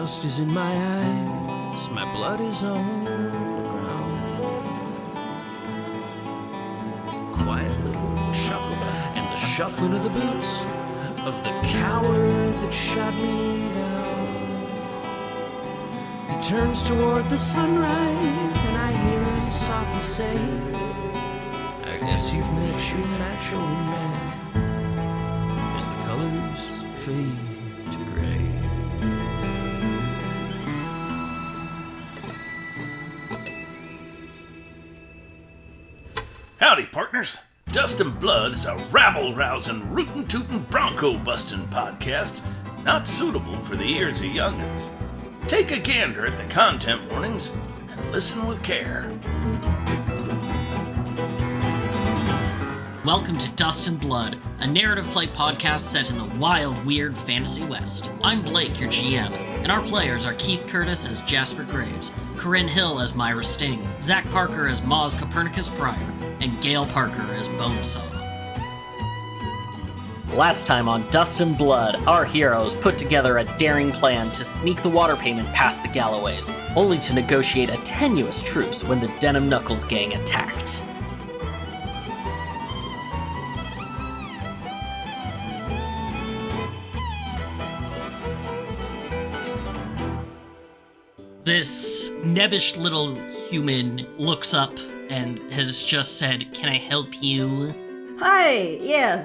dust is in my eyes, my blood is on the ground. Quiet little chuckle and the shuffling of the boots of the coward that shot me down. He turns toward the sunrise and I hear him softly say, I guess you've met your macho man as the colors fade to gray. Howdy, partners. Dust and Blood is a rabble-rousing, rootin'-tootin', bronco-bustin' podcast not suitable for the ears of young'uns. Take a gander at the content warnings and listen with care. Welcome to Dust and Blood, a narrative play podcast set in the wild, weird fantasy West. I'm Blake, your GM, and our players are Keith Curtis as Jasper Graves, Corinne Hill as Myra Sting, Zach Parker as Moz Copernicus Pryor, and Gail Parker as Bonesaw. Last time on Dust and Blood, our heroes put together a daring plan to sneak the water payment past the Galloways, only to negotiate a tenuous truce when the Denim Knuckles gang attacked. This nebbish little human looks up and has just said, "Can I help you?" Hi, yeah.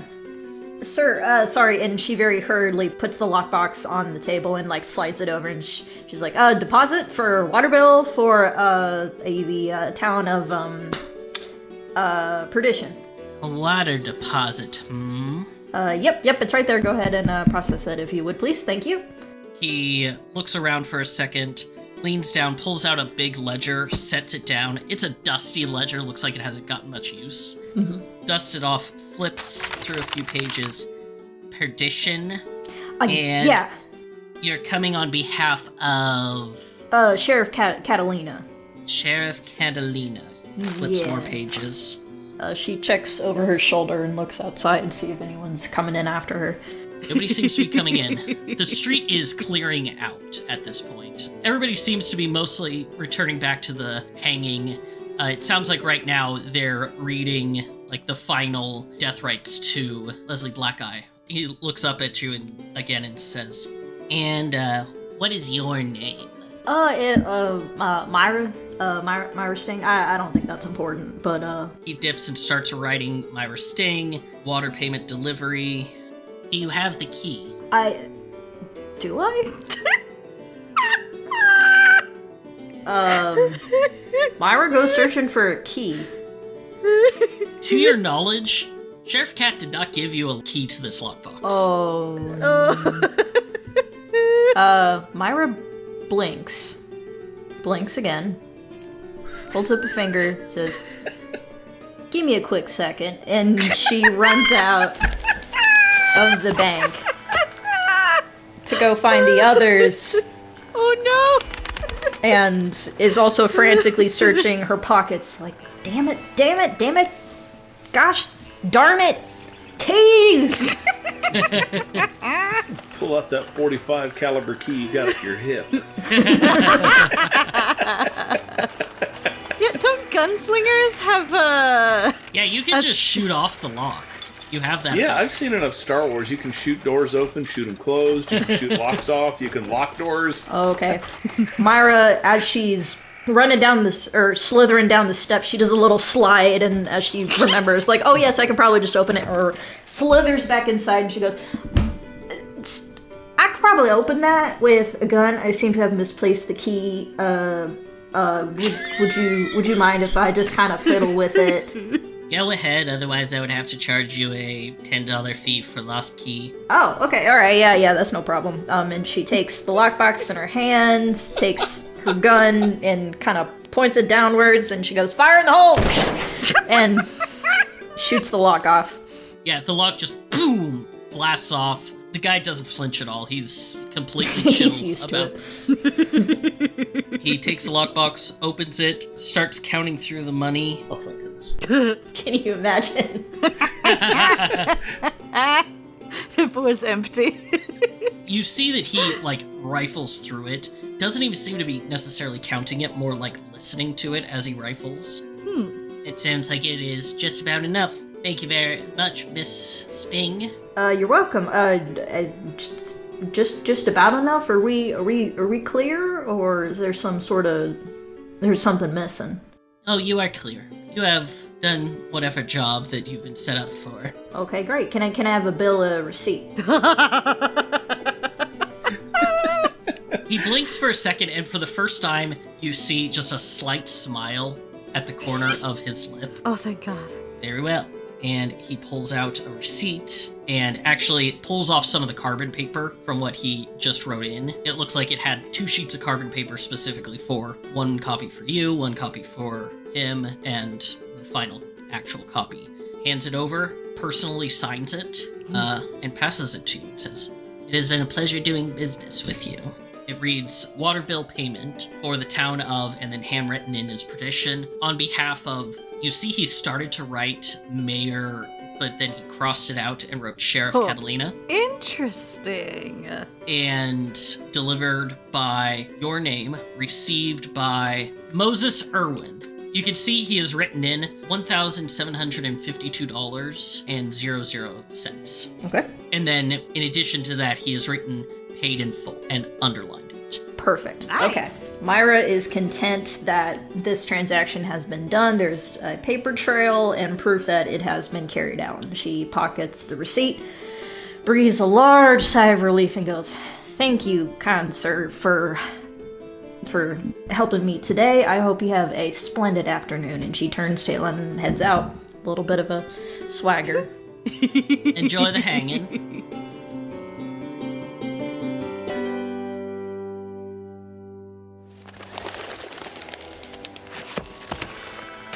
Sir, sorry, and she very hurriedly puts the lockbox on the table and, slides it over, and she's like, deposit for water bill for, the town of, Perdition. A water deposit, Yep, it's right there. Go ahead and, process that if you would, please. Thank you. He looks around for a second, leans down, pulls out a big ledger, sets it down. It's a dusty ledger, looks like it hasn't gotten much use. Dusts it off, flips through a few pages. Perdition. And yeah. You're coming on behalf of... Sheriff Catalina. Sheriff Catalina. Flips more pages. She checks over her shoulder and looks outside and see if anyone's coming in after her. Nobody seems to be coming in. The street is clearing out at this point. Everybody seems to be mostly returning back to the hanging. It sounds like right now they're reading the final death rites to Leslie Blackeye. He looks up at you and says, "And what is your name?" Myra. Myra Sting. I don't think that's important, but He dips and starts writing Myra Sting, water payment delivery. Do you have the key? Do I? Myra goes searching for a key. To your knowledge, Sheriff Cat did not give you a key to this lockbox. Oh. Myra blinks again, holds up a finger, says, "Give me a quick second," and she runs out of the bank to go find the others. Oh no! And is also frantically searching her pockets, damn it, gosh darn it, keys! Pull out that .45 caliber key you got at your hip. Yeah, don't gunslingers have Yeah, you can just shoot off the lock. You have that. Yeah, I've seen enough Star Wars. You can shoot doors open, shoot them closed, you can shoot locks off, you can lock doors. Okay. Myra, as she's running down slithering down the steps, she does a little slide, and as she remembers, oh yes, I can probably just open it, or slithers back inside, and she goes, I could probably open that with a gun. I seem to have misplaced the key. Would you mind if I just kind of fiddle with it? Go ahead, otherwise I would have to charge you a $10 fee for lost key. Oh, okay, alright, yeah, that's no problem. And she takes the lockbox in her hands, takes her gun, and kind of points it downwards, and she goes, "Fire in the hole!" and shoots the lock off. Yeah, the lock just, boom, blasts off. The guy doesn't flinch at all. He's completely chill. He's used about to it. He takes the lockbox, opens it, starts counting through the money. Oh, thank goodness. Can you imagine? if it was empty. You see that he, like, rifles through it. Doesn't even seem to be necessarily counting it, more like listening to it as he rifles. It sounds like it is just about enough. Thank you very much, Miss Sting. You're welcome. Just about enough? Are we clear? Or is there there's something missing? Oh, you are clear. You have done whatever job that you've been set up for. Okay, great. Can I have a bill of receipt? He blinks for a second, and for the first time, you see just a slight smile at the corner of his lip. Oh, thank God. Very well. And he pulls out a receipt and actually pulls off some of the carbon paper from what he just wrote in. It looks like it had 2 sheets of carbon paper specifically for one copy for you, one copy for him, and the final actual copy. Hands it over, personally signs it, and passes it to you. It says, "It has been a pleasure doing business with you." It reads, water bill payment for the town of, and then handwritten in his petition, on behalf of, you see he started to write mayor, but then he crossed it out and wrote Sheriff Catalina. Interesting. And delivered by your name, received by Moses Irwin. You can see he has written in $1,752.00. Okay. And then, in addition to that, he has written paid in full and underlined it. Perfect. Nice. Okay. Myra is content that this transaction has been done. There's a paper trail and proof that it has been carried out. She pockets the receipt, breathes a large sigh of relief, and goes, "Thank you, kind sir, for helping me today. I hope you have a splendid afternoon." And she turns tail and heads out. A little bit of a swagger. Enjoy the hanging.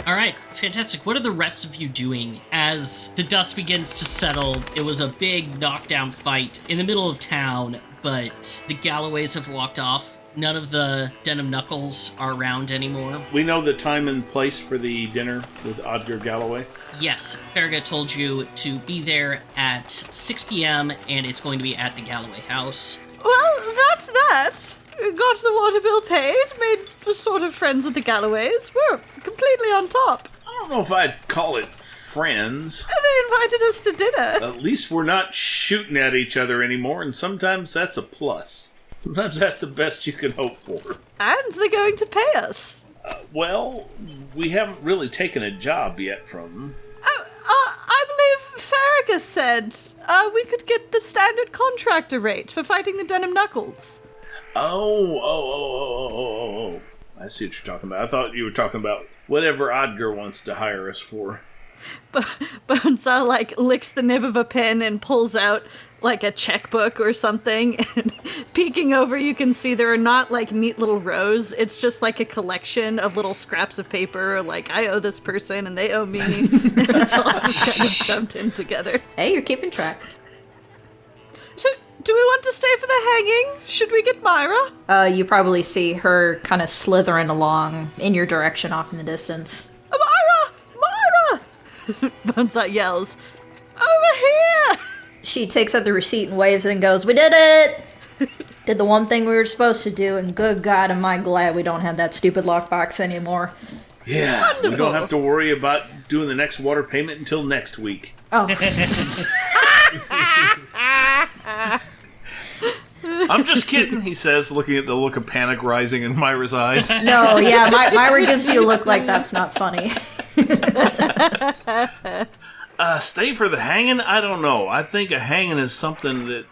All right, fantastic. What are the rest of you doing as the dust begins to settle? It was a big knockdown fight in the middle of town, but the Galloways have walked off. None of the Denim Knuckles are around anymore. We know the time and place for the dinner with Odgar Galloway. Yes, Farragut told you to be there at 6 p.m., and it's going to be at the Galloway house. Well, that's that. Got the water bill paid, made sort of friends with the Galloways. We're completely on top. I don't know if I'd call it friends. They invited us to dinner. At least we're not shooting at each other anymore, and sometimes that's a plus. Sometimes that's the best you can hope for. And they're going to pay us. Well, we haven't really taken a job yet from them. I believe Farragut said we could get the standard contractor rate for fighting the Denim Knuckles. Oh. I see what you're talking about. I thought you were talking about whatever Odgar wants to hire us for. Bonesaw, licks the nib of a pen and pulls out, a checkbook or something. And peeking over, you can see there are not, neat little rows. It's just, a collection of little scraps of paper, I owe this person and they owe me. And it's all just kind of dumped in together. Hey, you're keeping track. Do we want to stay for the hanging? Should we get Myra? You probably see her kind of slithering along in your direction off in the distance. Myra! Bonesaw yells, "Over here!" She takes out the receipt and waves and goes, "We did it! Did the one thing we were supposed to do, and good God, am I glad we don't have that stupid lockbox anymore." Yeah, Wonderful. We don't have to worry about doing the next water payment until next week. Oh. I'm just kidding, he says, looking at the look of panic rising in Myra's eyes. No, yeah, Myra gives you a look like that's not funny. Stay for the hanging? I don't know. I think a hanging is something that,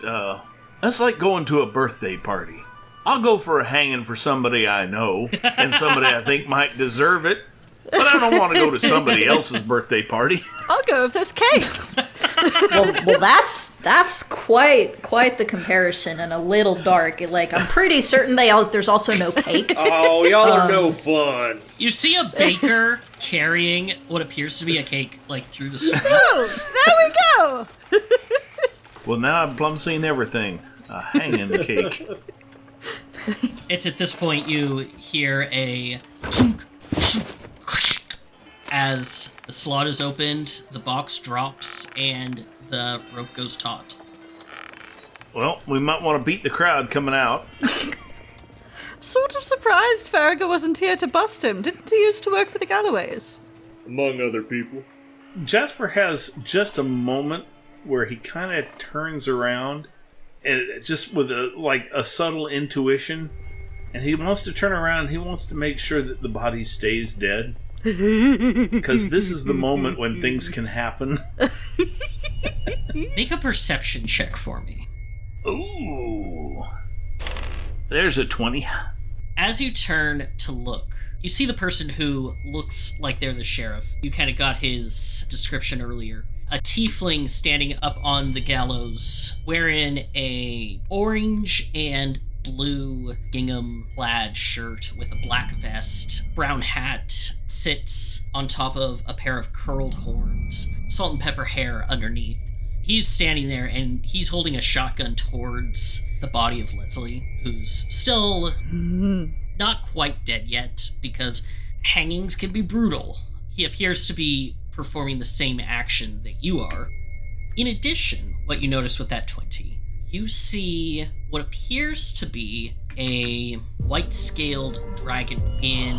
that's like going to a birthday party. I'll go for a hanging for somebody I know, and somebody I think might deserve it, but I don't want to go to somebody else's birthday party. I'll go if there's cake. Well, that's quite the comparison, and a little dark. I'm pretty certain there's also no cake. Oh, y'all are no fun. You see a baker carrying what appears to be a cake, through the streets. Oh, there we go. Well, now I'm plumb seeing everything. A hanging cake. It's at this point you hear a as the slot is opened, the box drops, and the rope goes taut. Well, we might want to beat the crowd coming out. Sort of surprised Farragher wasn't here to bust him. Didn't he used to work for the Galloways? Among other people. Jasper has just a moment where he kind of turns around, and just with a subtle intuition, and he wants to turn around. He wants to make sure that the body stays dead, because this is the moment when things can happen. Make a perception check for me. Ooh, there's a 20. As you turn to look, you see the person who looks like they're the sheriff. You kind of got his description earlier. A tiefling standing up on the gallows, wearing a orange and blue gingham plaid shirt with a black vest, brown hat, sits on top of a pair of curled horns, salt and pepper hair underneath. He's standing there and he's holding a shotgun towards the body of Leslie, who's still not quite dead yet, because hangings can be brutal. He appears to be performing the same action that you are. In addition, what you notice with that 20, you see what appears to be a white-scaled dragon in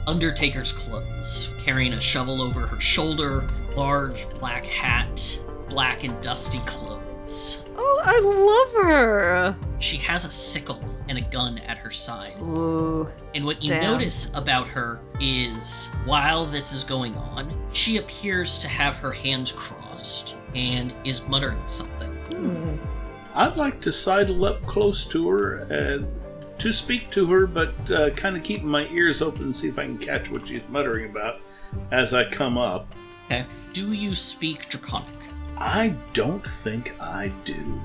Undertaker's clothes, carrying a shovel over her shoulder, large black hat, black and dusty clothes. Oh, I love her! She has a sickle and a gun at her side. Ooh. And what you Damn. notice about her is, while this is going on, she appears to have her hands crossed and is muttering something. I'd like to sidle up close to her and to speak to her, but kind of keeping my ears open and see if I can catch what she's muttering about as I come up. Okay. Do you speak Draconic? I don't think I do.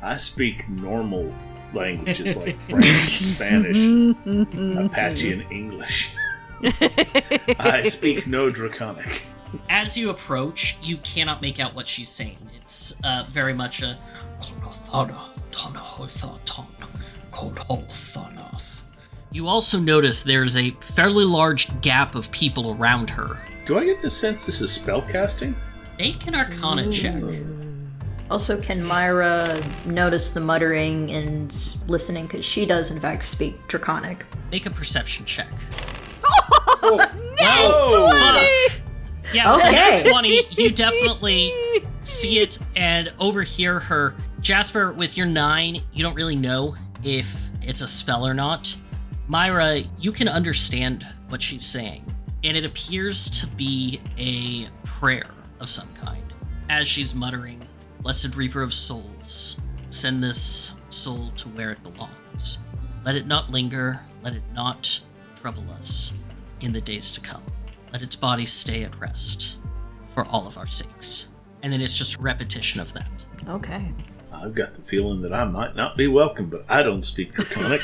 I speak normal languages like French, Spanish, Apache, and English. I speak no Draconic. As you approach, you cannot make out what she's saying. It's very much a... You also notice there's a fairly large gap of people around her. Do I get the sense this is spellcasting? Make an Arcana check. Also, can Myra notice the muttering and listening? Because she does, in fact, speak Draconic. Make a perception check. Oh, Fuck! Yeah, Okay. with 20, you definitely see it and overhear her. Jasper, with your 9, you don't really know if it's a spell or not. Myra, you can understand what she's saying, and it appears to be a prayer of some kind. As she's muttering, "Blessed Reaper of Souls, send this soul to where it belongs. Let it not linger, let it not trouble us in the days to come. Let its body stay at rest for all of our sakes." And then it's just repetition of that. Okay. I've got the feeling that I might not be welcome, but I don't speak Draconic.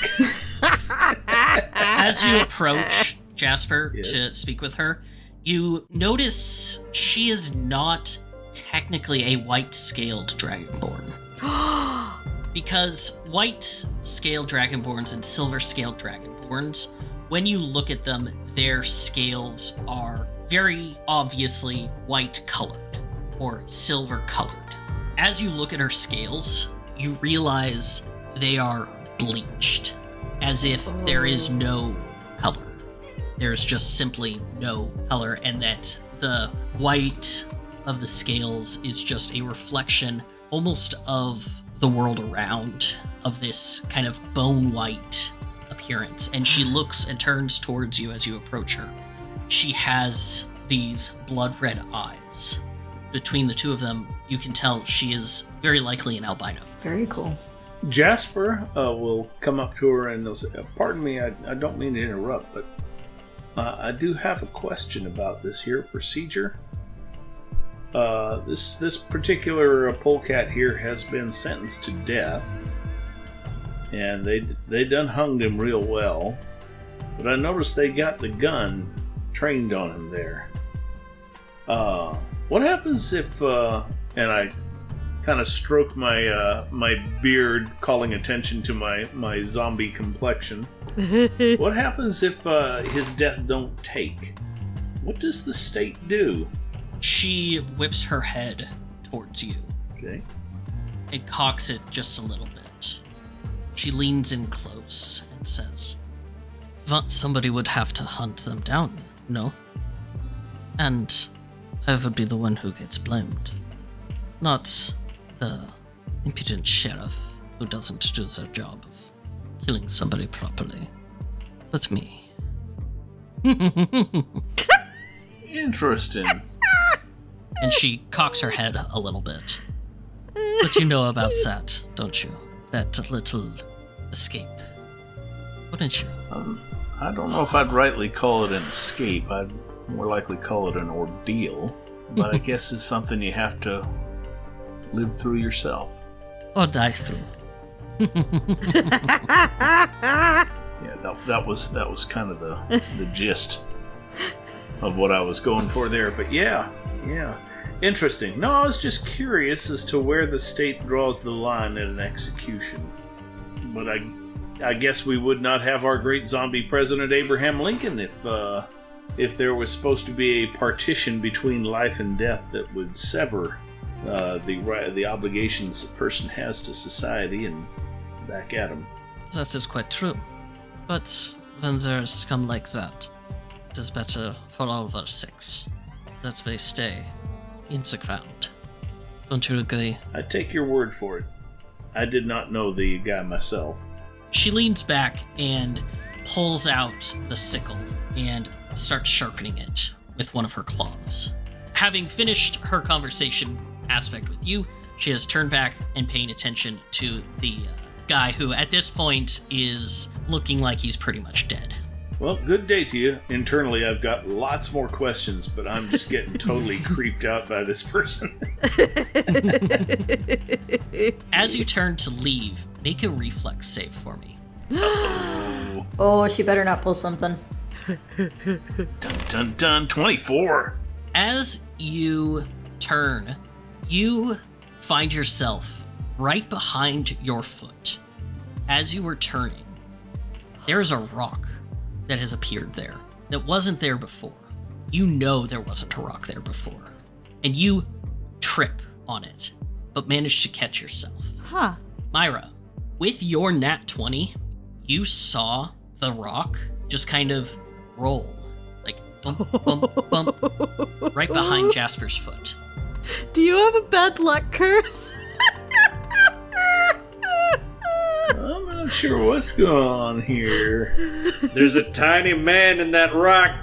As you approach Jasper Yes. to speak with her, you notice she is not technically a white-scaled dragonborn. Because white-scaled dragonborns and silver-scaled dragonborns, when you look at them, their scales are very obviously white-colored or silver-colored. As you look at her scales, you realize they are bleached, as if there is no color. There's just simply no color, and that the white of the scales is just a reflection almost of the world around, of this kind of bone white appearance. And she looks and turns towards you as you approach her. She has these blood red eyes. Between the two of them, you can tell she is very likely an albino. Very cool. Jasper will come up to her and they'll say, "Pardon me, I don't mean to interrupt, but I do have a question about this here procedure. This particular polecat here has been sentenced to death, and they done hunged him real well, but I noticed they got the gun trained on him there. What happens if and I kind of stroke my beard, calling attention to my zombie complexion. What happens if his death don't take? What does the state do?" She whips her head towards you. Okay. and cocks it just a little bit. She leans in close and says, somebody would have to hunt them down, no? And I would be the one who gets blamed. Not the impudent sheriff who doesn't do their job of killing somebody properly, but me. Interesting. And she cocks her head a little bit. But you know about that, don't you? That little escape. Wouldn't you? I don't know if I'd rightly call it an escape. I'd more likely call it an ordeal. But I guess it's something you have to live through yourself. Or die through. Yeah, that was kind of the gist of what I was going for there. But yeah. Interesting. No, I was just curious as to where the state draws the line in an execution. But I guess we would not have our great zombie president Abraham Lincoln if there was supposed to be a partition between life and death that would sever the obligations a person has to society and back at him. That is quite true. But when there's scum like that, it is better for all of our sakes that they stay in the ground. Don't you agree? I take your word for it. I did not know the guy myself. She leans back and pulls out the sickle and starts sharpening it with one of her claws. Having finished her conversation aspect with you, she has turned back and paying attention to the guy who at this point is looking like he's pretty much dead. Well, good day to you. Internally, I've got lots more questions, but I'm just getting totally creeped out by this person. As you turn to leave, make a reflex save for me. Oh, she better not pull something. Dun dun dun, 24. As you turn, you find yourself right behind your foot. As you were turning, there's a rock that has appeared there that wasn't there before. You know there wasn't a rock there before. And you trip on it, but manage to catch yourself. Huh. Myra, with your nat 20, you saw the rock just kind of roll. Like bump, bump, bump, right behind Jasper's foot. Do you have a bad luck curse? I'm not sure what's going on here. There's a tiny man in that rock.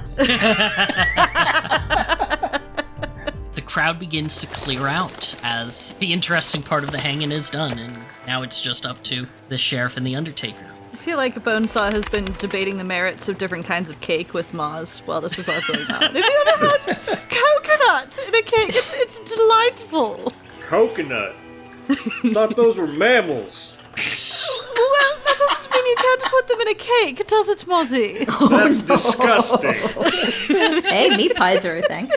The crowd begins to clear out as the interesting part of the hanging is done, and now it's just up to the sheriff and the undertaker. I feel like Bonesaw has been debating the merits of different kinds of cake with Moz while this is all going on. Have you ever had coconut in a cake? It's delightful. Coconut? Thought those were mammals. Well, that doesn't mean you can't put them in a cake, does it, Mozzie? That's disgusting. Hey, meat pies are a thing.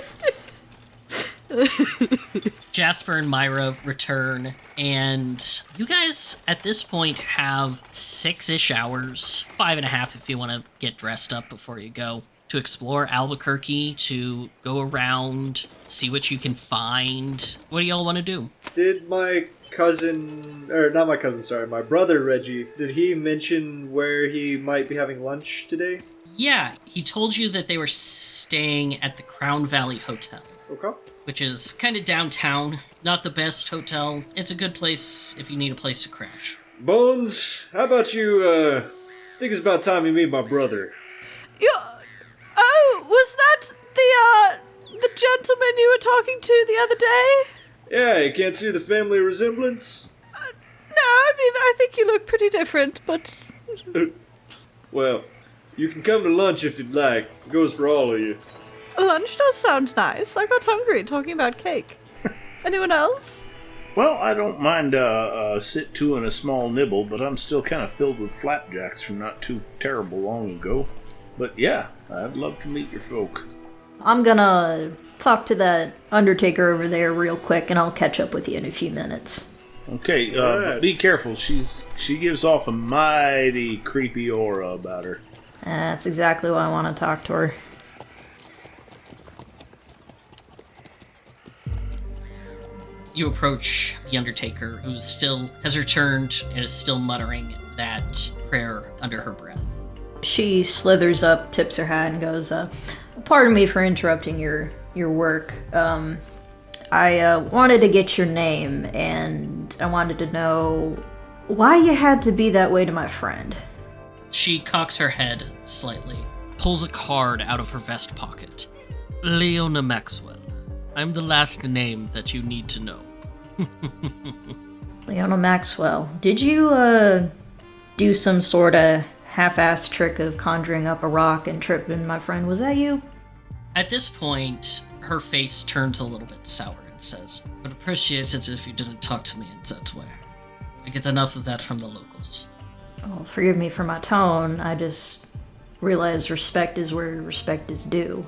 Jasper and Myra return, and you guys at this point have 6-ish hours, 5.5 if you want to get dressed up before you go, to explore Albuquerque, to go around, see what you can find. What do y'all want to do? Did my cousin, or not my cousin, sorry, my brother Reggie, did he mention where he might be having lunch today? Yeah, he told you that they were staying at the Crown Valley Hotel. Okay. Which is kind of downtown. Not the best hotel. It's a good place if you need a place to crash. Bones, how about you, think it's about time you meet my brother. Oh, was that the gentleman you were talking to the other day? Yeah, you can't see the family resemblance? No, I mean, I think you look pretty different, but... Well, you can come to lunch if you'd like. It goes for all of you. Lunch does sound nice. I got hungry talking about cake. Anyone else? Well, I don't mind sit to and a small nibble, but I'm still kind of filled with flapjacks from not too terrible long ago. But yeah, I'd love to meet your folk. I'm gonna talk to that undertaker over there real quick, and I'll catch up with you in a few minutes. Okay, Alright. be careful. She gives off a mighty creepy aura about her. That's exactly why I want to talk to her. You approach the Undertaker, who still has returned and is still muttering that prayer under her breath. She slithers up, tips her hat, and goes, pardon me for interrupting your work. I wanted to get your name, and I wanted to know why you had to be that way to my friend. She cocks her head slightly, pulls a card out of her vest pocket. Leona Maxwell. I'm the last name that you need to know. Leona Maxwell. Did you, do some sort of half-assed trick of conjuring up a rock and tripping my friend? Was that you? At this point, her face turns a little bit sour and says, I'd appreciate it if you didn't talk to me in that way. I get enough of that from the locals. Oh, forgive me for my tone. I just realized respect is where respect is due.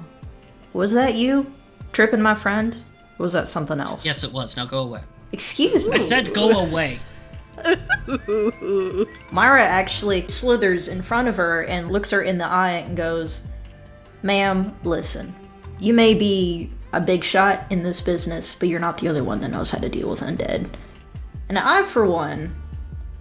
Was that you tripping my friend? Or was that something else? Yes, it was. Now go away. Excuse me. I said go away. Myra actually slithers in front of her and looks her in the eye and goes, Ma'am, listen. You may be a big shot in this business, but you're not the only one that knows how to deal with undead. And I, for one,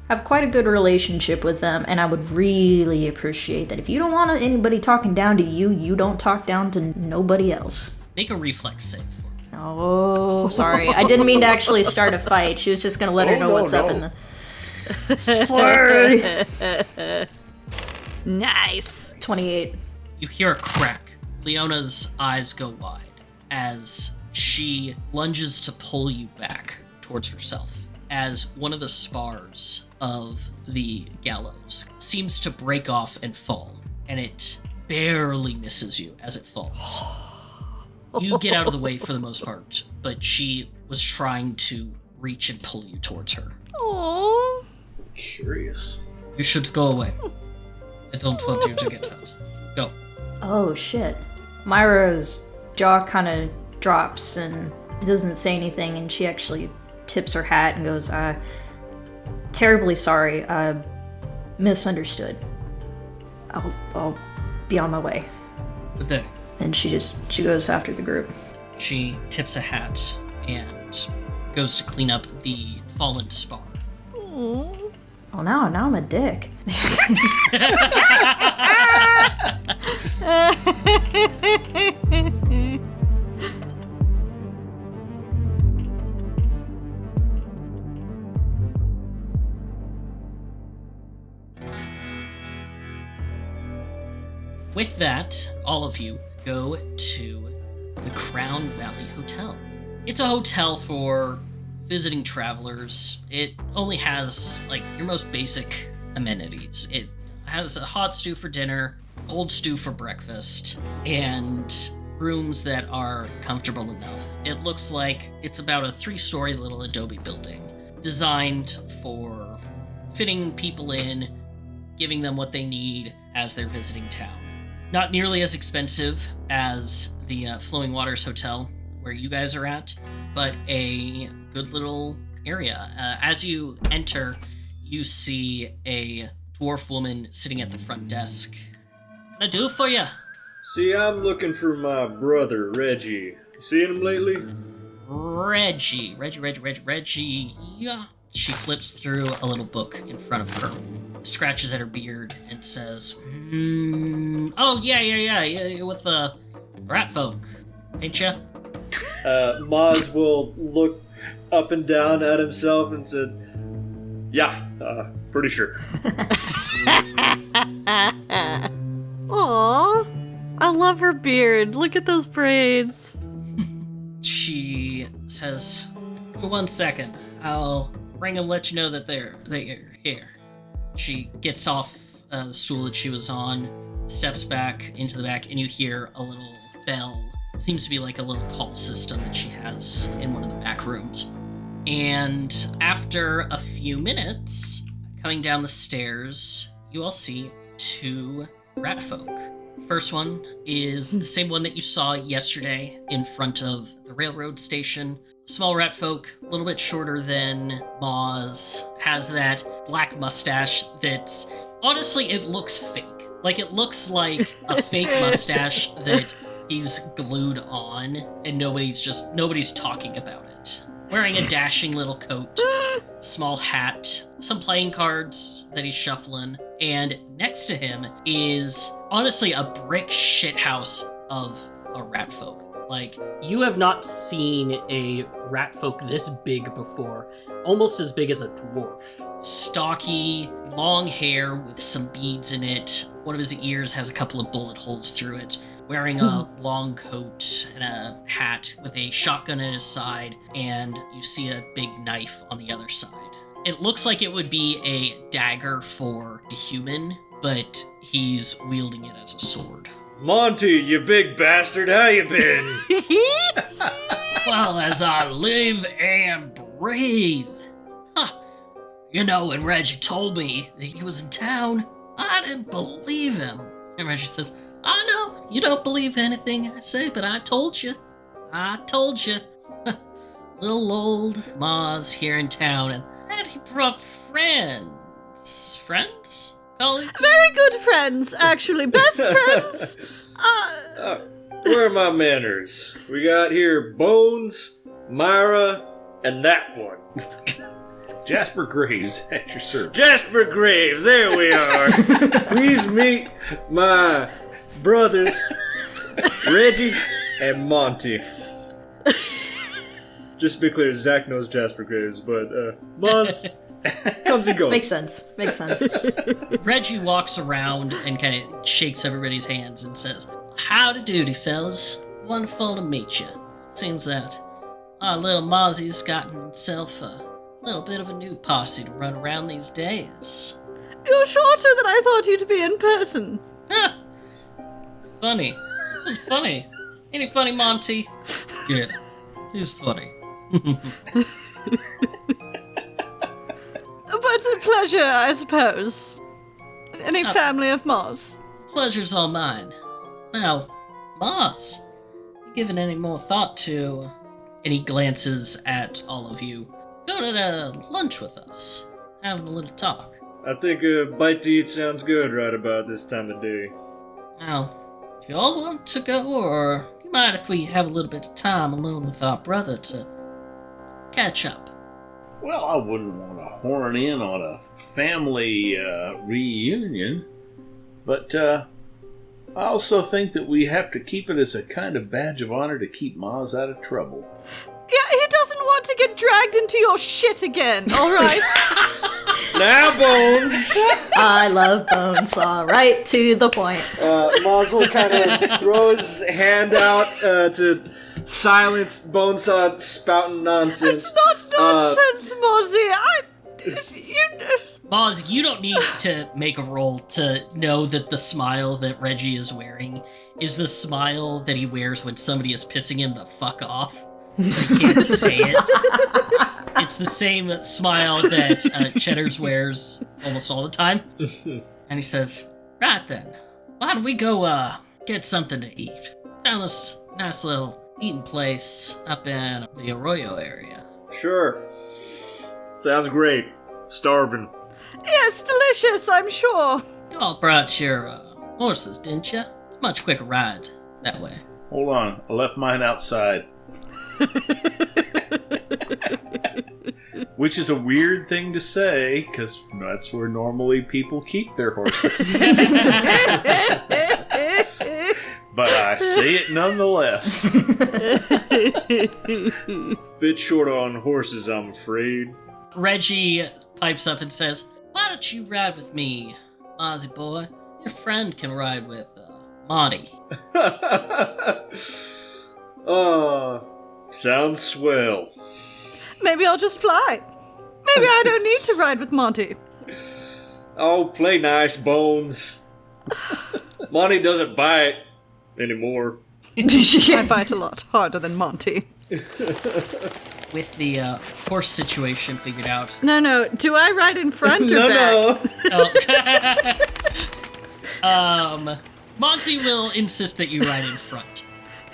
have quite a good relationship with them, and I would really appreciate that if you don't want anybody talking down to you, you don't talk down to nobody else. Make a reflex save. Oh, sorry. I didn't mean to actually start a fight. She was just going to let her know what's up in the... Sorry. Nice. 28. You hear a crack. Leona's eyes go wide as she lunges to pull you back towards herself, as one of the spars of the gallows seems to break off and fall, and it barely misses you as it falls. You get out of the way for the most part, but she was trying to reach and pull you towards her. Aww. Curious. You should go away. I don't want you to get hurt. Go. Oh, shit. Myra's jaw kind of drops and doesn't say anything, and she actually tips her hat and goes, terribly sorry. I misunderstood. I'll be on my way. Good day. And she goes after the group. She tips a hat and goes to clean up the fallen spar. Aww. Oh, now I'm a dick. With that, all of you go to the Crown Valley Hotel. It's a hotel for visiting travelers. It only has, your most basic amenities. It has a hot stew for dinner, cold stew for breakfast, and rooms that are comfortable enough. It looks like it's about a 3-story little adobe building, designed for fitting people in, giving them what they need as they're visiting town. Not nearly as expensive as the Flowing Waters Hotel, where you guys are at, but a good little area. As you enter, you see a dwarf woman sitting at the front desk. What can I do for you? See, I'm looking for my brother, Reggie. You seen him lately? Reggie. Yeah. She flips through a little book in front of her, scratches at her beard, and says, oh, yeah, with the rat folk, ain't ya? Moz will look up and down at himself and said, Yeah, pretty sure. Aww. I love her beard. Look at those braids. She says, "1 second. I'll ring and let you know that they're here." She gets off the stool that she was on, steps back into the back, and you hear a little bell. Seems to be like a little call system that she has in one of the back rooms. And after a few minutes, coming down the stairs, you all see 2 rat folk. First one is the same one that you saw yesterday in front of the railroad station. Small rat folk, a little bit shorter than Moz, has that black mustache that's, honestly, it looks fake. Like, it looks like a fake mustache that he's glued on, and nobody's talking about it. wearing a dashing little coat, small hat, some playing cards that he's shuffling, and next to him is honestly a brick shithouse of a rat folk. Like, You have not seen a rat folk this big before, almost as big as a dwarf. stocky, long hair with some beads in it. One of his ears has a couple of bullet holes through it. Wearing a long coat and a hat with a shotgun at his side, and you see a big knife on the other side. It looks like it would be a dagger for a human, but he's wielding it as a sword. Monty, you big bastard, how you been? Well, as I live and breathe. Huh. You know, when Reggie told me that he was in town, I didn't believe him. And Reggie says, I know, you don't believe anything I say, but I told you. I told you. Little old Moz here in town, and he brought friends. Friends? Colleagues? Very good friends, actually. Best friends. Where are my manners? We got here Bones, Myra, and that one. Jasper Graves at your service. Jasper Graves, there we are. Please meet my brothers, Reggie and Monty. Just to be clear, Zach knows Jasper Graves, but Moz comes and goes. Makes sense. Makes sense. Reggie walks around and kind of shakes everybody's hands and says, Howdy doody, fellas. Wonderful to meet you. Seems that our little Mozzie's gotten himself a little bit of a new posse to run around these days. You're shorter than I thought you'd be in person. Huh. Funny. Funny. Any funny, Monty? Yeah, he's funny. But a pleasure, I suppose. Any family of Moz? Pleasure's all mine. Now, Moz, you given any more thought to... And he glances at all of you. Going at lunch with us. Having a little talk. I think a bite to eat sounds good right about this time of day. Now, do you all want to go, or do you mind if we have a little bit of time alone with our brother to catch up? Well, I wouldn't want to horn in on a family reunion, but I also think that we have to keep it as a kind of badge of honor to keep Moz out of trouble. Yeah, he doesn't want to get dragged into your shit again, alright? Now, Bones! I love Bones. All right, to the point. Moz will kind of throw his hand out to silence Bones spouting nonsense. It's not nonsense, Mozzie. Moz, you don't need to make a roll to know that the smile that Reggie is wearing is the smile that he wears when somebody is pissing him the fuck off. He can't say it. It's the same smile that Cheddar's wears almost all the time. And he says, Right then, why don't we go get something to eat? Found this nice little eating place up in the Arroyo area. Sure. Sounds great. Starving. Yes, delicious, I'm sure. You all brought your horses, didn't you? It's a much quicker ride that way. Hold on, I left mine outside. Which is a weird thing to say, because that's where normally people keep their horses. But I say it nonetheless. Bit short on horses, I'm afraid. Reggie pipes up and says, Why don't you ride with me, Ozzy boy? Your friend can ride with Monty. Sounds swell. Maybe I'll just fly. Maybe I don't need to ride with Monty. Oh, play nice, Bones. Monty doesn't bite anymore. I bite a lot harder than Monty. With the horse situation figured out. No. Do I ride in front or back? Oh. Monty will insist that you ride in front.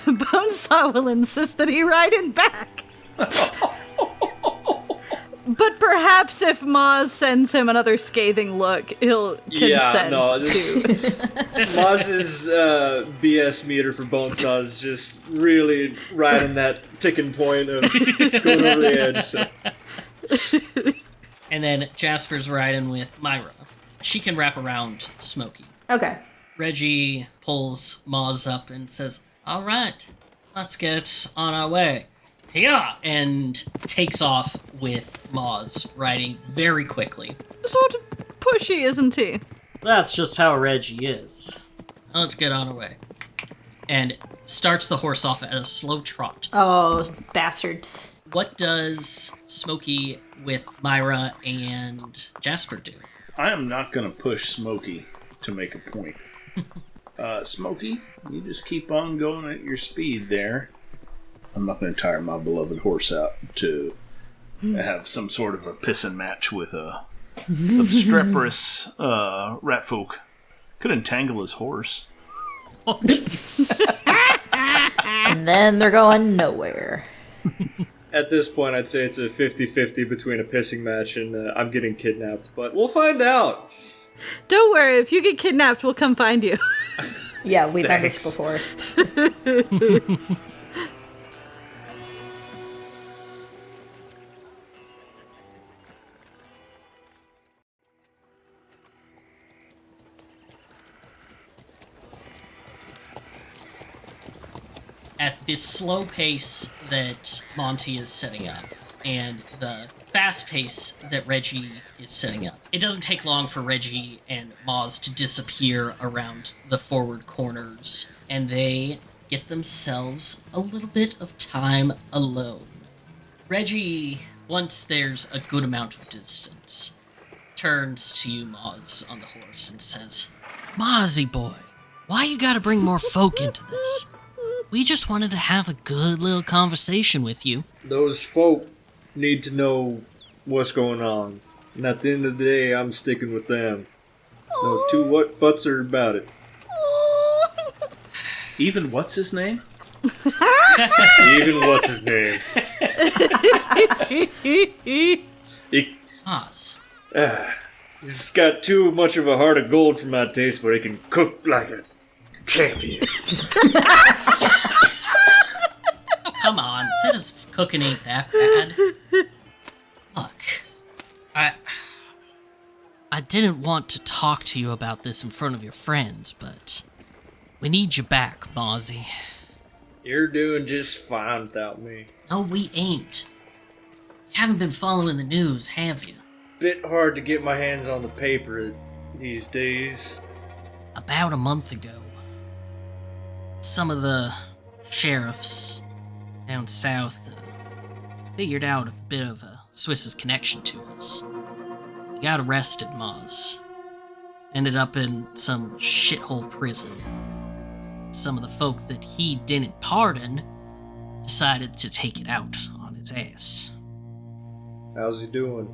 Bonesaw will insist that he ride in back. But perhaps if Moz sends him another scathing look, he'll consent to. Moz's BS meter for Bonesaw is just really riding that ticking point of going over the edge. So. And then Jasper's riding with Myra. She can wrap around Smokey. Okay. Reggie pulls Moz up and says, "All right, let's get on our way." Yeah, and takes off with Moz, riding very quickly. Sort of pushy, isn't he? That's just how Reggie is. Let's get on our way. And starts the horse off at a slow trot. Oh, bastard. What does Smokey with Myra and Jasper do? I am not going to push Smokey to make a point. Smokey, you just keep on going at your speed there. I'm not going to tire my beloved horse out to have some sort of a pissing match with a obstreperous rat folk. Could entangle his horse. And then they're going nowhere. At this point, I'd say it's a 50-50 between a pissing match and I'm getting kidnapped, but we'll find out. Don't worry, if you get kidnapped, we'll come find you. Yeah, we've done this before. At this slow pace that Monty is setting up, and the fast pace that Reggie is setting up, it doesn't take long for Reggie and Moz to disappear around the forward corners, and they get themselves a little bit of time alone. Reggie, once there's a good amount of distance, turns to you, Moz, on the horse and says, "Mozzie boy, why you gotta bring more folk into this? We just wanted to have a good little conversation with you." Those folk need to know what's going on. And at the end of the day, I'm sticking with them. No two what buts are about it. Even what's his name? Even what's his name? Moz. He's got too much of a heart of gold for my taste, but he can cook like a champion. Oh, come on. Feuds cooking ain't that bad. Look, I didn't want to talk to you about this in front of your friends, but we need you back, Mozzie. You're doing just fine without me. No, we ain't. You haven't been following the news, have you? Bit hard to get my hands on the paper these days. About a month ago, some of the sheriffs down south figured out a bit of a Swiss's connection to us. He got arrested, Moz. Ended up in some shithole prison. Some of the folk that he didn't pardon decided to take it out on his ass. How's he doing?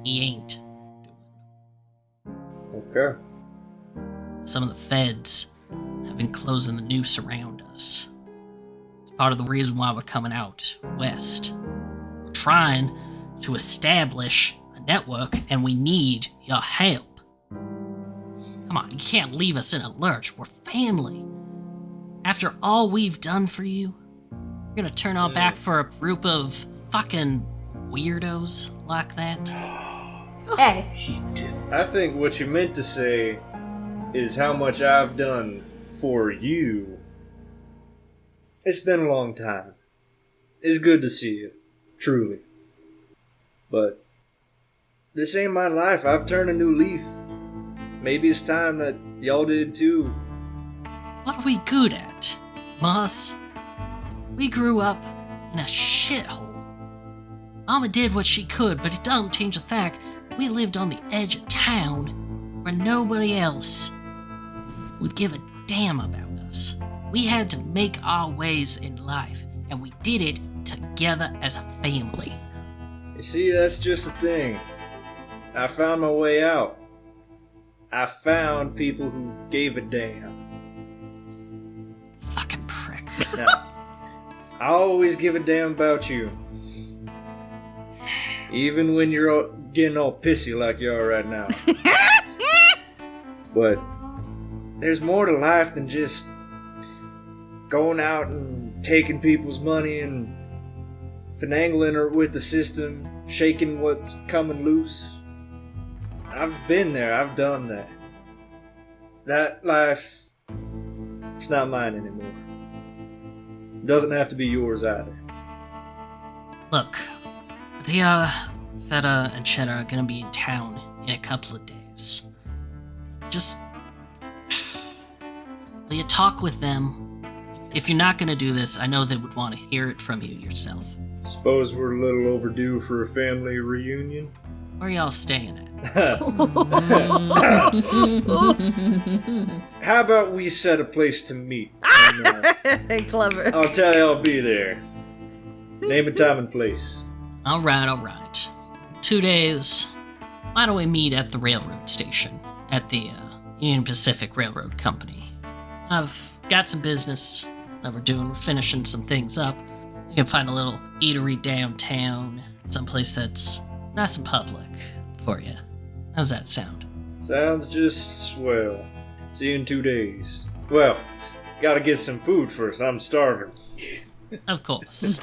He ain't. Okay. Some of the feds have been closing the noose around us. It's part of the reason why we're coming out west. We're trying to establish a network, and we need your help. Come on, you can't leave us in a lurch. We're family. After all we've done for you, you're gonna turn our back for a group of fucking weirdos like that? Hey. He didn't. I think what you meant to say is how much I've done for you. It's been a long time. It's good to see you, truly. But this ain't my life. I've turned a new leaf. Maybe it's time that y'all did too. What are we good at, Moz? We grew up in a shithole. Mama did what she could, but it don't change the fact we lived on the edge of town where nobody else would give a damn about us. We had to make our ways in life, and we did it together as a family. You see, that's just the thing. I found my way out. I found people who gave a damn. Fucking prick. Now, I always give a damn about you. Even when you're getting all pissy like you are right now. But there's more to life than just going out and taking people's money and finagling with the system, shaking what's coming loose. I've been there, I've done that. That life, it's not mine anymore. It doesn't have to be yours either. Look, the Feta and Cheddar are gonna be in town in a couple of days. Just will you talk with them? If you're not gonna do this, I know they would want to hear it from you yourself. Suppose we're a little overdue for a family reunion? Where are y'all staying at? How about we set a place to meet? And, Clever. I'll tell you I'll be there. Name a time and place. Alright. 2 days. Why don't we meet at the railroad station? At the Union Pacific Railroad Company. I've got some business that we're doing. We're finishing some things up. We can find a little eatery downtown. Someplace that's nice and public for you. How's that sound? Sounds just swell. See you in 2 days. Well, gotta get some food first. I'm starving. Of course.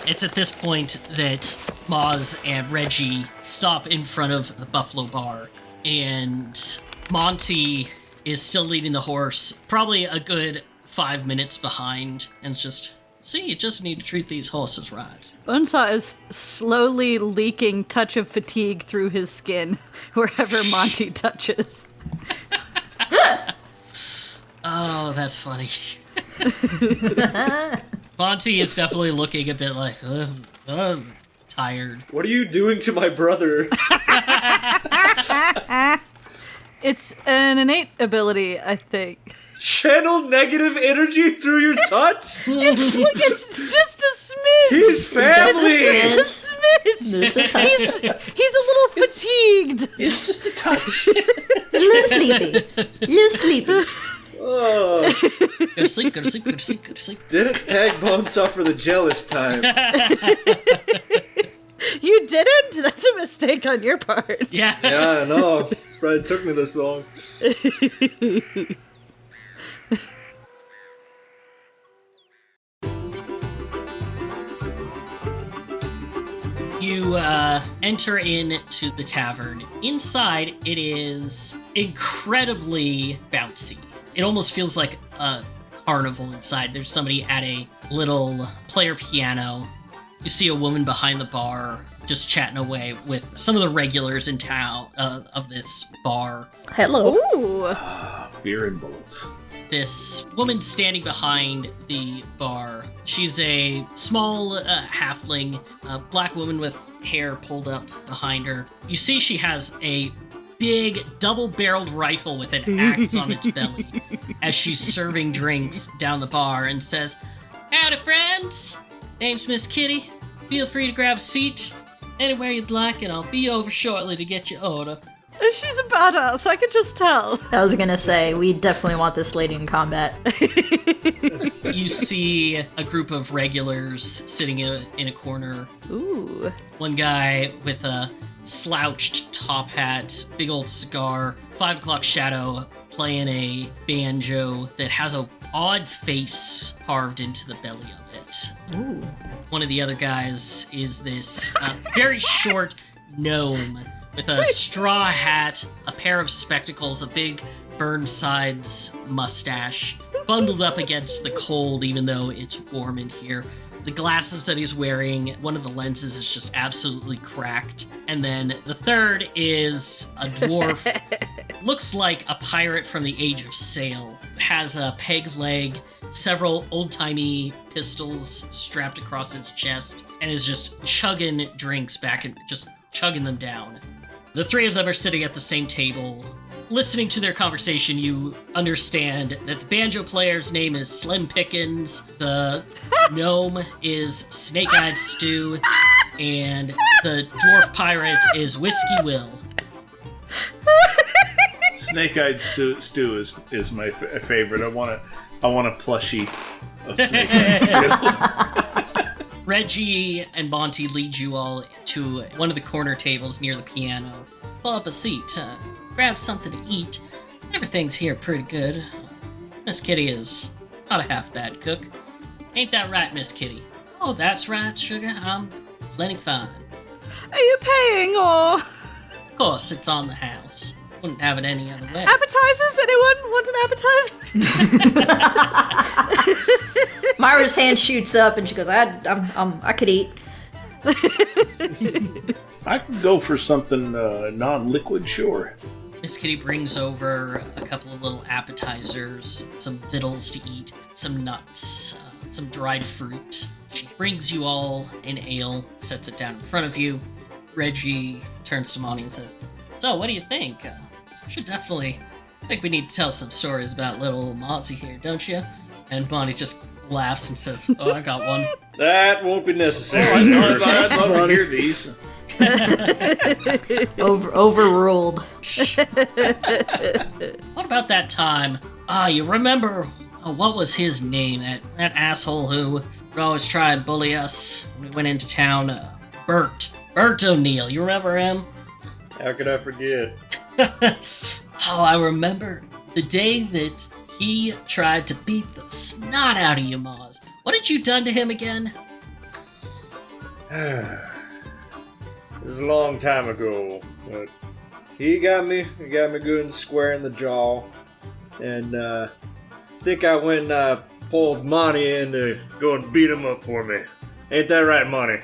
It's at this point that Moz and Reggie stop in front of the Buffalo Bar, and Monty is still leading the horse, probably a good 5 minutes behind, and it's just, see, you just need to treat these horses right. Bonesaw is slowly leaking touch of fatigue through his skin wherever Monty touches. Oh, that's funny. Monty is definitely looking a bit like, tired. What are you doing to my brother? It's an innate ability, I think. Channel negative energy through your touch? It's just a smidge. He's family! It's just a smidge. He's a little fatigued. It's just a touch. A little sleepy. Oh, Go to sleep, go to sleep, go to sleep, go to sleep. didn't peg Bonesaw for the jealous time. You didn't? That's a mistake on your part. Yeah. Yeah, I know. It's probably took me this long. You enter into the tavern. Inside, it is incredibly bouncy. It almost feels like a carnival inside. There's somebody at a little player piano. You see a woman behind the bar just chatting away with some of the regulars in town of this bar. Hello. Ooh. Beer and bullets. This woman standing behind the bar. She's a small halfling, a black woman with hair pulled up behind her. You see she has a big double-barreled rifle with an axe on its belly as she's serving drinks down the bar and says, "Howdy, friends. Name's Miss Kitty. Feel free to grab a seat anywhere you'd like, and I'll be over shortly to get your order." She's a badass, I could just tell. I was gonna say, we definitely want this lady in combat. You see a group of regulars sitting in a corner. Ooh. One guy with a slouched top hat, big old cigar, 5 o'clock shadow, playing a banjo that has a odd face carved into the belly of it. Ooh. One of the other guys is this very short gnome with a straw hat, a pair of spectacles, a big Burnside's mustache, bundled up against the cold even though it's warm in here. The glasses that he's wearing, one of the lenses is just absolutely cracked. And then the third is a dwarf. Looks like a pirate from the Age of Sail. Has a peg leg, several old-timey pistols strapped across his chest, and is just chugging drinks back and just chugging them down. The three of them are sitting at the same table. Listening to their conversation, you understand that the banjo player's name is Slim Pickens, the gnome is Snake-Eyed Stew, and the dwarf pirate is Whiskey Will. Snake-eyed stew is my favorite. I want a plushie of snake-eyed stew. Reggie and Monty lead you all to one of the corner tables near the piano. Pull up a seat, grab something to eat. Everything's here pretty good. Miss Kitty is not a half-bad cook. Ain't that right, Miss Kitty? Oh, that's right, sugar. I'm plenty fine. Are you paying or Of course, it's on the house. Wouldn't have it any other way. appetizers? Anyone want an appetizer? Myra's hand shoots up and she goes, I could eat. I could go for something non-liquid, sure. Miss Kitty brings over a couple of little appetizers, some victuals to eat, some nuts, some dried fruit. She brings you all an ale, sets it down in front of you. Reggie turns to Monty and says, "So, what do you think? I think we need to tell some stories about little Mozzie here, don't you?" And Monty just laughs and says, "Oh, I got one." That won't be necessary. I'd love to hear these. Overruled. What about that time? You remember, what was his name? That asshole who would always try and bully us when we went into town? Bert O'Neill. You remember him? How could I forget? Oh, I remember the day that he tried to beat the snot out of you, Moz. What had you done to him again? It was a long time ago, but he got me good and square in the jaw, and I think I went and pulled Monty in to go and beat him up for me. Ain't that right, Monty?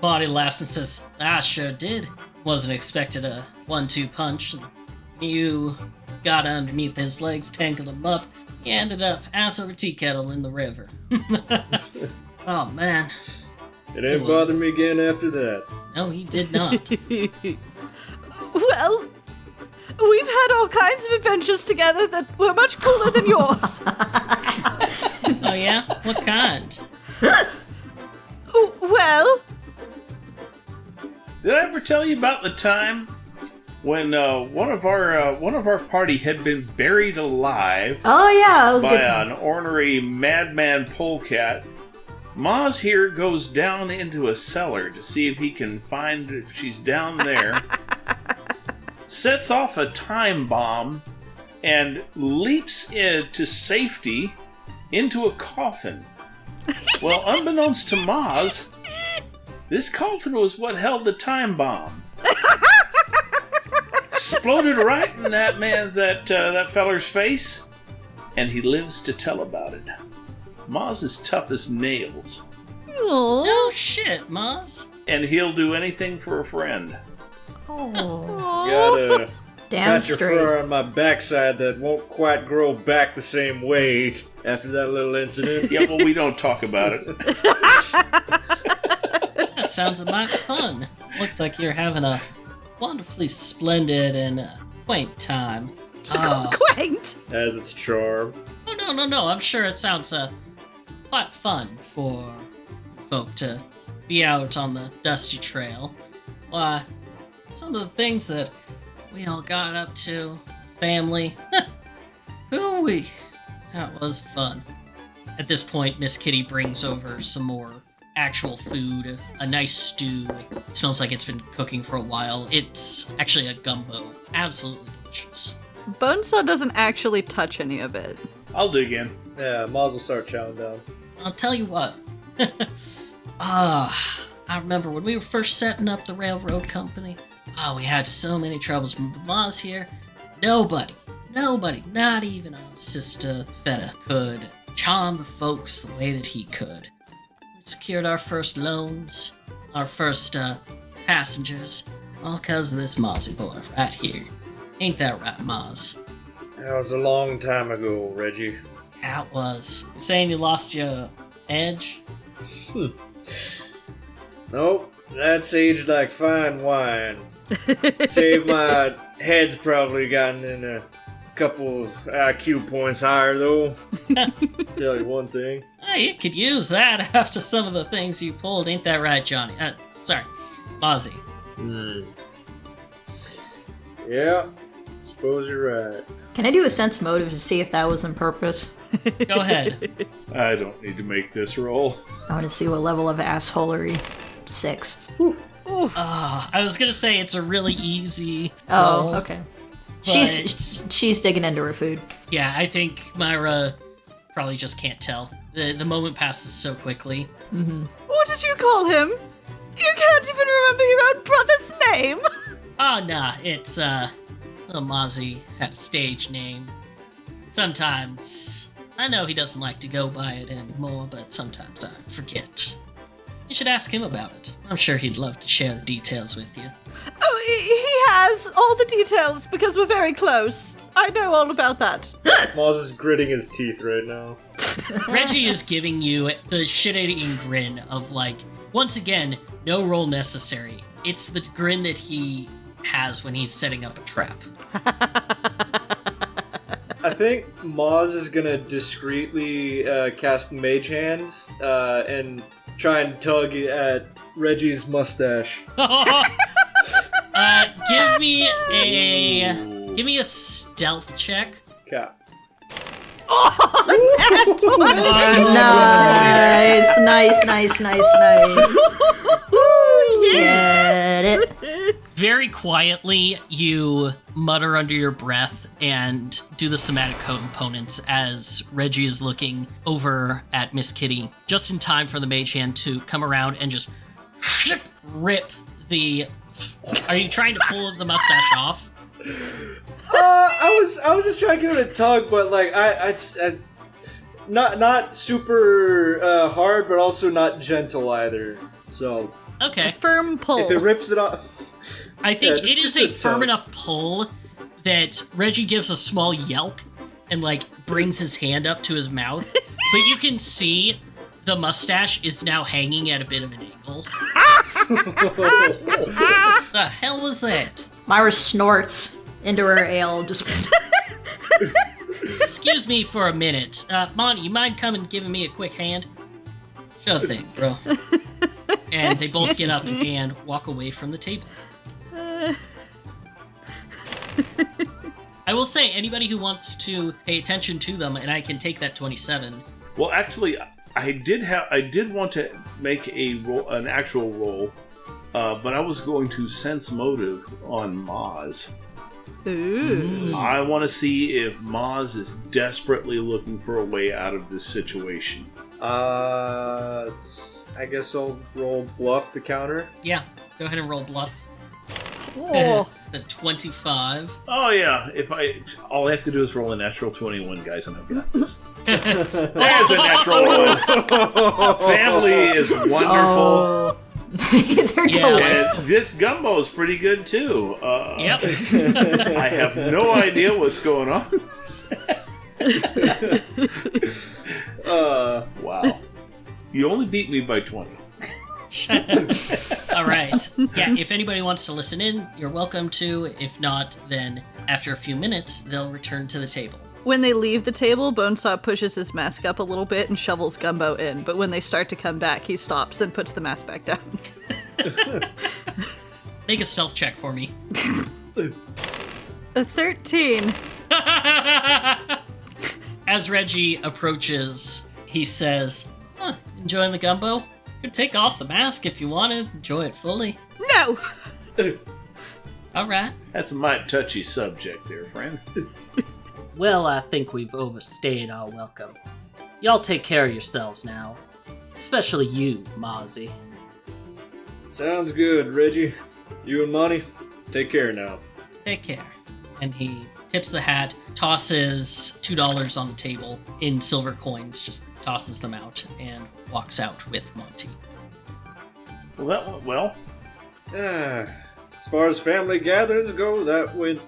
Monty laughs and says, "I sure did. Wasn't expecting a 1-2 punch. You got underneath his legs, tangled him up. He ended up ass over tea kettle in the river." Oh, man. It ain't bothered me again after that. No, he did not. Well, we've had all kinds of adventures together that were much cooler than yours. Oh, yeah? What kind? Well, Did I ever tell you about the time when one of our party had been buried alive Oh yeah, that was a by good time. an ornery madman polecat? Moz here goes down into a cellar to see if he can find if she's down there. Sets off a time bomb and leaps to safety into a coffin. Well, unbeknownst to Moz, this coffin was what held the time bomb. Exploded right in that feller's face, and he lives to tell about it. Moz is tough as nails, No shit, Moz. and he'll do anything for a friend. Got a Damn patch of straight. fur on my backside that won't quite grow back the same way after that little incident. Yeah, well, we don't talk about it. That sounds a mite fun. Looks like you're having a wonderfully splendid and quaint time. quaint. Has its charm. Oh, no. I'm sure it sounds quite fun for folk to be out on the dusty trail. Why, some of the things that we all got up to as a family. Hooey. That was fun. At this point, Miss Kitty brings over some more actual food, a nice stew. It smells like it's been cooking for a while. It's actually a gumbo. Absolutely delicious. Bonesaw doesn't actually touch any of it. I'll dig in. Yeah, Moz will start chowing down. I'll tell you what. I remember when we were first setting up the railroad company. We had so many troubles with Moz here. Nobody, not even our sister Feta, could charm the folks the way that he could. We secured our first loans, our first passengers, all because of this Mozzie boy right here. Ain't that right, Moz? That was a long time ago, Reggie. Yeah, it was. You saying you lost your edge? Nope, that's aged like fine wine. Save my head's probably gotten in a couple of IQ points higher, though. Tell you one thing. Hey, you could use that after some of the things you pulled. Ain't that right, Johnny? Sorry, Mozzie. Yeah, suppose you're right. Can I do a sense motive to see if that was on purpose? Go ahead. I don't need to make this roll. I want to see what level of assholery. 6. I was gonna say it's a really easy Oh, roll, okay. but- She's digging into her food. Yeah, I think Myra probably just can't tell. The moment passes so quickly. What did you call him? You can't even remember your own brother's name. Oh, nah, it's, little Mozzie had a stage name. Sometimes, I know he doesn't like to go by it anymore, but sometimes I forget. You should ask him about it. I'm sure he'd love to share the details with you. Oh, he has all the details because we're very close. I know all about that. Moz is gritting his teeth right now. Reggie is giving you the shit-eating grin of, like, once again, no roll necessary. It's the grin that he has when he's setting up a trap. I think Moz is gonna discreetly cast Mage Hands and try and tug at Reggie's mustache. Give me a stealth check. Okay. Nice. Get it. Very quietly, you mutter under your breath and do the somatic components as Reggie is looking over at Miss Kitty, just in time for the mage hand to come around and just rip the... Are you trying to pull the mustache off? I was just trying to give it a tug, but like I not super hard, but also not gentle either. So Okay. A firm pull. if it rips it off, I think just- it is just a a firm tug. enough pull that Reggie gives a small yelp and, like, brings his hand up to his mouth. But you can see the mustache is now hanging at a bit of an angle. The hell was that? Myra snorts into her ale. Just Excuse me for a minute. Monty, you mind coming and giving me a quick hand? Sure thing, bro. And they both get up and walk away from the table. I will say, anybody who wants to pay attention to them, and I can take that 27. Well, actually, I did want to make an actual roll, but I was going to sense motive on Moz. Ooh. I want to see if Moz is desperately looking for a way out of this situation. I guess I'll roll bluff to counter. Yeah, go ahead and roll bluff. Oh. It's a 25. Oh yeah, all I have to do is roll a natural 21, guys, and I've got this. There's a natural one. Family is wonderful. they're Yeah. going. And this gumbo is pretty good too. Yep. I have no idea what's going on. Wow. You only beat me by 20. All right. Yeah, if anybody wants to listen in, you're welcome to. If not, then after a few minutes, they'll return to the table. When they leave the table, Bonesaw pushes his mask up a little bit and shovels Gumbo in, but when they start to come back, he stops and puts the mask back down. Make a stealth check for me. A 13. As Reggie approaches, he says, enjoying the gumbo? You could take off the mask if you wanted. Enjoy it fully. No! All right. That's a mighty touchy subject there, friend. Well, I think we've overstayed our welcome. Y'all take care of yourselves now. Especially you, Mozzie. Sounds good, Reggie. You and Monty, take care now. Take care. And he tips the hat, tosses $2 on the table in silver coins, just tosses them out, and walks out with Monty. Well, that went well. As far as family gatherings go, that went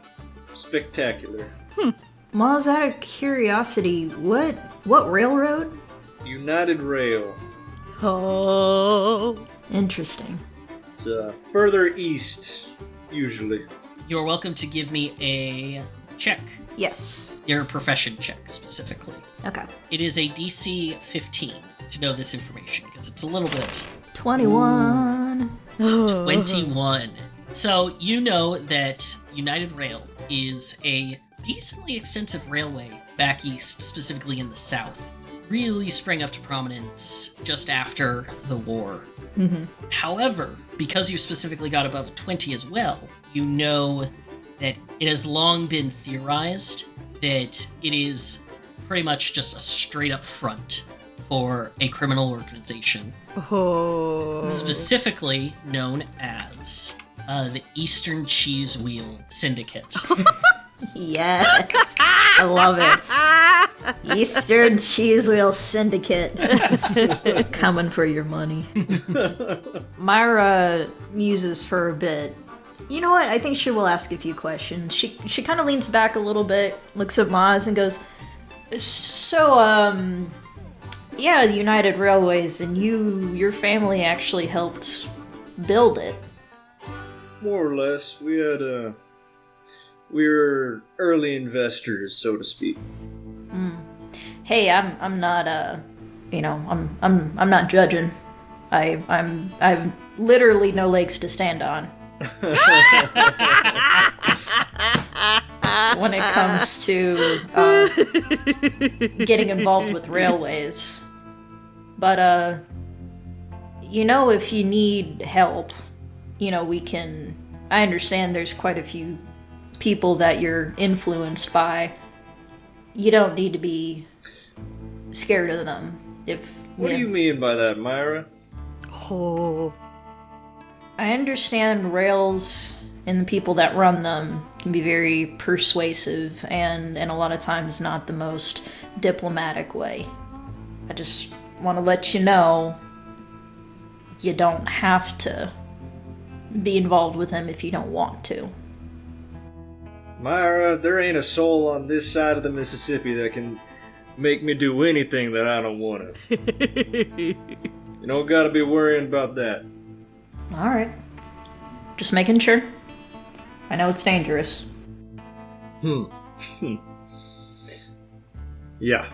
spectacular. Moz, out of curiosity, what railroad? United Rail. Oh. Interesting. It's further east, usually. You're welcome to give me a check. Yes. Your profession check, specifically. Okay. It is a DC 15 to know this information, because it's a little bit 21. 21. So you know that United Rail is a decently extensive railway back east, specifically in the south. Really sprang up to prominence just after the war. However, because you specifically got above a 20 as well, you know that it has long been theorized that it is pretty much just a straight up front for a criminal organization. Oh. Specifically known as the Eastern Cheese Wheel Syndicate. Yes, I love it. Eastern Cheese Wheel Syndicate. Coming for your money. Myra muses for a bit. You know what? I think she will ask a few questions. She kind of leans back a little bit, looks at Moz and goes, so, yeah, the United Railways, and your family actually helped build it. More or less. We were early investors, so to speak. Hey, I'm not I'm not judging. I've literally no legs to stand on. When it comes to getting involved with railways. But if you need help, I understand there's quite a few people that you're influenced by. You don't need to be scared of them. What do you mean by that, Myra? Oh. I understand rails and the people that run them can be very persuasive and a lot of times not the most diplomatic way. I just want to let you know you don't have to be involved with them if you don't want to. Myra, there ain't a soul on this side of the Mississippi that can make me do anything that I don't want to. You don't gotta be worrying about that. Alright. Just making sure. I know it's dangerous. Yeah.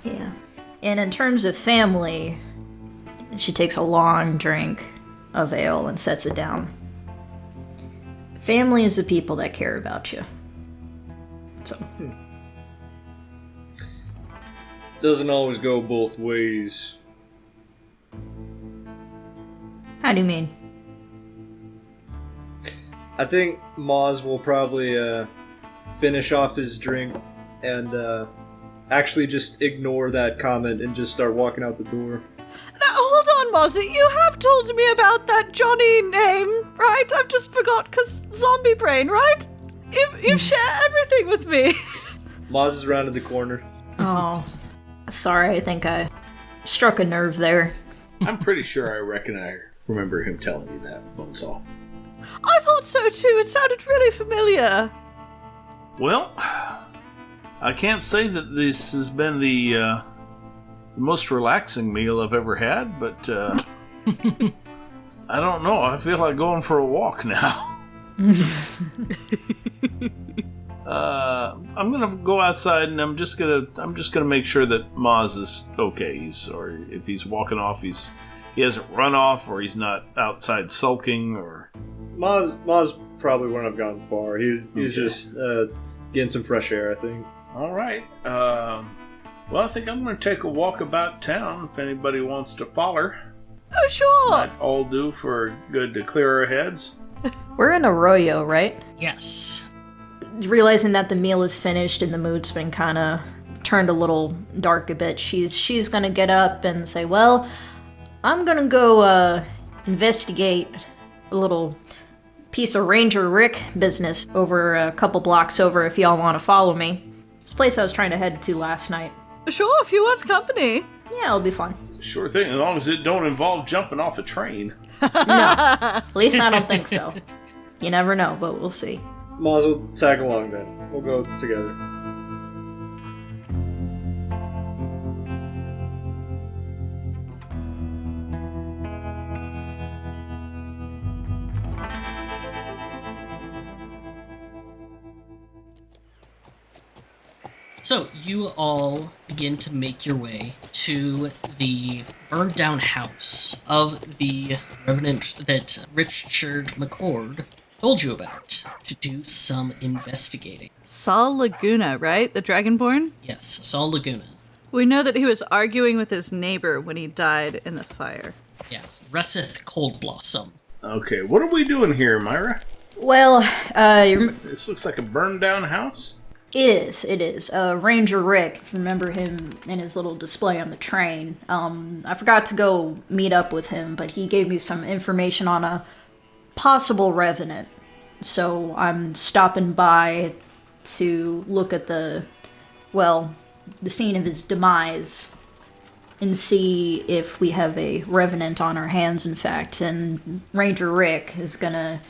Yeah. And in terms of family, she takes a long drink of ale and sets it down. Family is the people that care about you. So. Doesn't always go both ways. How do you mean? I think Moz will probably finish off his drink and actually just ignore that comment and just start walking out the door. Now, hold on, Mozzie. You have told me about that Johnny name, right? I've just forgot, because zombie brain, right? You've shared everything with me. Moz is rounded the corner. Oh, sorry. I think I struck a nerve there. I'm pretty sure I remember him telling me that, Bonesaw. I thought so too. It sounded really familiar. Well, I can't say that this has been the most relaxing meal I've ever had, but I don't know. I feel like going for a walk now. I'm gonna go outside and I'm just gonna make sure that Moz is okay. Or if he's walking off, he hasn't run off, or he's not outside sulking, or Moz probably wouldn't have gone far. He's just getting some fresh air, I think. All right. Well, I think I'm going to take a walk about town if anybody wants to follow. Oh, sure. Might all do for good to clear our heads. We're in Arroyo, right? Yes. Realizing that the meal is finished and the mood's been kind of turned a little dark a bit, she's going to get up and say, well, I'm going to go investigate a little piece of Ranger Rick business over a couple blocks over if y'all want to follow me. This place I was trying to head to last night. Sure, if you want company. Yeah, it'll be fun. Sure thing, as long as it don't involve jumping off a train. No, at least I don't think so. You never know, but we'll see. Moz will tag along then. We'll go together. So you all begin to make your way to the burned down house of the revenant that Ranger McCord told you about to do some investigating. Sol Laguna, right? The Dragonborn? Yes, Sol Laguna. We know that he was arguing with his neighbor when he died in the fire. Yeah. Russeth Coldblossom. Okay, what are we doing here, Myra? Well, This looks like a burned down house. it is. Ranger Rick, if you remember him in his little display on the train. I forgot to go meet up with him, but he gave me some information on a possible revenant. So I'm stopping by to look at the scene of his demise and see if we have a revenant on our hands, in fact. And Ranger Rick is gonna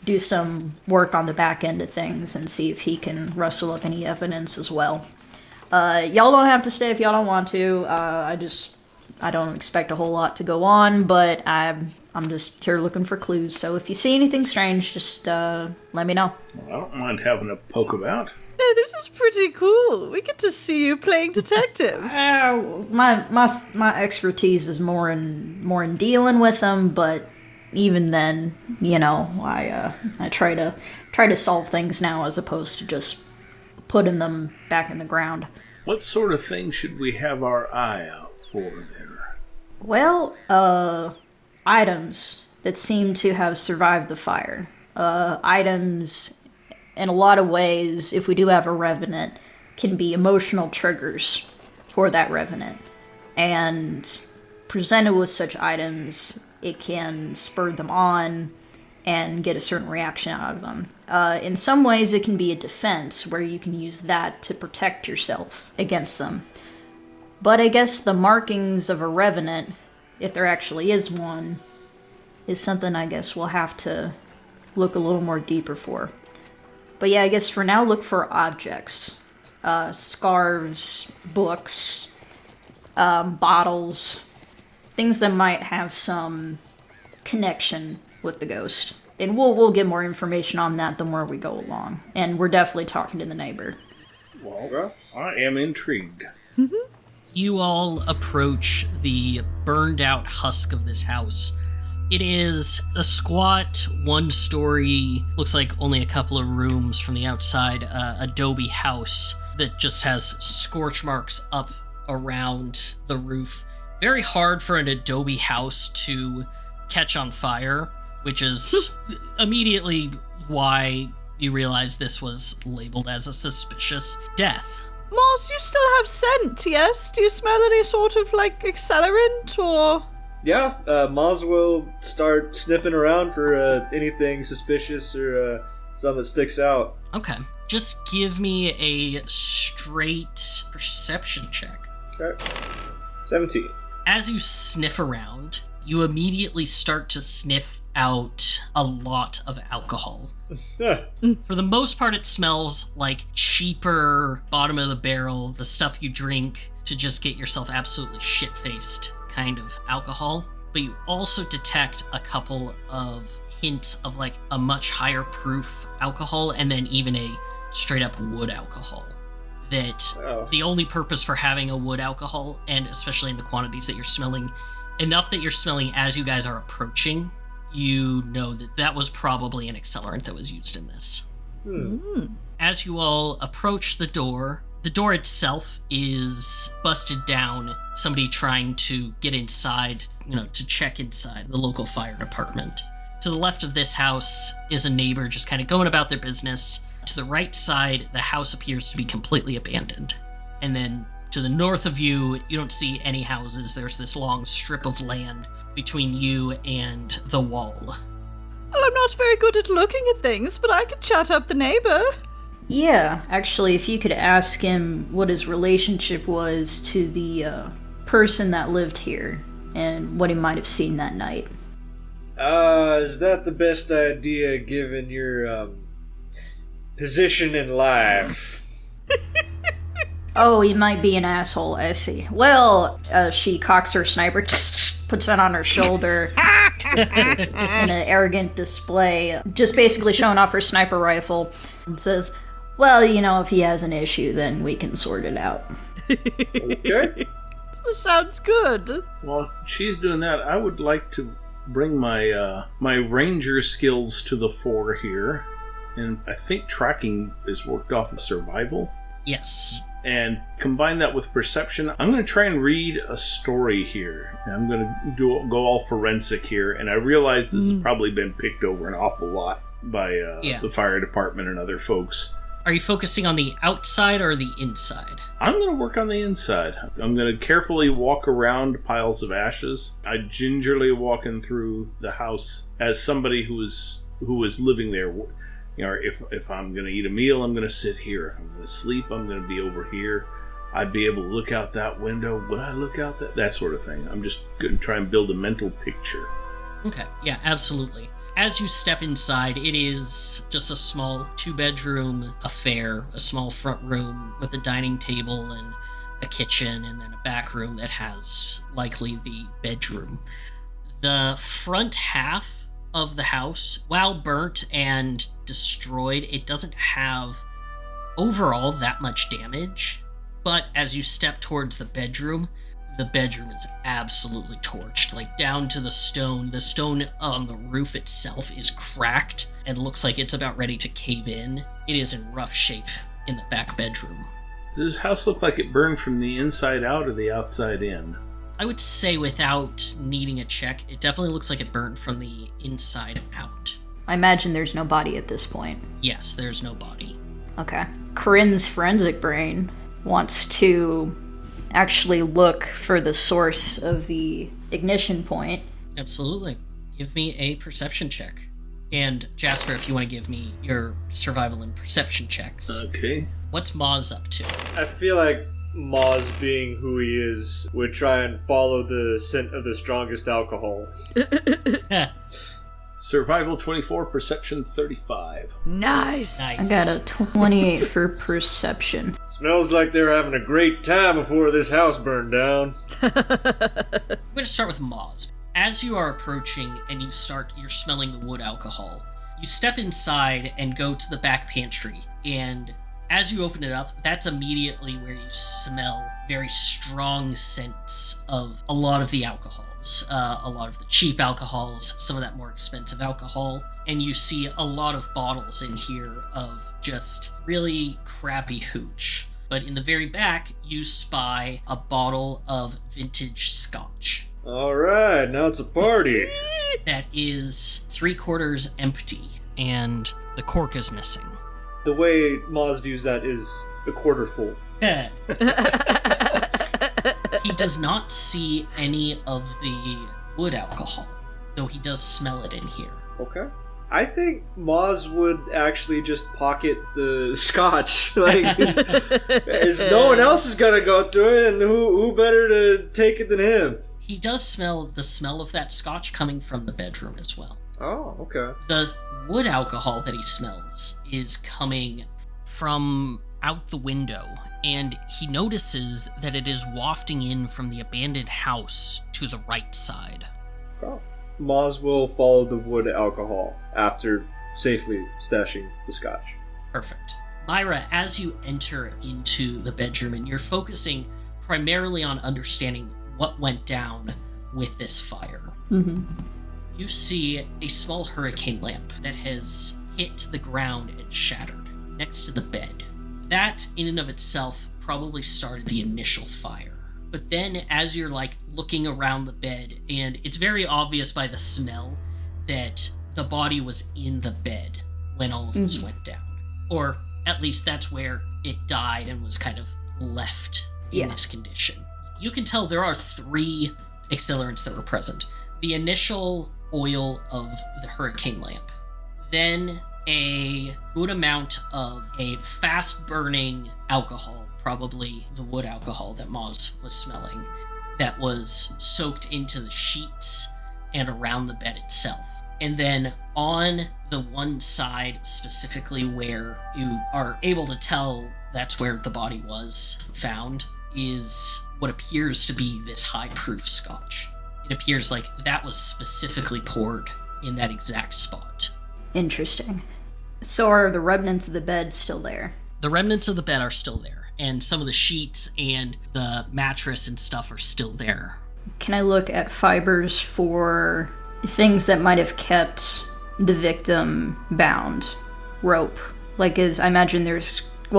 do some work on the back end of things and see if he can rustle up any evidence as well. Y'all don't have to stay if y'all don't want to. I don't expect a whole lot to go on, but I'm just here looking for clues. So if you see anything strange, just let me know. Well, I don't mind having a poke about. No, this is pretty cool. We get to see you playing detective. My expertise is more in dealing with them, but even then, I try to solve things now as opposed to just putting them back in the ground. What sort of thing should we have our eye out for there? Well, items that seem to have survived the fire. Items, in a lot of ways, if we do have a revenant, can be emotional triggers for that revenant. And presented with such items, it can spur them on and get a certain reaction out of them. In some ways, it can be a defense where you can use that to protect yourself against them. But I guess the markings of a revenant, if there actually is one, is something I guess we'll have to look a little more deeper for. But yeah, I guess for now, look for objects. Scarves, books, bottles, things that might have some connection with the ghost. And we'll get more information on that the more we go along. And we're definitely talking to the neighbor. Well, I am intrigued. You all approach the burned out husk of this house. It is a squat, one-story, looks like only a couple of rooms from the outside, adobe house that just has scorch marks up around the roof. Very hard for an adobe house to catch on fire, which is immediately why you realize this was labeled as a suspicious death. Moz, you still have scent, yes? Do you smell any sort of, accelerant, or...? Yeah, Moz will start sniffing around for anything suspicious or something that sticks out. Okay. Just give me a straight perception check. Okay. 17. As you sniff around, you immediately start to sniff out a lot of alcohol. For the most part, it smells like cheaper, bottom of the barrel, the stuff you drink to just get yourself absolutely shit-faced kind of alcohol. But you also detect a couple of hints of a much higher proof alcohol, and then even a straight up wood alcohol. That the only purpose for having a wood alcohol, and especially in the quantities that you're smelling, enough that you're smelling as you guys are approaching, you know that was probably an accelerant that was used in this. As you all approach the door itself is busted down. Somebody trying to get inside, to check inside the local fire department. To the left of this house is a neighbor just kind of going about their business. To the right side, the house appears to be completely abandoned. And then to the north of you, you don't see any houses. There's this long strip of land between you and the wall. Well, I'm not very good at looking at things, but I could chat up the neighbor. Yeah, actually, if you could ask him what his relationship was to the person that lived here and what he might have seen that night. Is that the best idea given your position in life? Oh, he might be an asshole, I see. Well, she cocks her sniper, puts it on her shoulder in an arrogant display, just basically showing off her sniper rifle, and says, well, if he has an issue, then we can sort it out. Okay. Sounds good. While she's doing that, I would like to bring my my ranger skills to the fore here. And I think tracking is worked off of survival. Yes. and combine that with perception. I'm going to try and read a story here. I'm going to go all forensic here, and I realize this has probably been picked over an awful lot by the fire department and other folks. Are you focusing on the outside or the inside? I'm going to work on the inside. I'm going to carefully walk around piles of ashes. I gingerly walking through the house as somebody who is living there. You know, if I'm going to eat a meal, I'm going to sit here. If I'm going to sleep, I'm going to be over here. I'd be able to look out that window. Would I look out that sort of thing? I'm just going to try and build a mental picture. Okay, yeah, absolutely. As you step inside, it is just a small 2-bedroom affair, a small front room with a dining table and a kitchen, and then a back room that has likely the bedroom. The front half of the house, while burnt and destroyed, it doesn't have overall that much damage. But as you step towards the bedroom is absolutely torched, like down to the stone. The stone on the roof itself is cracked and looks like it's about ready to cave in. It is in rough shape in the back bedroom. Does this house look like it burned from the inside out or the outside in? I would say without needing a check, it definitely looks like it burned from the inside out. I imagine there's no body at this point. Yes, there's no body. Okay. Corinne's forensic brain wants to actually look for the source of the ignition point. Absolutely. Give me a perception check. And Jasper, if you want to give me your survival and perception checks. Okay. What's Moz up to? I feel like Moz, being who he is, would try and follow the scent of the strongest alcohol. Survival 24, perception 35. Nice. I got a 28 for perception. Smells like they're having a great time before this house burned down. I'm going to start with Moz. As you are approaching and you're smelling the wood alcohol, you step inside and go to the back pantry, and as you open it up, that's immediately where you smell very strong scents of a lot of the alcohols, a lot of the cheap alcohols, some of that more expensive alcohol, and you see a lot of bottles in here of just really crappy hooch. But in the very back, you spy a bottle of vintage scotch. Alright, now it's a party. That is 3/4 empty, and the cork is missing. The way Moz views that is a quarter full. He does not see any of the wood alcohol, though he does smell it in here. Okay. I think Moz would actually just pocket the scotch. Like, it's no one else is gonna go through it, and who better to take it than him? He does smell the smell of that scotch coming from the bedroom as well. Oh, okay. The wood alcohol that he smells is coming from out the window, and he notices that it is wafting in from the abandoned house to the right side. Oh. Moz will follow the wood alcohol after safely stashing the scotch. Perfect. Myra, as you enter into the bedroom, and you're focusing primarily on understanding what went down with this fire, you see a small hurricane lamp that has hit the ground and shattered next to the bed. That, in and of itself, probably started the initial fire. But then, as you're, looking around the bed, and it's very obvious by the smell that the body was in the bed when all of this went down. Or, at least that's where it died and was kind of left in this condition. You can tell there are 3 accelerants that were present. The initial oil of the hurricane lamp, then a good amount of a fast-burning alcohol, probably the wood alcohol that Moz was smelling, that was soaked into the sheets and around the bed itself. And then on the one side, specifically where you are able to tell that's where the body was found, is what appears to be this high-proof scotch. It appears like that was specifically poured in that exact spot. Interesting. So are the remnants of the bed still there? The remnants of the bed are still there, and some of the sheets and the mattress and stuff are still there. Can I look at fibers for things that might have kept the victim bound? Rope. I imagine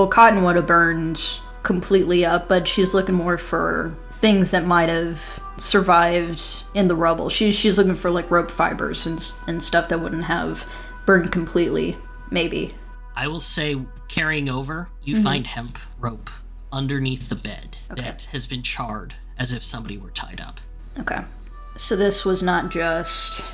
cotton would have burned completely up, but she's looking more for things that might have survived in the rubble. She's looking for like rope fibers and stuff that wouldn't have burned completely, maybe. I will say, carrying over, you find hemp rope underneath the bed that has been charred as if somebody were tied up. Okay. So this was not just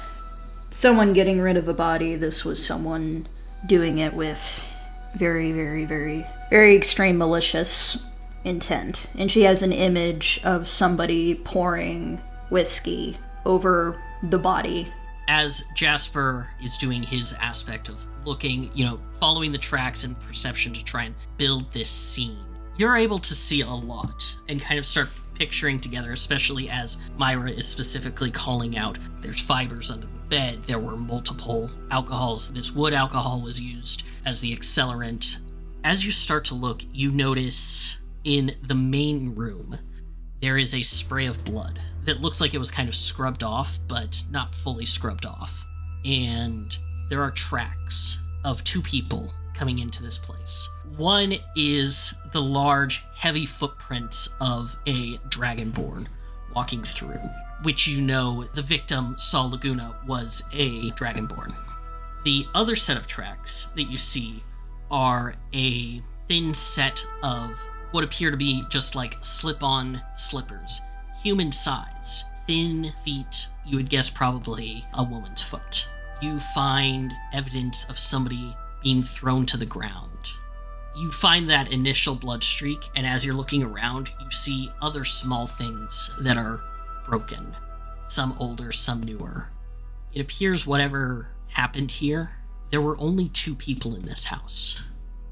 someone getting rid of a body, this was someone doing it with very, very, very, very extreme malicious intent. And she has an image of somebody pouring whiskey over the body. As Jasper is doing his aspect of looking, following the tracks and perception to try and build this scene, you're able to see a lot and kind of start picturing together, especially as Myra is specifically calling out, there's fibers under the bed, there were multiple alcohols, this wood alcohol was used as the accelerant. As you start to look, you notice in the main room, there is a spray of blood that looks like it was kind of scrubbed off, but not fully scrubbed off. And there are tracks of two people coming into this place. One is the large, heavy footprints of a dragonborn walking through, which the victim, Saul Laguna, was a dragonborn. The other set of tracks that you see are a thin set of what appear to be just like slip-on slippers, human-sized, thin feet, you would guess probably a woman's foot. You find evidence of somebody being thrown to the ground. You find that initial blood streak, and as you're looking around, you see other small things that are broken. Some older, some newer. It appears whatever happened here, there were only two people in this house,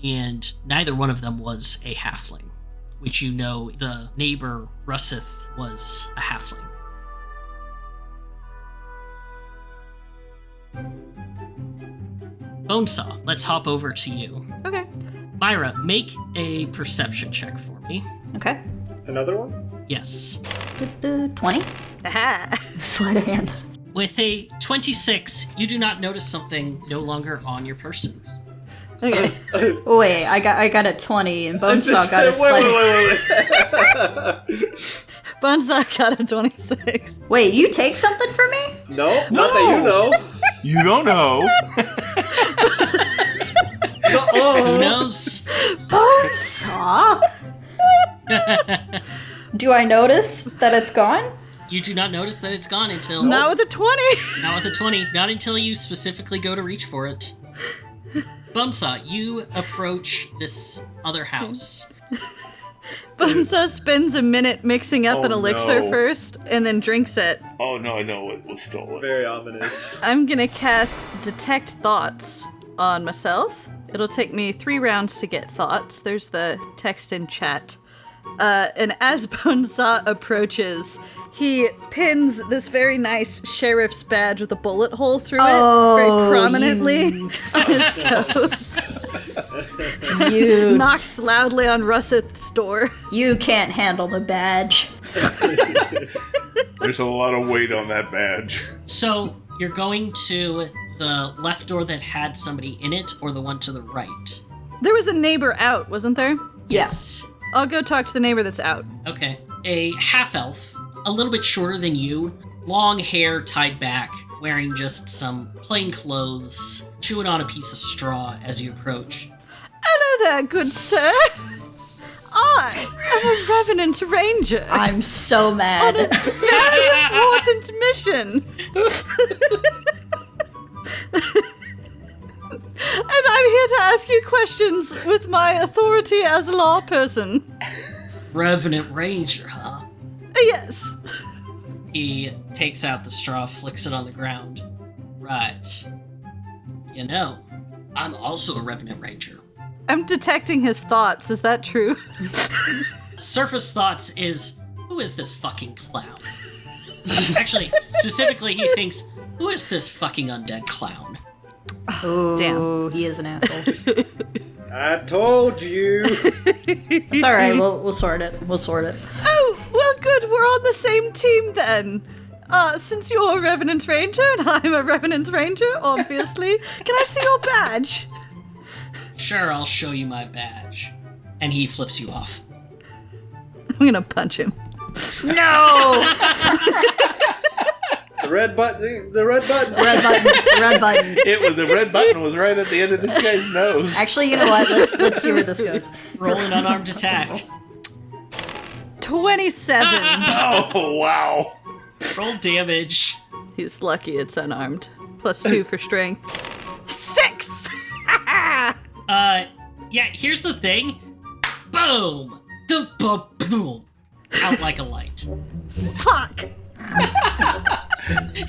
and neither one of them was a halfling, which the neighbor, Russeth, was a halfling. Bonesaw, let's hop over to you. Okay. Myra, make a perception check for me. Okay. Another one? Yes. 20? Aha. Sleight of hand. With a 26, you do not notice something no longer on your person. Okay. Wait, I got a 20 and Bonesaw got a sleight. Wait. Bonesaw got a 26. Wait, you take something from me? No, not that you know. You don't know. Who knows? Bonesaw? Do I notice that it's gone? You do not notice that it's gone until... Not with a 20. Not with a 20. Not until you specifically go to reach for it. Bonesaw, you approach this other house. Bonesaw spends a minute mixing up an elixir first, and then drinks it. Oh no, I know it was stolen. Very ominous. I'm gonna cast Detect Thoughts on myself. It'll take me 3 rounds to get thoughts. There's the text in chat. And as Bonesaw approaches, he pins this very nice sheriff's badge with a bullet hole through it very prominently on his toes. You Knocks loudly on Russeth's door. You can't handle the badge. There's a lot of weight on that badge. So, you're going to the left door that had somebody in it, or the one to the right? There was a neighbor out, wasn't there? Yes. I'll go talk to the neighbor that's out. Okay. A half-elf, a little bit shorter than you, long hair tied back, wearing just some plain clothes, chewing on a piece of straw as you approach. Hello there, good sir. I am a revenant ranger. I'm so mad. On a very important mission. And I'm here to ask you questions with my authority as a law person. Revenant Ranger, huh? Yes. He takes out the straw, flicks it on the ground. Right. I'm also a Revenant Ranger. I'm detecting his thoughts. Is that true? Surface thoughts is, who is this fucking clown? Actually, specifically, he thinks, who is this fucking undead clown? Oh, Damn. He is an asshole. I told you. It's all right. We'll sort it. Oh, well, good. We're on the same team then. Since you're a Revenant Ranger and I'm a Revenant Ranger, obviously. Can I see your badge? Sure, I'll show you my badge. And he flips you off. I'm gonna punch him. No! The red button. Red button. The red button was right at the end of this guy's nose. Actually, you know what? Let's see where this goes. Roll an unarmed attack. 27. Oh, wow. Roll damage. He's lucky it's unarmed. +2 for strength. 6! Yeah, here's the thing. Boom! Boom! Out like a light. Fuck!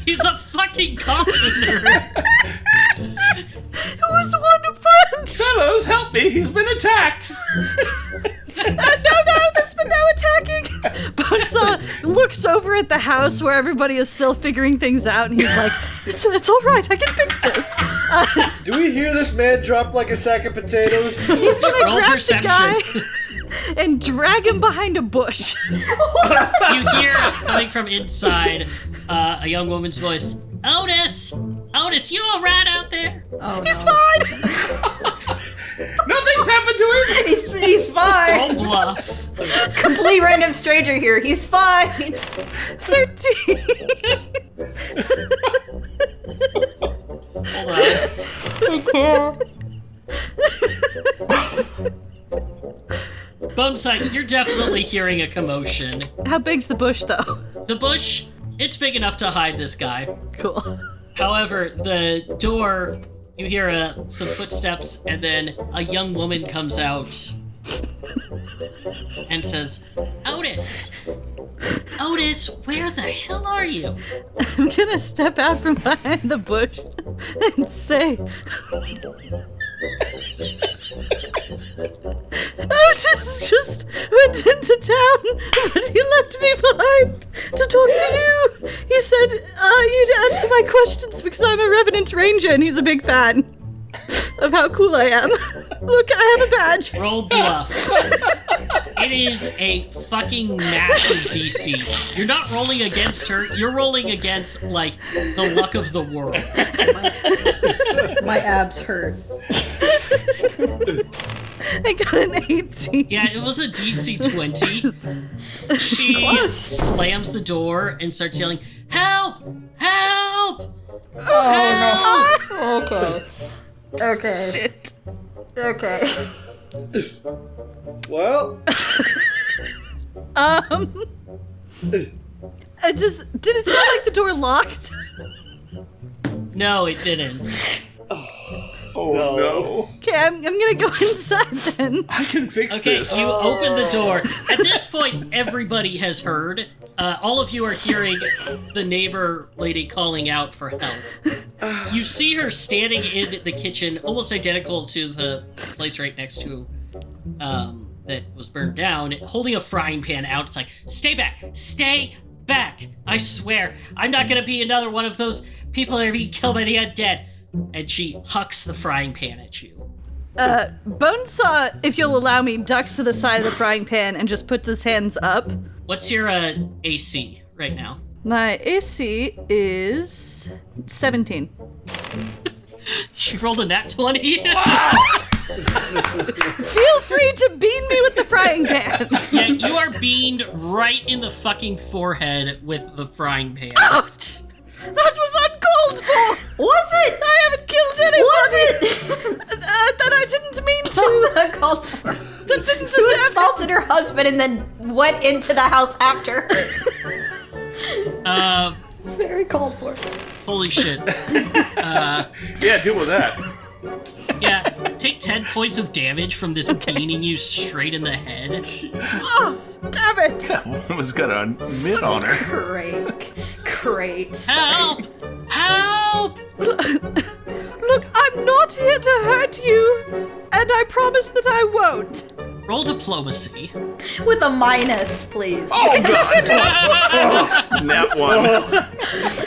He's a fucking carpenter! It was one to punch! Fellows, help me! He's been attacked! No, there's been no attacking! Bonesaw looks over at the house where everybody is still figuring things out, and he's like, it's all right, I can fix this. Do we hear this man drop like a sack of potatoes? He's gonna Roll grab perception. the guy and drag him behind a bush. You hear, coming from inside, a young woman's voice, Otis, you alright out there? Oh, He's no. fine! Nothing's happened to him! He's fine. Roll bluff. Complete random stranger here. He's fine. 13! Hold on. Bonesight, you're definitely hearing a commotion. How big's the bush, though? The bush, it's big enough to hide this guy. Cool. However, the door, you hear some footsteps, and then a young woman comes out and says, Otis, where the hell are you? I'm gonna step out from behind the bush and say, Otis just went into town, but he left me behind to talk to you. He said you to answer my questions because I'm a revenant ranger and he's a big fan of how cool I am. Look, I have a badge. Roll bluff. It is a fucking massive DC. You're not rolling against her, you're rolling against, like, the luck of the world. My abs hurt. I got an 18. Yeah, it was a DC 20. She Close. slams the door and starts yelling, Help! Help! Oh no. Okay. Shit. Okay. Well, Did it sound like the door locked? No, it didn't. Oh, no. Okay, I'm gonna go inside then. I can fix Okay, this. you open the door. At this point, everybody has heard. All of you are hearing the neighbor lady calling out for help. You see her standing in the kitchen, almost identical to the place right next to that was burned down, holding a frying pan out. It's like, stay back. I swear, I'm not gonna be another one of those people that are being killed by the undead. And she hucks the frying pan at you. Bonesaw, if you'll allow me, ducks to the side of the frying pan and just puts his hands up. What's your AC right now? My AC is 17. She rolled a nat 20. Feel free to bean me with the frying pan. Yeah, you are beamed right in the fucking forehead with the frying pan. Ouch! That was uncalled for! Was it? I haven't killed anyone! Was it? That I didn't mean to! What's that called for? That didn't Who deserve assaulted her husband and then went into the house after? It's very called for. Holy shit. Yeah, deal with that. Yeah, take 10 points of damage from this beaning you straight in the head. Oh, damn it! That woman's got a mitt on her. Great. Help! Help! Look, I'm not here to hurt you, and I promise that I won't. Roll diplomacy. With a minus, please. Oh, God. That one.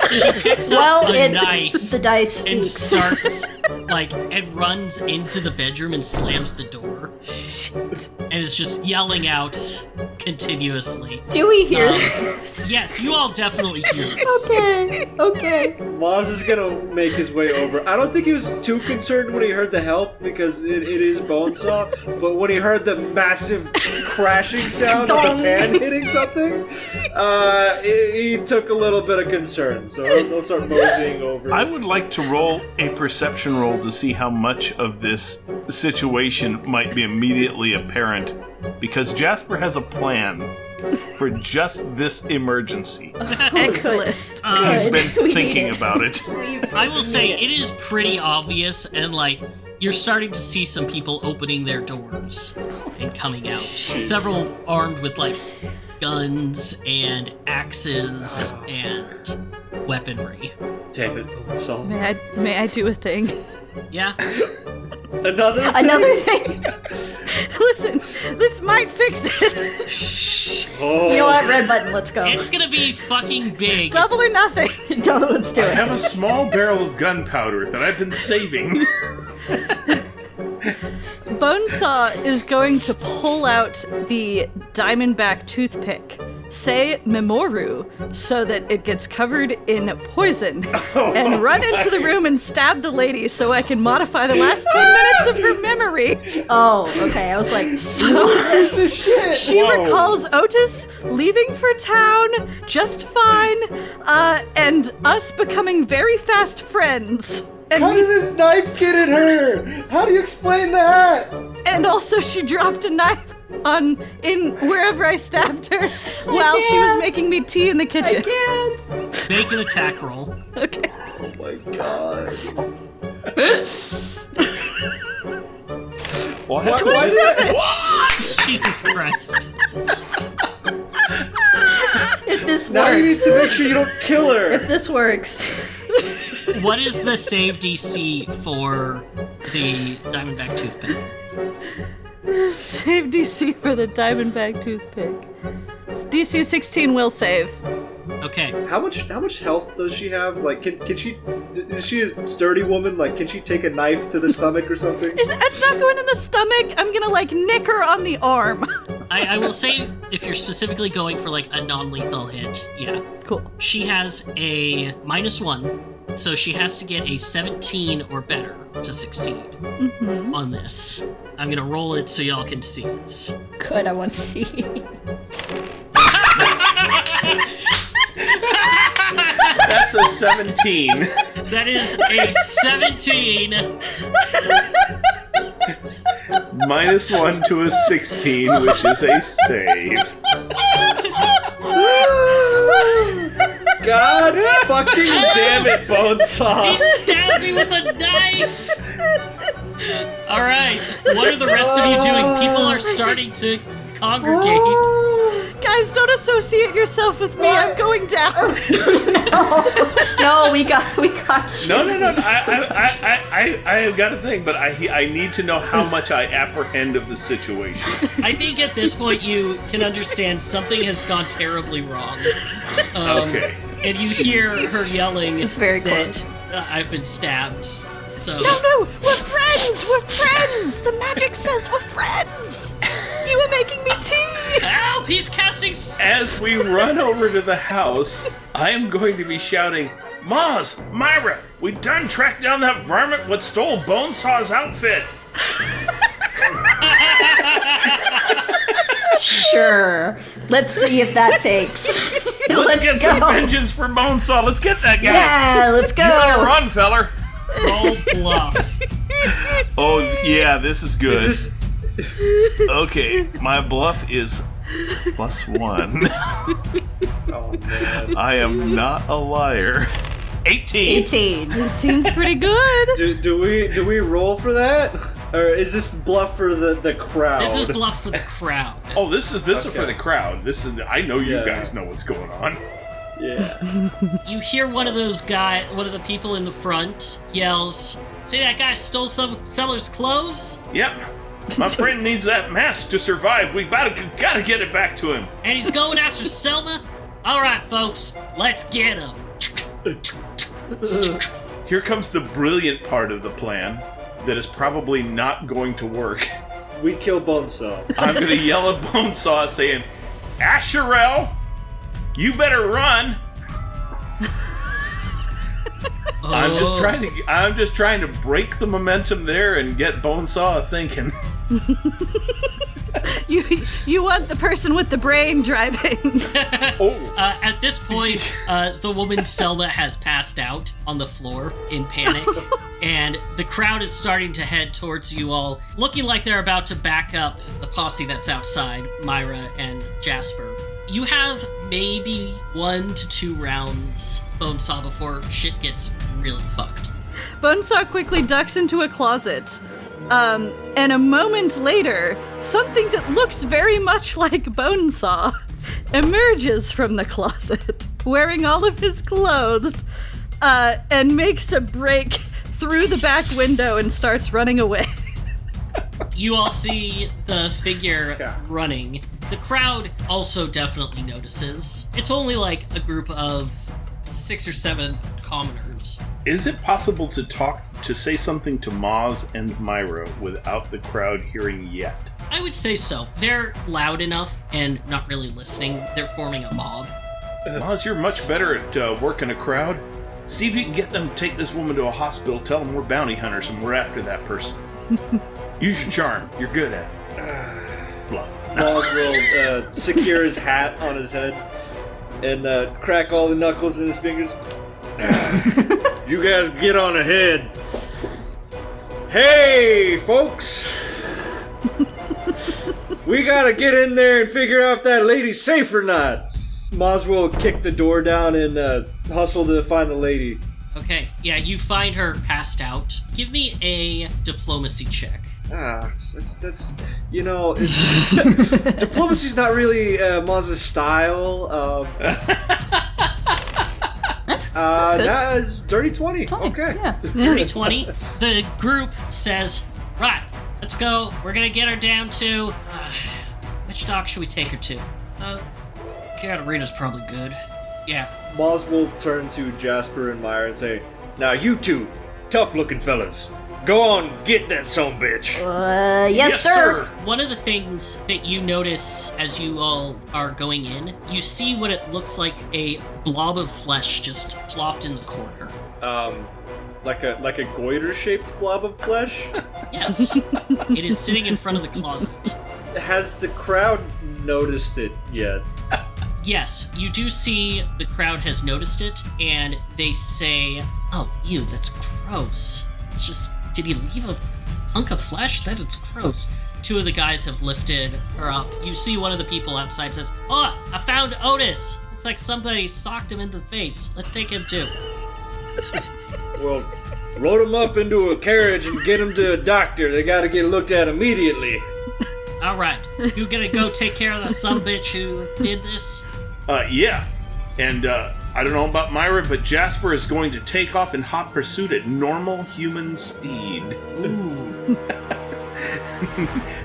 She picks up a Well, knife the dice and speaks. starts, and runs into the bedroom and slams the door. Shit. And is just yelling out continuously. Do we hear this? Yes, you all definitely hear this. Okay. Moz is gonna make his way over. I don't think he was too concerned when he heard the help because it is Bonesaw, but when he heard the massive crash crashing sound of the pan hitting something, he took a little bit of concern. So he'll start moseying over. I would like to roll a perception roll to see how much of this situation might be immediately apparent, because Jasper has a plan for just this emergency. Excellent. He's been thinking about it. I will say it is pretty obvious, and like you're starting to see some people opening their doors and coming out. Several armed with like guns and axes and weaponry. Damn it, Bonesaw. May I do a thing? Yeah. Another thing? Listen, this might fix it. You know what? Red button. Let's go. It's gonna be fucking big. Double or nothing. Let's do I it. have a small barrel of gunpowder that I've been saving. Bonesaw is going to pull out the diamondback toothpick, say Memoru, so that it gets covered in poison, and run into the room and stab the lady so I can modify the last 10 minutes of her memory. Oh, okay. I was like, She recalls Otis leaving for town just fine, and us becoming very fast friends. And How did a knife get at her? How do you explain that? And also she dropped a knife in wherever I stabbed her while she was making me tea in the kitchen. Make an attack roll. Okay. Oh my god. What? 27! Jesus Christ. if this Now you need works. to make sure you don't kill her. If this works. What is the save DC for the Diamondback toothpick? Save DC for the diamondback toothpick. DC 16 will save. Okay. How much health does she have? Like, can she? Is she a sturdy woman? Like, can she take a knife to the stomach or something? It's not going in the stomach. I'm gonna like nick her on the arm. I will say, if you're specifically going for like a non-lethal hit, yeah. Cool. She has a -1, so she has to get a 17 or better to succeed on this. I'm gonna roll it so y'all can see this. Good, I want to see. That's a 17. That is a 17. -1 to a 16, which is a save. God fucking damn it, He Bonesaw! stabbed me with a knife! Alright, what are the rest of you doing? People are starting to congregate. Guys, don't associate yourself with me. I'm going down. No, we got you. No. I got a thing, but I need to know how much I apprehend of the situation. I think at this point you can understand something has gone terribly wrong. Okay. And you hear her yelling It's very that I've been stabbed. So No, we're friends. We're friends. The magic says we're friends. You were making me tea. help! He's casting. As we run over to the house, I am going to be shouting, Moz, Myra, we done tracked down that varmint what stole Bonesaw's outfit. Sure. Let's see if that takes. Let's get go. some vengeance for Bonesaw. Let's get that guy. Yeah, let's go. You better run, feller. Roll bluff. Oh, yeah, this is good. Is Okay, my bluff is +1. Oh man. I am not a liar. 18. 18. It seems pretty good. Do we roll for that? Or is this bluff for the crowd? This is bluff for the crowd. Oh, this is for Okay. the crowd. I know you Yeah. guys know what's going on. Yeah. You hear one of the people in the front yells, "See that guy stole some feller's clothes? Yep. My friend needs that mask to survive. We gotta get it back to him. And he's going after Selma? Alright, folks, let's get him." Here comes the brilliant part of the plan that is probably not going to work. We kill Bonesaw. I'm gonna yell at Bonesaw saying, Asherelle, you better run. I'm just trying to break the momentum there and get Bonesaw thinking. You want the person with the brain driving. At this point, the woman Selma has passed out on the floor in panic, and the crowd is starting to head towards you all, looking like they're about to back up the posse that's outside, Myra and Jasper. You have maybe 1 to 2 rounds, Bonesaw, before shit gets really fucked. Bonesaw quickly ducks into a closet. And a moment later, something that looks very much like Bonesaw emerges from the closet, wearing all of his clothes, and makes a break through the back window and starts running away. You all see the figure running. The crowd also definitely notices. It's only like a group of 6 or 7 commoners. Is it possible to say something to Moz and Myra without the crowd hearing yet? I would say so. They're loud enough and not really listening. They're forming a mob. Moz, you're much better at working a crowd. See if you can get them to take this woman to a hospital. Tell them we're bounty hunters and we're after that person. Use your charm. You're good at it. Bluff. Moz will secure his hat on his head and crack all the knuckles in his fingers. You guys get on ahead. Hey, folks! We gotta get in there and figure out if that lady's safe or not. Moz will kick the door down and hustle to find the lady. Okay, yeah, you find her passed out. Give me a diplomacy check. That's you know, it's diplomacy's not really Moz's style. That's dirty 20. Okay. Yeah. Dirty 20. The group says, right, let's go. We're gonna get her down to... which dock should we take her to? Katarina's probably good. Yeah. Moz will turn to Jasper and Myra and say, now you two, tough-looking fellas, go on, get that sumbitch. Yes, sir. One of the things that you notice as you all are going in, you see what it looks like a blob of flesh just flopped in the corner. Like a goiter-shaped blob of flesh? Yes. It is sitting in front of the closet. Has the crowd noticed it yet? Yes, you do see the crowd has noticed it, and they say, oh, ew, that's gross. It's just, did he leave a hunk of flesh? That is gross. 2 of the guys have lifted her up. You see one of the people outside says, oh, I found Otis. Looks like somebody socked him in the face. Let's take him too. Well, load him up into a carriage and get him to a doctor. They gotta get looked at immediately. All right, you gonna go take care of the sumbitch who did this? Yeah. And, I don't know about Myra, but Jasper is going to take off in hot pursuit at normal human speed. Ooh.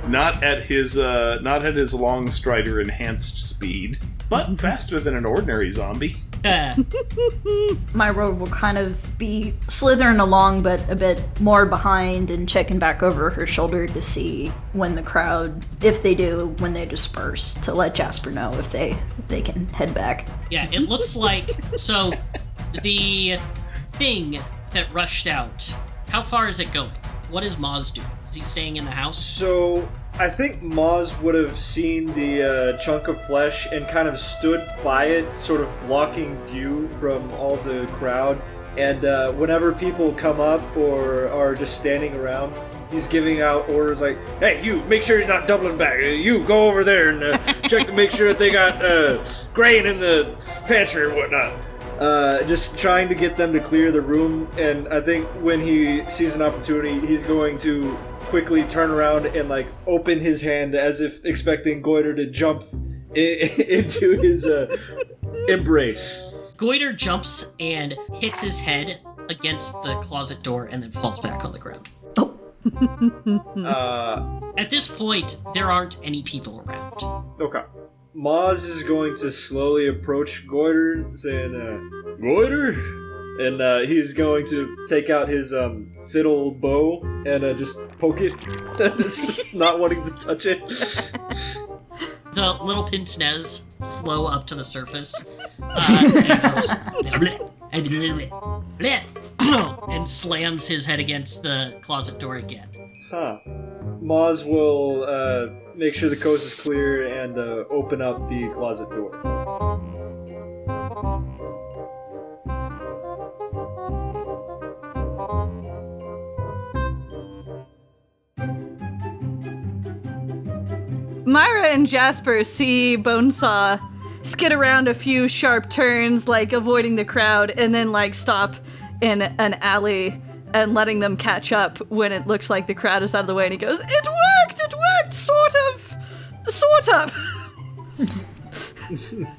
Not at his long strider enhanced speed, but faster than an ordinary zombie. Myra will kind of be slithering along, but a bit more behind and checking back over her shoulder to see when the crowd, if they do, when they disperse, to let Jasper know if they can head back. Yeah, it looks like, so the thing that rushed out, how far is it going? What is Moz doing? Is he staying in the house? So, I think Moz would have seen the chunk of flesh and kind of stood by it, sort of blocking view from all the crowd. And whenever people come up or are just standing around, he's giving out orders like, hey, you, make sure he's not doubling back. You, go over there and check to make sure that they got grain in the pantry or whatnot. Just trying to get them to clear the room. And I think when he sees an opportunity, he's going to quickly turn around and like open his hand as if expecting Goiter to jump into his embrace. Goiter jumps and hits his head against the closet door and then falls back on the ground. At this point, there aren't any people around. Okay. Moz is going to slowly approach Goiter, saying, Goiter? And he's going to take out his fiddle bow and just poke it, not wanting to touch it. The little pince nez flow up to the surface and slams his head against the closet door again. Huh. Moz will make sure the coast is clear and open up the closet door. Myra and Jasper see Bonesaw skid around a few sharp turns, like avoiding the crowd, and then like stop in an alley and letting them catch up when it looks like the crowd is out of the way. And he goes, "It worked, sort of.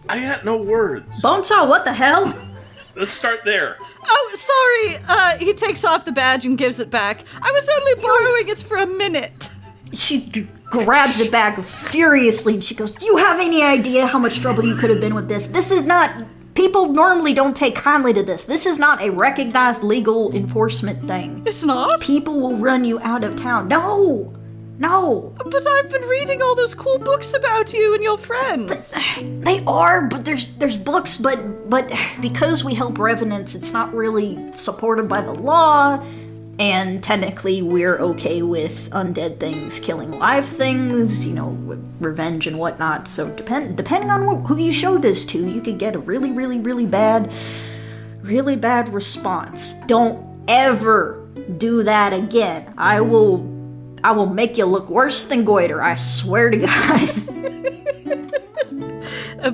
I got no words. Bonesaw, what the hell? Let's start there. Oh, sorry. He takes off the badge and gives it back. I was only borrowing it for a minute." She grabs it back furiously and she goes, "You have any idea how much trouble you could have been with this? This is not... People normally don't take kindly to this. This is not a recognized legal enforcement thing. It's not? People will run you out of town. No! But I've been reading all those cool books about you and your friends. They are, but there's books, but because we help revenants, it's not really supported by the law. And technically, we're okay with undead things killing live things, with revenge and whatnot. So depending on who you show this to, you could get a really, really, really bad response. Don't ever do that again. I will make you look worse than Goiter, I swear to God."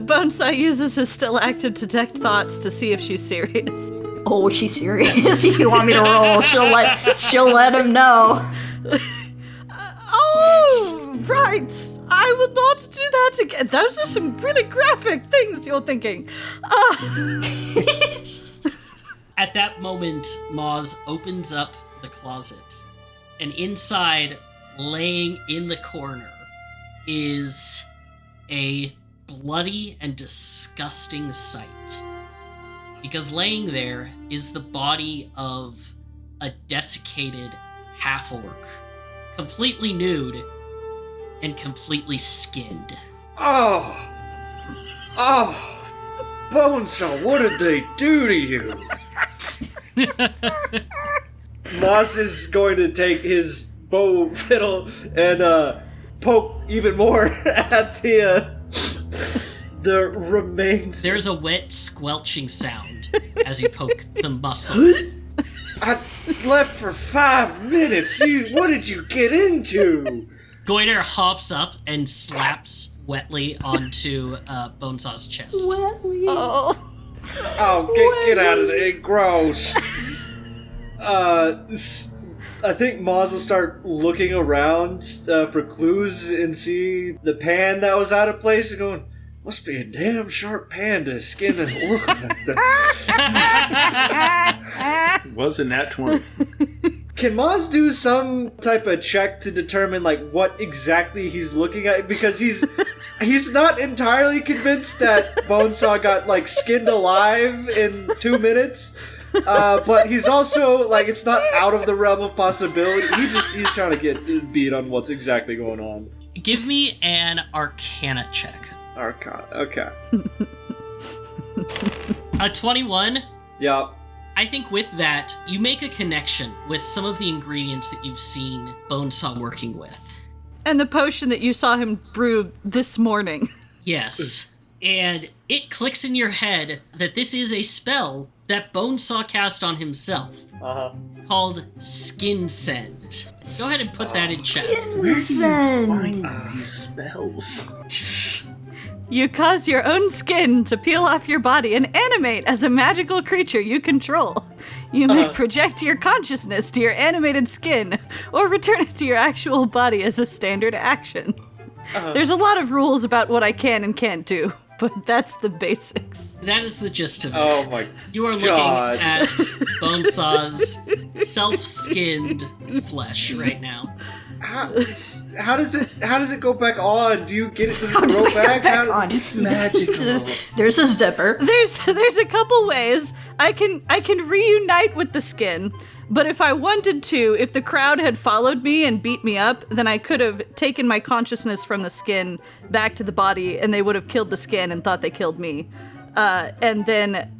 Bonesaw uses his still active detect thoughts to see if she's serious. Oh, is she serious? You want me to roll? She'll let him know. Oh, right. I will not do that again. Those are some really graphic things you're thinking. At that moment, Moz opens up the closet, and inside, laying in the corner, is a bloody and disgusting sight. Because laying there is the body of a desiccated half-orc, completely nude and completely skinned. Oh, Bonesaw, what did they do to you? Moz is going to take his bow fiddle and poke even more at the remains. There's a wet squelching sound as you poke the muscle. I left for 5 minutes. What did you get into? Goiter hops up and slaps wetly onto Bonesaw's chest. Oh, get out of there. Gross. I think Moz will start looking around for clues and see the pan that was out of place and going, "Must be a damn sharp pan to skin an orc like that." Wasn't that 20? Can Moz do some type of check to determine what exactly he's looking at? Because he's not entirely convinced that Bonesaw got skinned alive in 2 minutes. But he's also it's not out of the realm of possibility. He's trying to get beat on what's exactly going on. Give me an Arcana check. Arcana, okay. A 21? Yup. I think with that, you make a connection with some of the ingredients that you've seen Bonesaw working with. and the potion that you saw him brew this morning. Yes. And it clicks in your head that this is a spell that Bonesaw cast on himself. Called Skin Send. Go ahead and put that in chat. Where do you find these spells? You cause your own skin to peel off your body and animate as a magical creature you control. You may project your consciousness to your animated skin, or return it to your actual body as a standard action. There's a lot of rules about what I can and can't do, but that's the basics. That is the gist of it. Oh my You are looking at Bonesaw's self-skinned flesh right now. How does it go back on? Do you get it? Does it How does grow it go back? back on? It's magical. There's a zipper. There's a couple ways. I can reunite with the skin, but if I wanted to, if the crowd had followed me and beat me up, then I could have taken my consciousness from the skin back to the body, and they would have killed the skin and thought they killed me. And then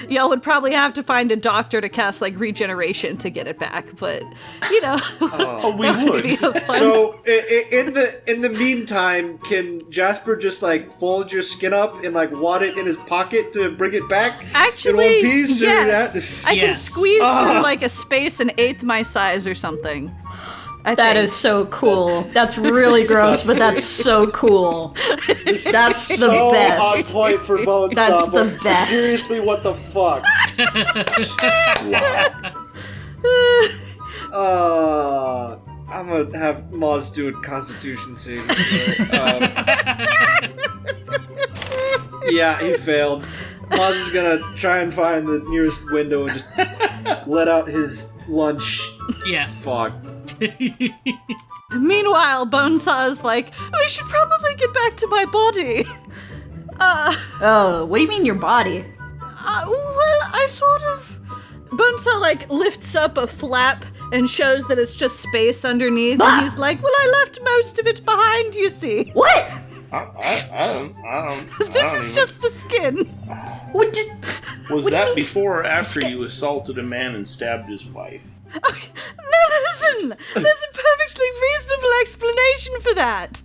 y'all would probably have to find a doctor to cast like regeneration to get it back. But We would. be a fun- So in the meantime, can Jasper just like fold your skin up and like wad it in his pocket to bring it back Actually, in one piece? yes. I can Yes. squeeze through like a space an eighth my size or something. That is so cool. That's really gross, but that's so cool. That's the so best. on point for Bonesaw. That's the but best. Seriously, what the fuck? I'm gonna have Moz do a Constitution saving throw. Yeah, he failed. Moz is gonna try and find the nearest window and just let out his lunch. Yeah. Fuck. Meanwhile, Bonesaw is like, we should probably get back to my body. Oh, what do you mean your body? Well, I sort of... Bonesaw, like, lifts up a flap and shows that it's just space underneath, and he's like, well, I left most of it behind, you see. What? I don't. This is just the skin. What did... Was what do you that mean before or after you assaulted a man and stabbed his wife? Okay, no, listen. There's a perfectly reasonable explanation for that.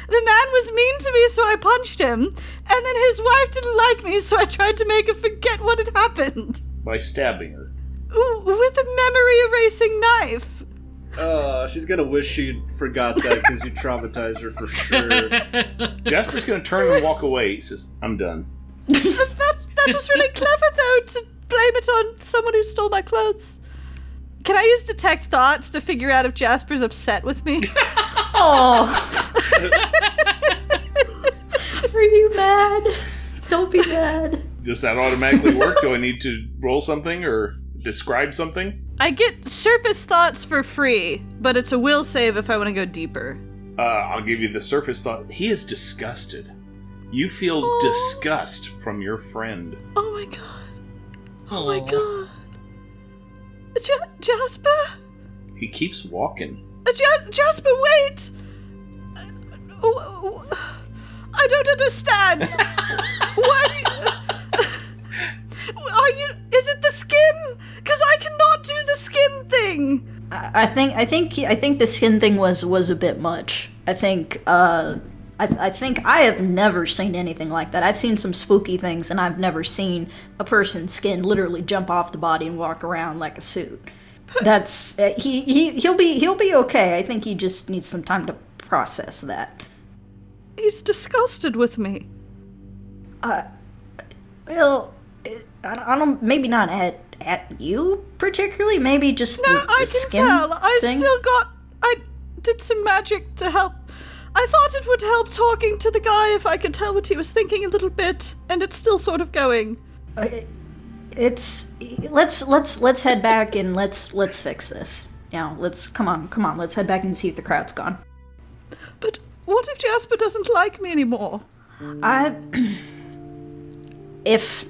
The man was mean to me, so I punched him, and then his wife didn't like me, so I tried to make her forget what had happened. By stabbing her. With a memory-erasing knife. She's gonna wish she'd forgot that because you traumatized her for sure. Jasper's gonna turn and walk away. He says, I'm done. That was really clever, though, to blame it on someone who stole my clothes. Can I use Detect Thoughts to figure out if Jasper's upset with me? Oh. Are you mad? Don't be mad. Does that automatically work? Do I need to roll something or describe something? I get Surface Thoughts for free, but it's a will save if I want to go deeper. I'll give you the surface thought. He is disgusted. You feel disgust from your friend. Oh my god. Oh my Aw. god. Jasper? He keeps walking. Jasper, wait! I don't understand. Why do you... Are you... Is it the skin? Because I cannot do the skin thing. I think the skin thing was a bit much. I think I have never seen anything like that. I've seen some spooky things, and I've never seen a person's skin literally jump off the body and walk around like a suit. That's he'll be okay. I think he just needs some time to process that. He's disgusted with me. Well, I don't. Maybe not at you particularly. Maybe just No, the I can skin tell. thing. I did some magic to help. I thought it would help talking to the guy if I could tell what he was thinking a little bit, and it's still sort of going. Let's head back and let's fix this. Come on. Let's head back and see if the crowd's gone. But what if Jasper doesn't like me anymore? If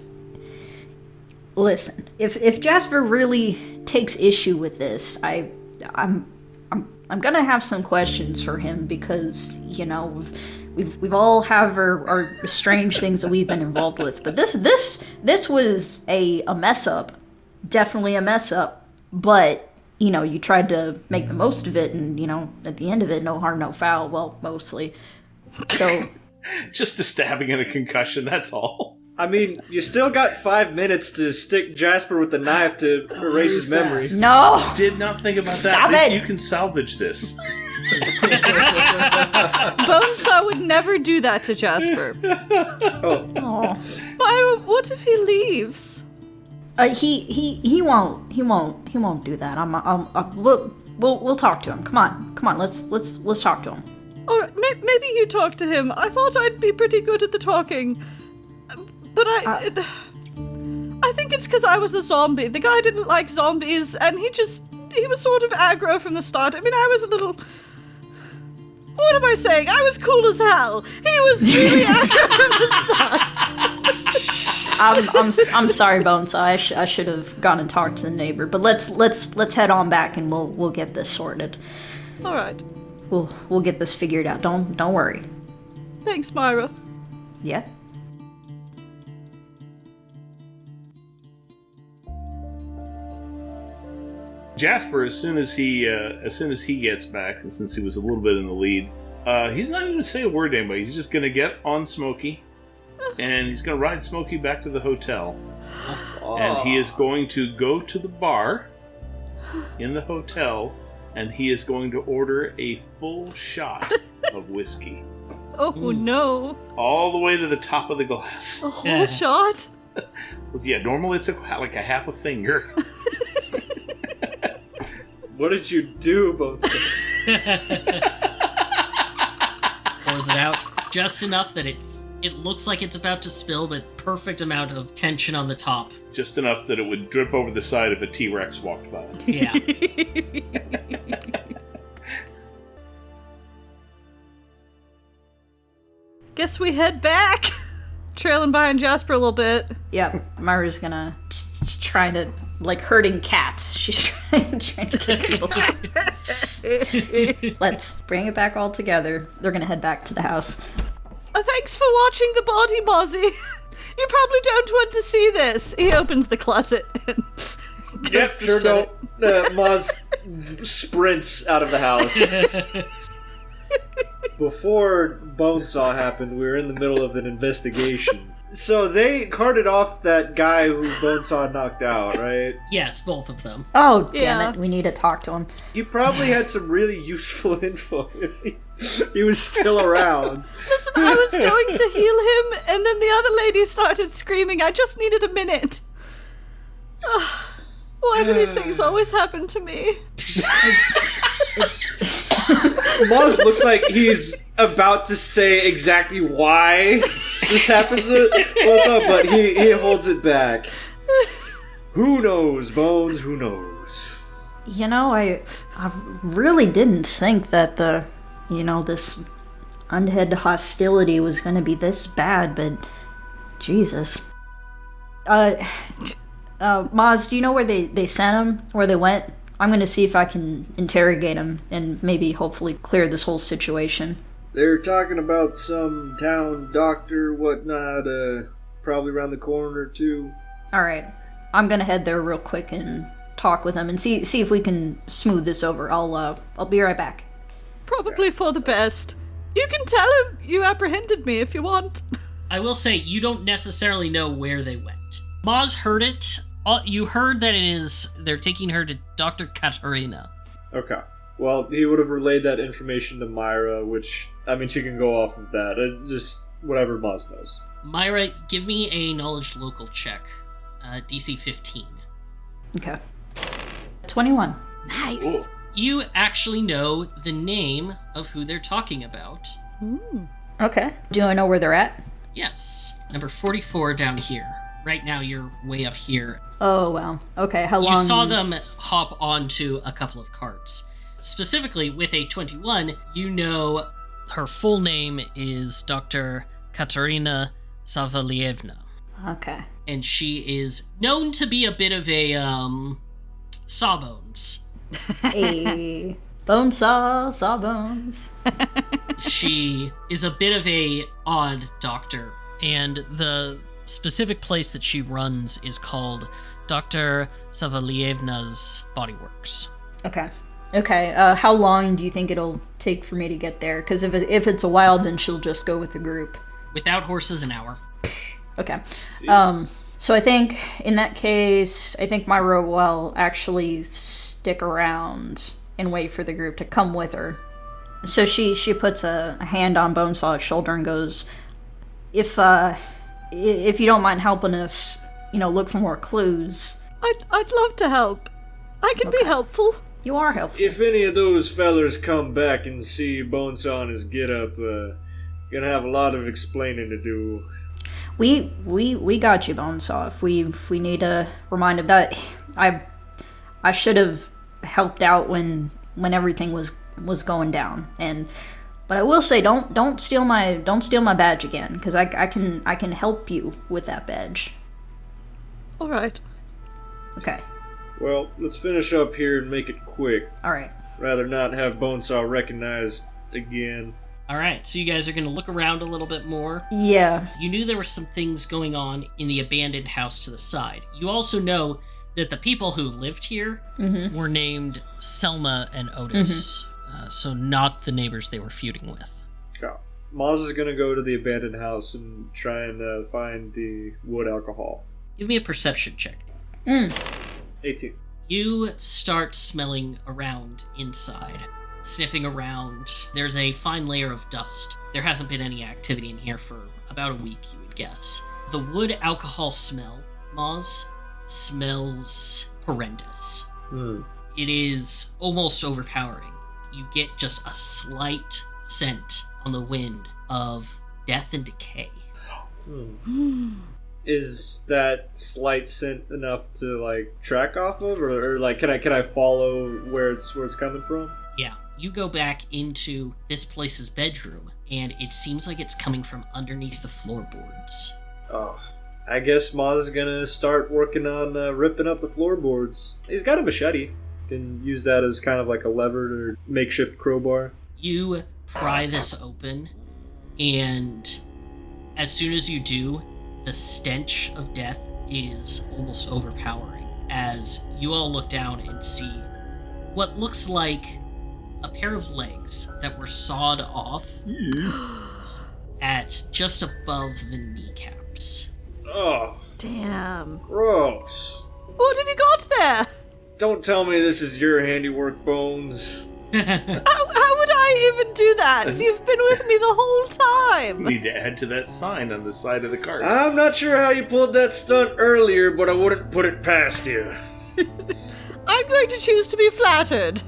Jasper really takes issue with this, I'm gonna have some questions for him because we've all have our strange things that we've been involved with. But this was a mess up, definitely a mess up. But you tried to make the most of it, and at the end of it, no harm, no foul. Well, mostly. So Just a stabbing and a concussion, that's all. I mean, you still got 5 minutes to stick Jasper with the knife to erase his memory. no. Did not think about that. Stop it! You can salvage this. Bonesaw would never do that to Jasper. Oh. Myra, what if he leaves? He won't do that. We'll talk to him. Come on. Let's talk to him. Or maybe you talk to him. I thought I'd be pretty good at the talking. But I think it's because I was a zombie. The guy didn't like zombies, and he was sort of aggro from the start. I mean, I was a little... What am I saying? I was cool as hell. He was really aggro from the start. I'm sorry, Bones. I should have gone and talked to the neighbor. But let's head on back, and we'll get this sorted. All right. We'll get this figured out. Don't worry. Thanks, Myra. Yeah. Jasper, as soon as he gets back, and since he was a little bit in the lead, he's not even going to say a word to anybody. He's just going to get on Smokey, and he's going to ride Smokey back to the hotel. And he is going to go to the bar in the hotel, and he is going to order a full shot of whiskey. Oh, no. All the way to the top of the glass. A whole shot? Yeah, normally it's like a half a finger. What did you do, Bones? Pours it out just enough that it looks like it's about to spill, but perfect amount of tension on the top. Just enough that it would drip over the side if a T-Rex walked by. Yeah. Guess we head back. Trailing behind Jasper a little bit. Yeah, Myra's gonna try to, like herding cats. She's trying to get people. Let's bring it back all together. They're gonna head back to the house. Thanks for watching the body, Mozzie. You probably don't want to see this. He opens the closet and Yep, sure don't. Moz sprints out of the house. Before Bonesaw happened, we were in the middle of an investigation. So they carted off that guy who Bonesaw knocked out, right? Yes, both of them. Oh, damn Yeah. it. We need to talk to him. He probably had some really useful info if he was still around. listen, I was going to heal him, and then the other lady started screaming. I just needed a minute. Why do these things always happen to me? Moz looks like he's about to say exactly why this happens to Bonesaw, but he holds it back. Who knows, Bones? Who knows? You know, I really didn't think that this undead hostility was going to be this bad, but Jesus. Moz, do you know where they sent him? Where they went? I'm going to see if I can interrogate him and maybe hopefully clear this whole situation. They're talking about some town doctor, whatnot, probably around the corner too. Alright. I'm going to head there real quick and talk with him and see if we can smooth this over. I'll be right back. Probably for the best. You can tell him you apprehended me if you want. I will say, you don't necessarily know where they went. Moz heard it. You heard that they're taking her to Dr. Katarina. Okay. Well, he would have relayed that information to Myra, which, I mean, she can go off of that. Just whatever Moz knows. Myra, give me a knowledge local check. DC 15. Okay. 21. Nice. Ooh. You actually know the name of who they're talking about. Okay. Do I know where they're at? Yes. Number 44 down here. Right now, you're way up here. Oh, wow. Okay, how long? You saw them hop onto a couple of carts. Specifically, with a 21, you know her full name is Dr. Katarina Savalievna. Okay. And she is known to be a bit of a, sawbones. A sawbones. She is a bit of a odd doctor, and the specific place that she runs is called Dr. Savalievna's Bodyworks. Okay. How long do you think it'll take for me to get there? Because if it's a while, then she'll just go with the group. Without horses, an hour. Okay. So I think in that case, Myra will actually stick around and wait for the group to come with her. So she puts a hand on Bonesaw's shoulder and goes, if you don't mind helping us, look for more clues. I'd love to help. I can be helpful. You are helpful. If any of those fellers come back and see Bonesaw on his get-up, gonna have a lot of explaining to do. We got you, Bonesaw. If we need to remind him that I should have helped out when everything was going down. But I will say, don't steal my badge again, because I can help you with that badge. All right. Okay. Well, let's finish up here and make it quick. All right. Rather not have Bonesaw recognized again. All right, so you guys are going to look around a little bit more. Yeah. You knew there were some things going on in the abandoned house to the side. You also know that the people who lived here were named Selma and Otis. So not the neighbors they were feuding with. Okay. Moz is gonna go to the abandoned house and try and find the wood alcohol. Give me a perception check. 18. You start smelling around inside, sniffing around. There's a fine layer of dust. There hasn't been any activity in here for about a week, you would guess. The wood alcohol smell, Moz, smells horrendous. It is almost overpowering. You get just a slight scent on the wind of death and decay. Is that slight scent enough to like track off of, or like can I follow where it's coming from? Yeah, you go back into this place's bedroom, and it seems like it's coming from underneath the floorboards. Oh, I guess Moz is gonna start working on ripping up the floorboards. He's got a machete. Can use that as kind of like a lever or makeshift crowbar. You pry this open, and as soon as you do, the stench of death is almost overpowering as you all look down and see what looks like a pair of legs that were sawed off at just above the kneecaps. Oh, Damn. gross. What have you got there? Don't tell me this is your handiwork, Bones. How would I even do that? You've been with me the whole time. You need to add to that sign on the side of the cart. I'm not sure how you pulled that stunt earlier, but I wouldn't put it past you. I'm going to choose to be flattered.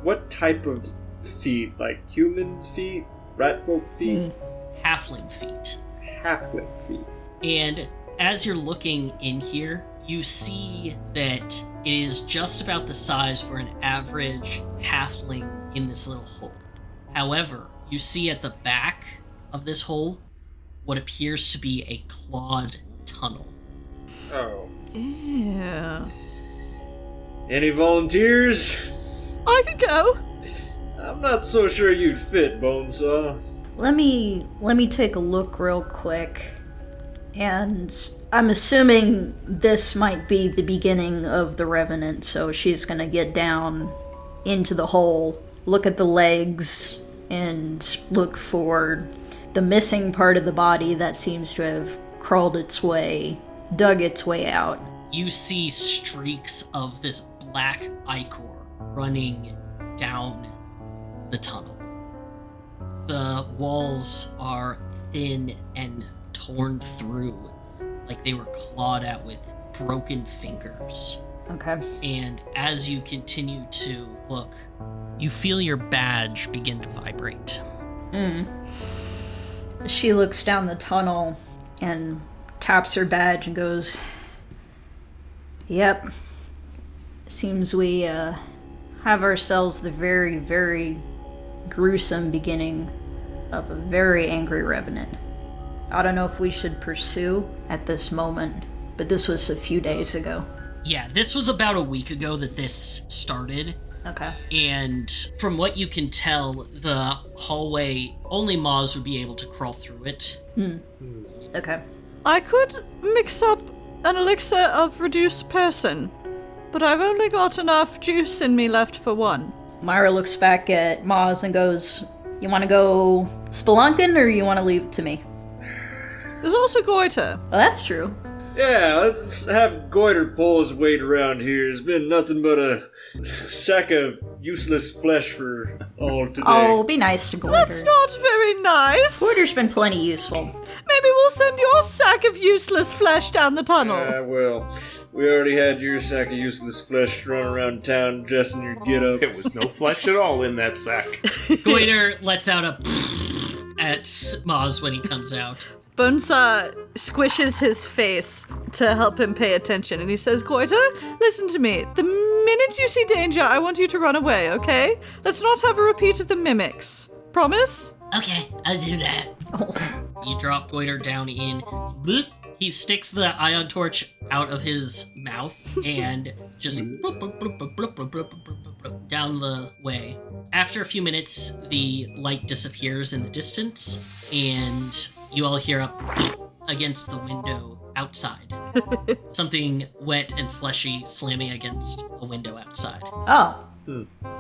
What type of feet? Like human feet? Ratfolk feet? Halfling feet. Halfling feet. And as you're looking in here, you see that it is just about the size for an average halfling in this little hole. However, you see at the back of this hole what appears to be a clawed tunnel. Oh. Yeah. Any volunteers? I could go. I'm not so sure you'd fit, Bonesaw. Let me take a look real quick. And I'm assuming this might be the beginning of the revenant, so she's gonna get down into the hole, look at the legs, and look for the missing part of the body that seems to have crawled its way, dug its way out. You see streaks of this black ichor running down the tunnel. The walls are thin and torn through, like they were clawed at with broken fingers. Okay. And as you continue to look, you feel your badge begin to vibrate. She looks down the tunnel and taps her badge and goes, "Yep. Seems we have ourselves the very, very gruesome beginning of a very angry revenant. I don't know if we should pursue at this moment, but this was a few days ago." Yeah, this was about a week ago that this started. Okay. And from what you can tell, the hallway, only Moz would be able to crawl through it. Okay. I could mix up an elixir of reduced person, but I've only got enough juice in me left for one. Myra looks back at Moz and goes, "You want to go spelunking or you want to leave it to me?" There's also Goiter. Well, that's true. Yeah, let's have Goiter pull his weight around here. It's been nothing but a sack of useless flesh for all today. Oh, be nice to Goiter. That's not very nice. Goiter's been plenty useful. Maybe we'll send your sack of useless flesh down the tunnel. Well, we already had your sack of useless flesh running around town dressing your get-up. There was no flesh at all in that sack. Goiter lets out a at Moz when he comes out. Bonesaw squishes his face to help him pay attention, and he says, "Goiter, listen to me. The minute you see danger, I want you to run away, okay? Let's not have a repeat of the mimics. Promise?" Okay, I'll do that. You drop Goiter down in. Bloop. He sticks the ion torch out of his mouth and just down the way. After a few minutes, the light disappears in the distance, and you all hear up against the window outside. Something wet and fleshy slamming against a window outside. Oh.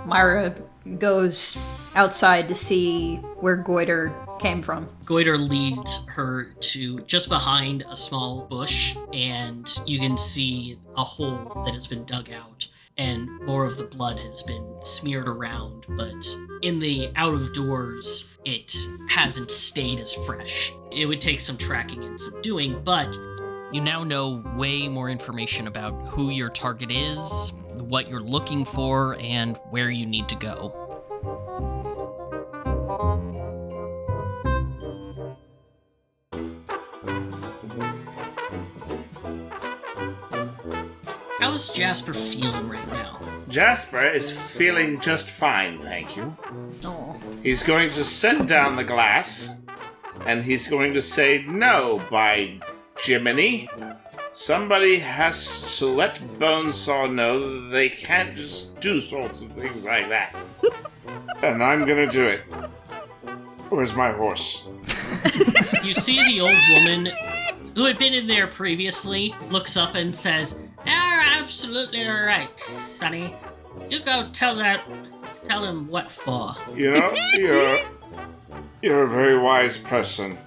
Myra goes outside to see where Goiter came from. Goiter leads her to just behind a small bush, and you can see a hole that has been dug out, and more of the blood has been smeared around, but in the out of doors, it hasn't stayed as fresh. It would take some tracking and subduing, but you now know way more information about who your target is, what you're looking for, and where you need to go. How's Jasper feeling right now? Jasper is feeling just fine, thank you. Oh. He's going to set down the glass, and he's going to say, "No, by Jiminy. Somebody has to let Bonesaw know that they can't just do sorts of things like that." And I'm gonna do it. Where's my horse? You see the old woman who had been in there previously looks up and says, "You're absolutely right, Sonny. You go tell him what for." You know, you're a very wise person.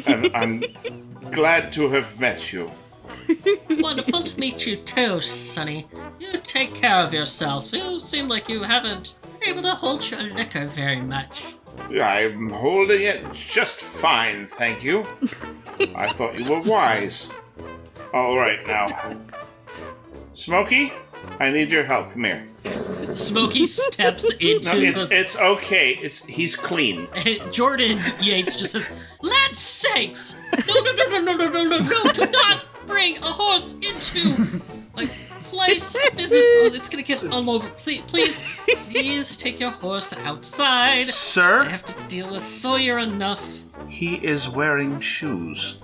And I'm glad to have met you. Wonderful to meet you too, Sonny. You take care of yourself. You seem like you haven't been able to hold your liquor very much. I'm holding it just fine, thank you. I thought you were wise. All right, now. Smokey, I need your help. Come here. Smokey steps into it's okay. He's clean. Jordan Yates just says, "Lad's sakes! No, do not bring a horse into my place. It's gonna get all over. Please take your horse outside. Sir? I have to deal with Sawyer enough." He is wearing shoes.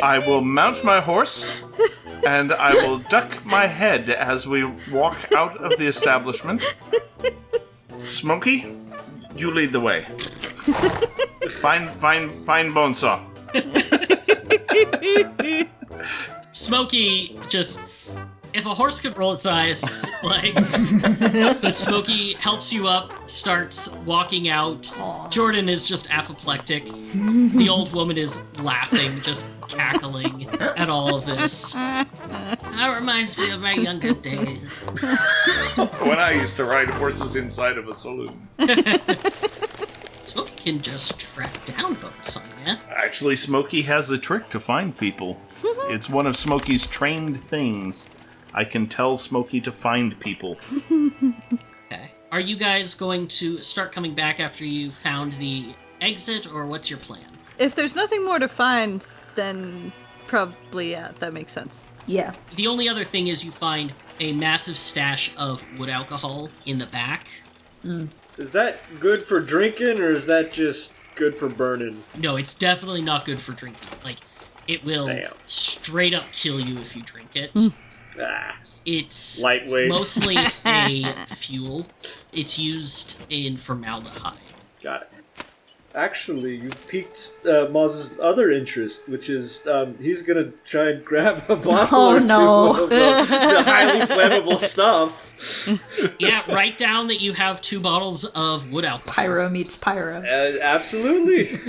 I will mount my horse, and I will duck my head as we walk out of the establishment. Smokey, you lead the way. Find Bonesaw. Smokey just... If a horse could roll its eyes, but Smokey helps you up, starts walking out. Aww. Jordan is just apoplectic. The old woman is laughing, just cackling at all of this. That reminds me of my younger days. When I used to ride horses inside of a saloon. Smokey can just track down Bonesaw, yeah? Actually, Smokey has a trick to find people. It's one of Smokey's trained things. I can tell Smokey to find people. Okay. Are you guys going to start coming back after you've found the exit, or what's your plan? If there's nothing more to find, then probably, yeah, that makes sense. Yeah. The only other thing is you find a massive stash of wood alcohol in the back. Is that good for drinking, or is that just good for burning? No, it's definitely not good for drinking. Like, it will straight up kill you if you drink it. It's lightweight. Mostly a fuel. It's used in formaldehyde. Got it. Actually, you've piqued Moz's other interest, which is he's gonna try and grab a bottle or two of the highly flammable stuff. Yeah, write down that you have 2 bottles of wood alcohol. Pyro meets pyro. Absolutely.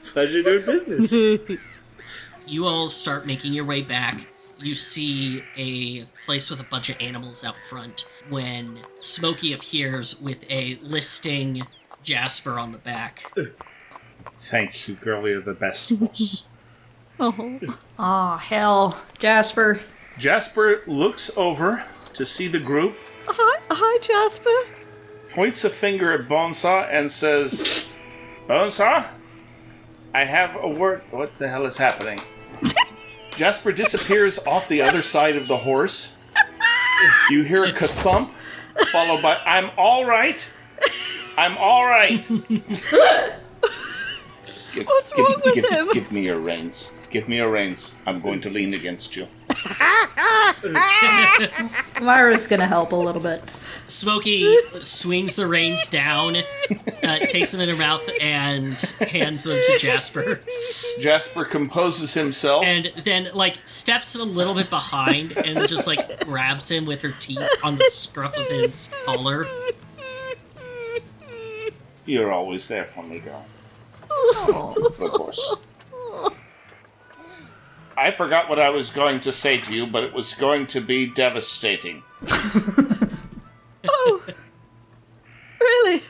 Pleasure doing business. You all start making your way back. You see a place with a bunch of animals out front when Smokey appears with a listing Jasper on the back. Thank you, girl. You're the best horse. Oh, hell. Jasper. Jasper looks over to see the group, Hi, Jasper. points a finger at Bonesaw, and says, "Bonesaw, I have a word." What the hell is happening? Jasper disappears off the other side of the horse. You hear a ka-thump, followed by, "I'm all right. I'm all right." What's wrong with him? Give me your reins. Give me your reins. I'm going to lean against you. Myra's gonna help a little bit. Smokey swings the reins down, takes them in her mouth, and hands them to Jasper. Jasper composes himself. And then, steps a little bit behind and just, grabs him with her teeth on the scruff of his collar. You're always there for me, girl. Of course. I forgot what I was going to say to you, but it was going to be devastating. Oh, really?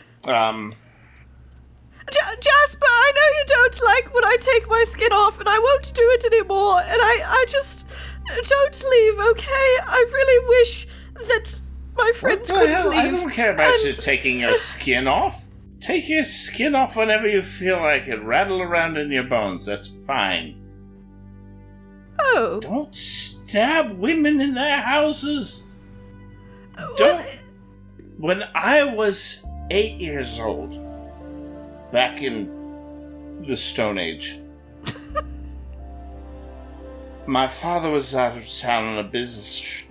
Jasper, I know you don't like when I take my skin off, and I won't do it anymore, and I just don't leave, okay? I really wish that my friends could leave. I don't care about you taking your skin off. Take your skin off whenever you feel like it. Rattle around in your bones. That's fine. Oh. Don't stab women in their houses. Don't. When I was 8 years old, back in the Stone Age, my father was out of town on a business.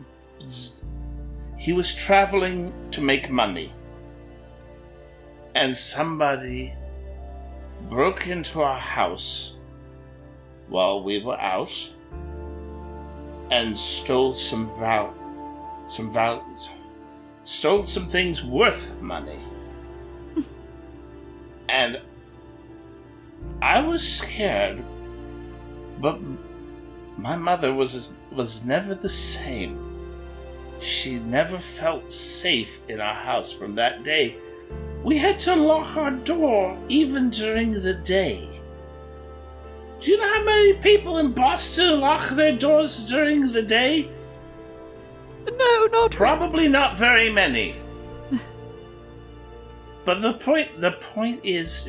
He was traveling to make money. And somebody broke into our house while we were out and stole some things worth money. And I was scared, but my mother was never the same. She never felt safe in our house from that day. We had to lock our door even during the day. Do you know how many people in Boston lock their doors during the day? No, not probably not very many. But the point is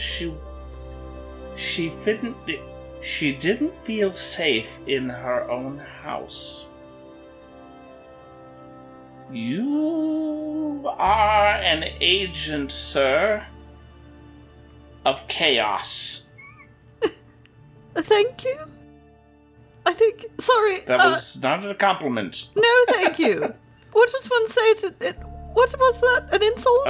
she didn't feel safe in her own house. You are an agent, sir, of chaos. Thank you. I think. Sorry. That was not a compliment. No, thank you. What does one say to it? What was that? An insult?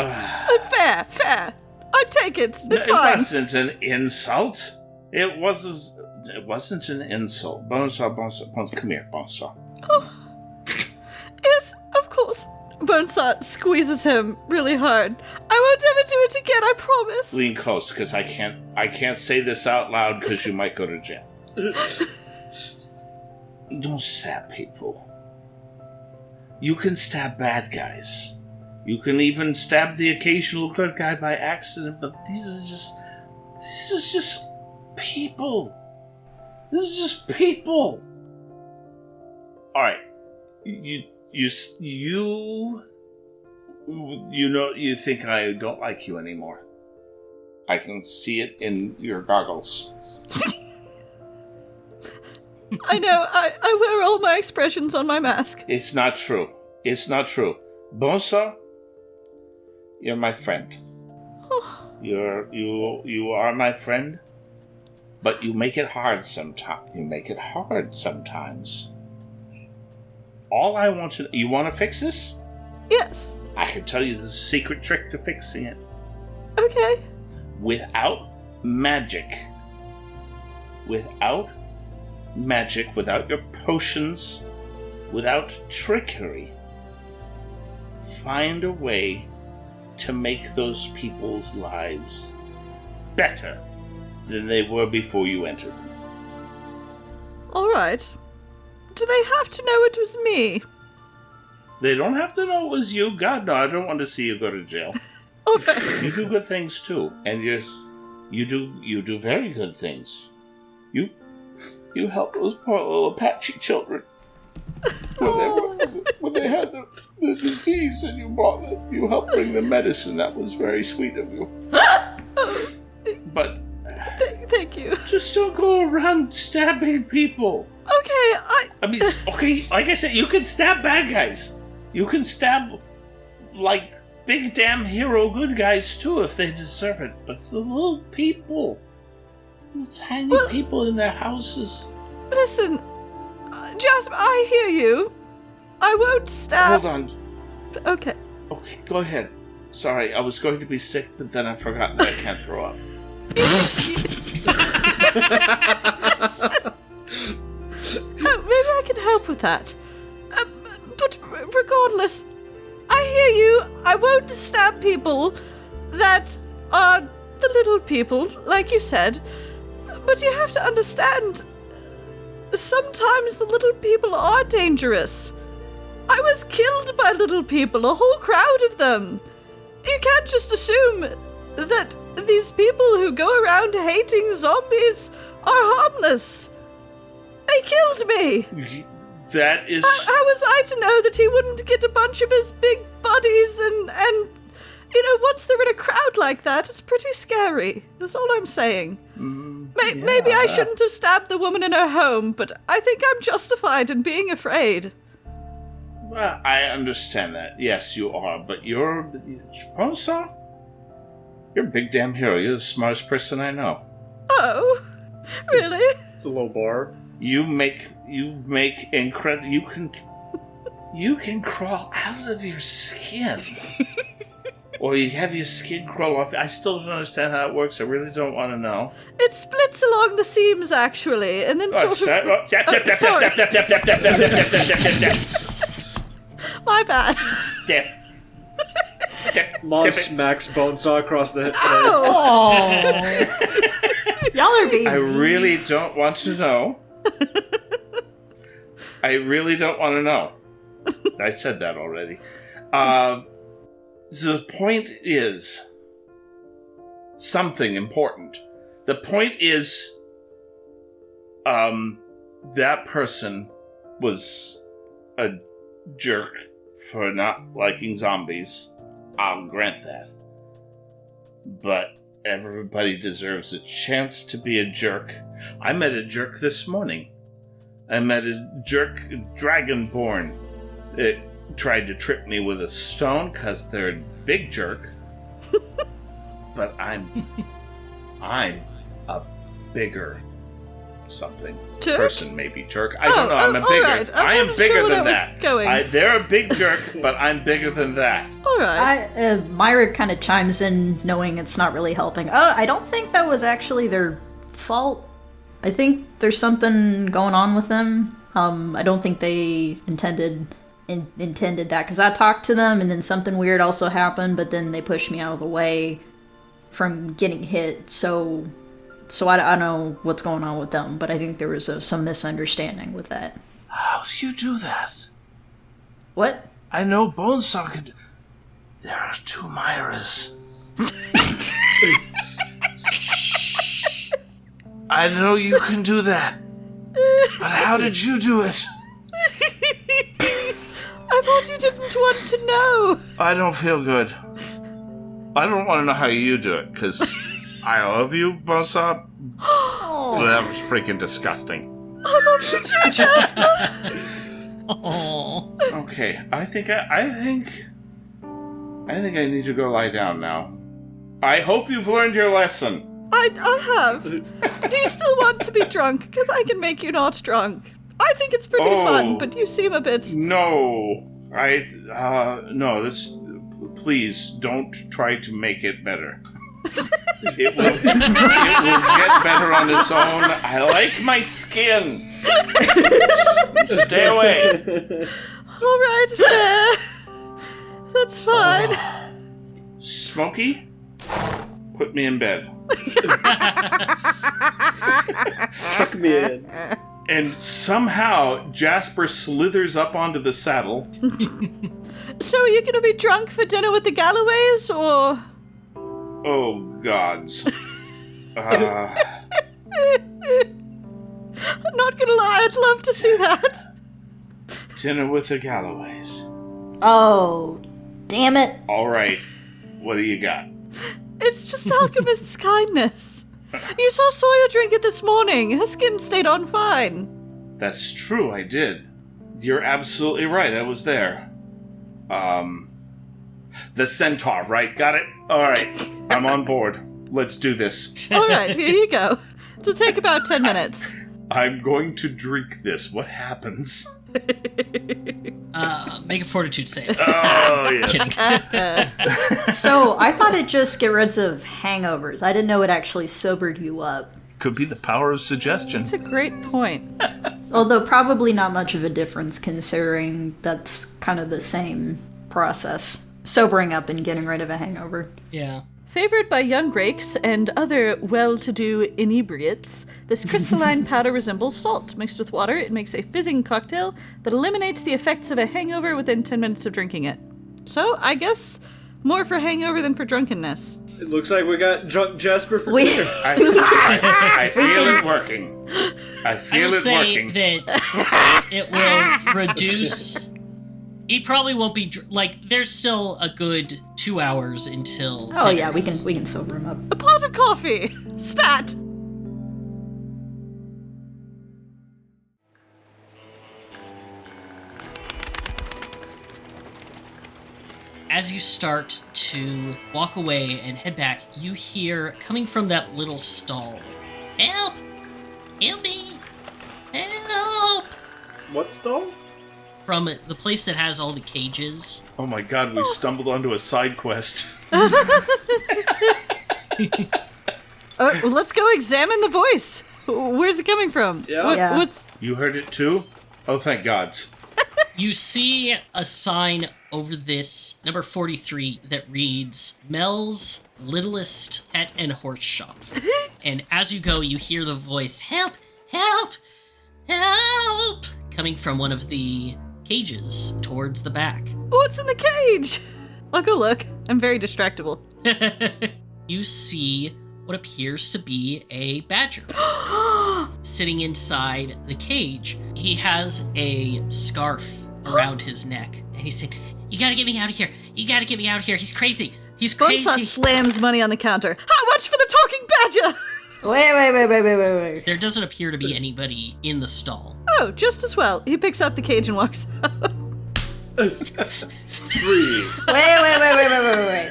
Fair. I take it. It's fine. It wasn't an insult. It wasn't an insult. Bonsoir. Come here, Bonsoir. Oh. Yes, of course. Bonesot squeezes him really hard. I won't ever do it again, I promise. Lean close, because I can't say this out loud because you might go to jail. Don't stab people. You can stab bad guys. You can even stab the occasional good guy by accident, but this is just people. This is just people. Alright. You think I don't like you anymore. I can see it in your goggles. I know, I wear all my expressions on my mask. It's not true. Bonsoir, you're my friend. You are my friend, but you make it hard sometimes. All I want to... You want to fix this? Yes. I can tell you the secret trick to fixing it. Okay. Without magic, without your potions, without trickery, find a way to make those people's lives better than they were before you entered them. All right. Do they have to know it was me? They don't have to know it was you. God, no, I don't want to see you go to jail. Okay. You do good things too, and you do very good things. You help those poor little Apache children when they had the disease, and you helped bring them medicine. That was very sweet of you. But thank you. Just don't go around stabbing people. Okay, okay, like I said, you can stab bad guys. You can stab, big damn hero good guys, too, if they deserve it. But it's the little people. The tiny people in their houses. Listen, Jasper, I hear you. I won't stab... Hold on. Okay. Okay, go ahead. Sorry, I was going to be sick, but then I forgot that I can't throw up. Maybe I can help with that. But regardless, I hear you. I won't stab people that are the little people, like you said. But you have to understand, sometimes the little people are dangerous. I was killed by little people, a whole crowd of them. You can't just assume that these people who go around hating zombies are harmless. They killed me. That is... How was I to know that he wouldn't get a bunch of his big buddies and once they're in a crowd like that, it's pretty scary. That's all I'm saying. Maybe I shouldn't have stabbed the woman in her home, but I think I'm justified in being afraid. Well, I understand that. Yes, you are, but you're a big damn hero. You're the smartest person I know. Oh, really? It's a low bar. You make incredible. You can crawl out of your skin, or you have your skin crawl off. I still don't understand how it works. I really don't want to know. It splits along the seams, actually, and then sort of. My bad. Moz smacks Bonesaw across the head. Oh. Y'all are being I really don't want to know. I really don't want to know. I said that already. The point is something important. The point is, that person was a jerk for not liking zombies. I'll grant that. But everybody deserves a chance to be a jerk. I met a jerk this morning. I met a jerk dragonborn that tried to trip me with a stone because they're a big jerk. But I'm a bigger something. Jerk? Person, maybe jerk. I don't know. I'm a bigger. Right. I am bigger sure than that. They're a big jerk, but I'm bigger than that. All right. Myra kind of chimes in, knowing it's not really helping. I don't think that was actually their fault. I think there's something going on with them. I don't think they intended that, because I talked to them and then something weird also happened, but then they pushed me out of the way from getting hit. So I don't know what's going on with them, but I think there was some misunderstanding with that. How do you do that? What? I know Bonesaw can... There are two Myras. I know you can do that. But how did you do it? I thought you didn't want to know. I don't feel good. I don't want to know how you do it, because I love you, Bonesaw. That was freaking disgusting. I love you too, Jasper. Oh. Okay, I think I need to go lie down now. I hope you've learned your lesson. I have. Do you still want to be drunk? Because I can make you not drunk. I think it's pretty fun, but you seem a bit... No. No, this... Please, don't try to make it better. It will get better on its own. I like my skin. Stay away. All right, fair. That's fine. Smokey, put me in bed. Tuck me in. And somehow Jasper slithers up onto the saddle. So are you going to be drunk for dinner with the Galloways, or... Oh, gods. I'm not going to lie, I'd love to see that. Dinner with the Galloways. Oh, damn it. All right. What do you got? It's just Alchemist's kindness. You saw Sawyer drink it this morning. Her skin stayed on fine. That's true, I did. You're absolutely right, I was there. The centaur, right? Got it? Alright, I'm on board. Let's do this. Alright, here you go. It'll take about 10 minutes. I'm going to drink this. What happens? Make a fortitude save. Oh, yes. So I thought it just get rid of hangovers. I didn't know it actually sobered you up. Could be the power of suggestion. That's a great point. Although probably not much of a difference considering that's kind of the same process. Sobering up and getting rid of a hangover. Yeah. Favored by young rakes and other well-to-do inebriates, this crystalline powder resembles salt. Mixed with water, it makes a fizzing cocktail that eliminates the effects of a hangover within 10 minutes of drinking it. So, I guess more for hangover than for drunkenness. It looks like we got drunk Jasper for We- dinner. I feel it working. I I feel will it say working. that it will reduce. He probably won't be there's still a good 2 hours until. Oh dinner. yeah, we can sober him up. A pot of coffee! Stat! As you start to walk away and head back, you hear coming from that little stall, "Help! Help me! Help!" What stall? From the place that has all the cages. Oh my god, we've stumbled onto a side quest. Well, let's go examine the voice. Where's it coming from? Yeah. Yeah. What's... You heard it too? Oh, thank gods. You see a sign over this, number 43, that reads, Mel's Littlest Pet and Horse Shop. And as you go, you hear the voice, "Help! Help! Help!" coming from one of the cages towards the back. What's in the cage? I'll go look. I'm very distractible. You see what appears to be a badger sitting inside the cage. He has a scarf around his neck, and he's saying, "You gotta get me out of here. You gotta get me out of here. He's crazy. He's crazy." Bonesaw slams money on the counter. How much for the talking badger? Wait. There doesn't appear to be anybody in the stall. Oh, just as well. He picks up the cage and walks out. 3. Wait.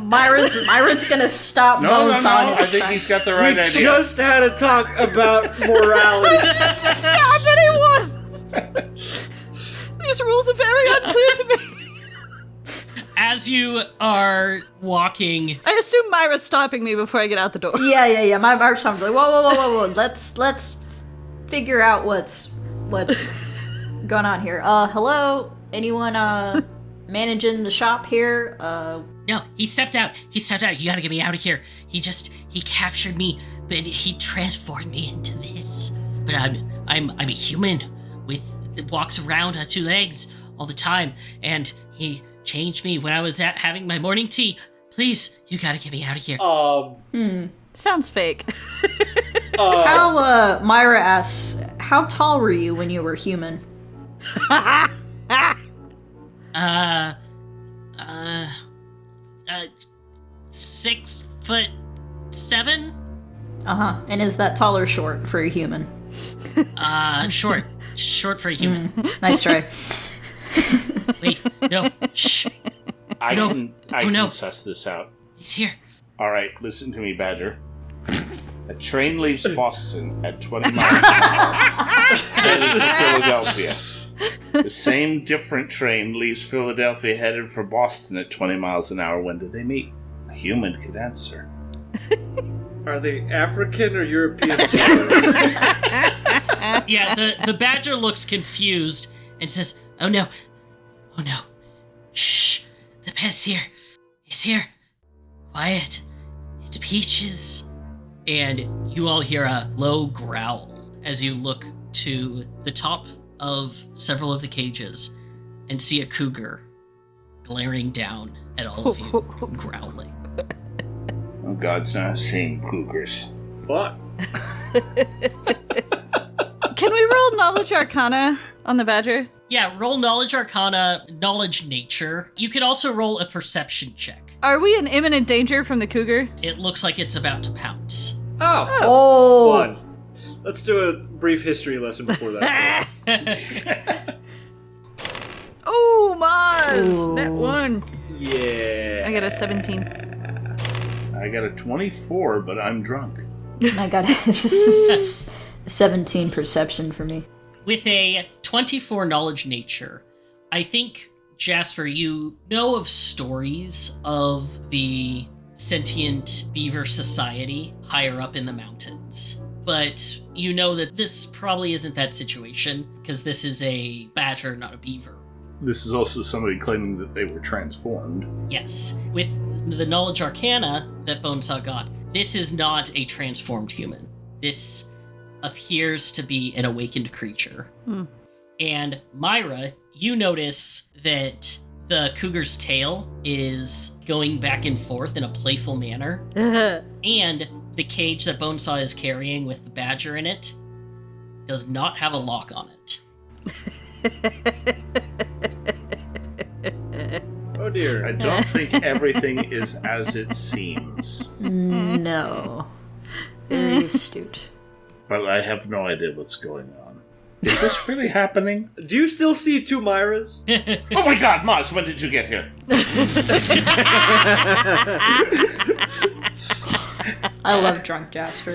Myra's gonna stop No. Bones on I his think track. he's got the right We idea. just had a talk about morality. Stab anyone! These rules are very unclear to me. As you are walking, I assume Myra's stopping me before I get out the door. Yeah. My Myra's like, whoa. Let's figure out what's going on here. Hello? Anyone managing the shop here? no, he stepped out. You gotta get me out of here. He captured me, but he transformed me into this. But I'm a human that walks around on 2 legs all the time, and he changed me when I was having my morning tea. Please, you gotta get me out of here. Sounds fake. How Myra asks, how tall were you when you were human? 6'7". And is that tall or short for a human? Short for a human. Nice try. Wait, no, shh, I No. can no. suss this out. he's here. All right, listen to me, Badger. A train leaves Boston at 20 miles an hour, headed for Philadelphia. The same different train leaves Philadelphia headed for Boston at 20 miles an hour. When do they meet? A human could answer. Are they African or European? Yeah, the badger looks confused and says, Oh no. Shh, the pet's here. He's here. Quiet. It's Peaches. And you all hear a low growl as you look to the top of several of the cages and see a cougar glaring down at all of you, growling. Oh, God's not seeing cougars. Fuck. Can we roll Knowledge Arcana on the badger? Yeah, roll Knowledge Arcana, Knowledge Nature. You can also roll a Perception check. Are we in imminent danger from the cougar? It looks like it's about to pounce. Oh. Fun. Let's do a brief history lesson before that. Oh, Moz! Ooh. Net 1. Yeah. I got a 17. I got a 24, but I'm drunk. My god. 17 perception for me. With a 24 knowledge nature, I think, Jasper, you know of stories of the sentient beaver society higher up in the mountains. But you know that this probably isn't that situation, because this is a badger, not a beaver. This is also somebody claiming that they were transformed. Yes. With the knowledge arcana that Bonesaw got, this is not a transformed human. This appears to be an awakened creature. And Myra, you notice that the cougar's tail is going back and forth in a playful manner. And the cage that Bonesaw is carrying with the badger in it does not have a lock on it. Oh dear. I don't think everything is as it seems. No. Very astute. But I have no idea what's going on. Is this really happening? Do you still see 2 Myras? Oh my god, Moz, when did you get here? I love drunk Jasper.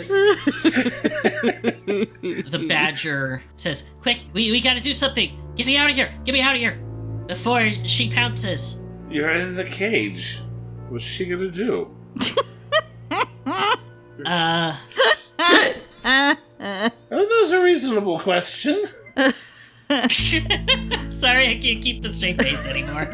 The badger says, "Quick, we gotta do something. Get me out of here. Get me out of here. Before she pounces." You're in the cage. What's she gonna do? Oh, those are reasonable questions. Sorry, I can't keep the straight face anymore.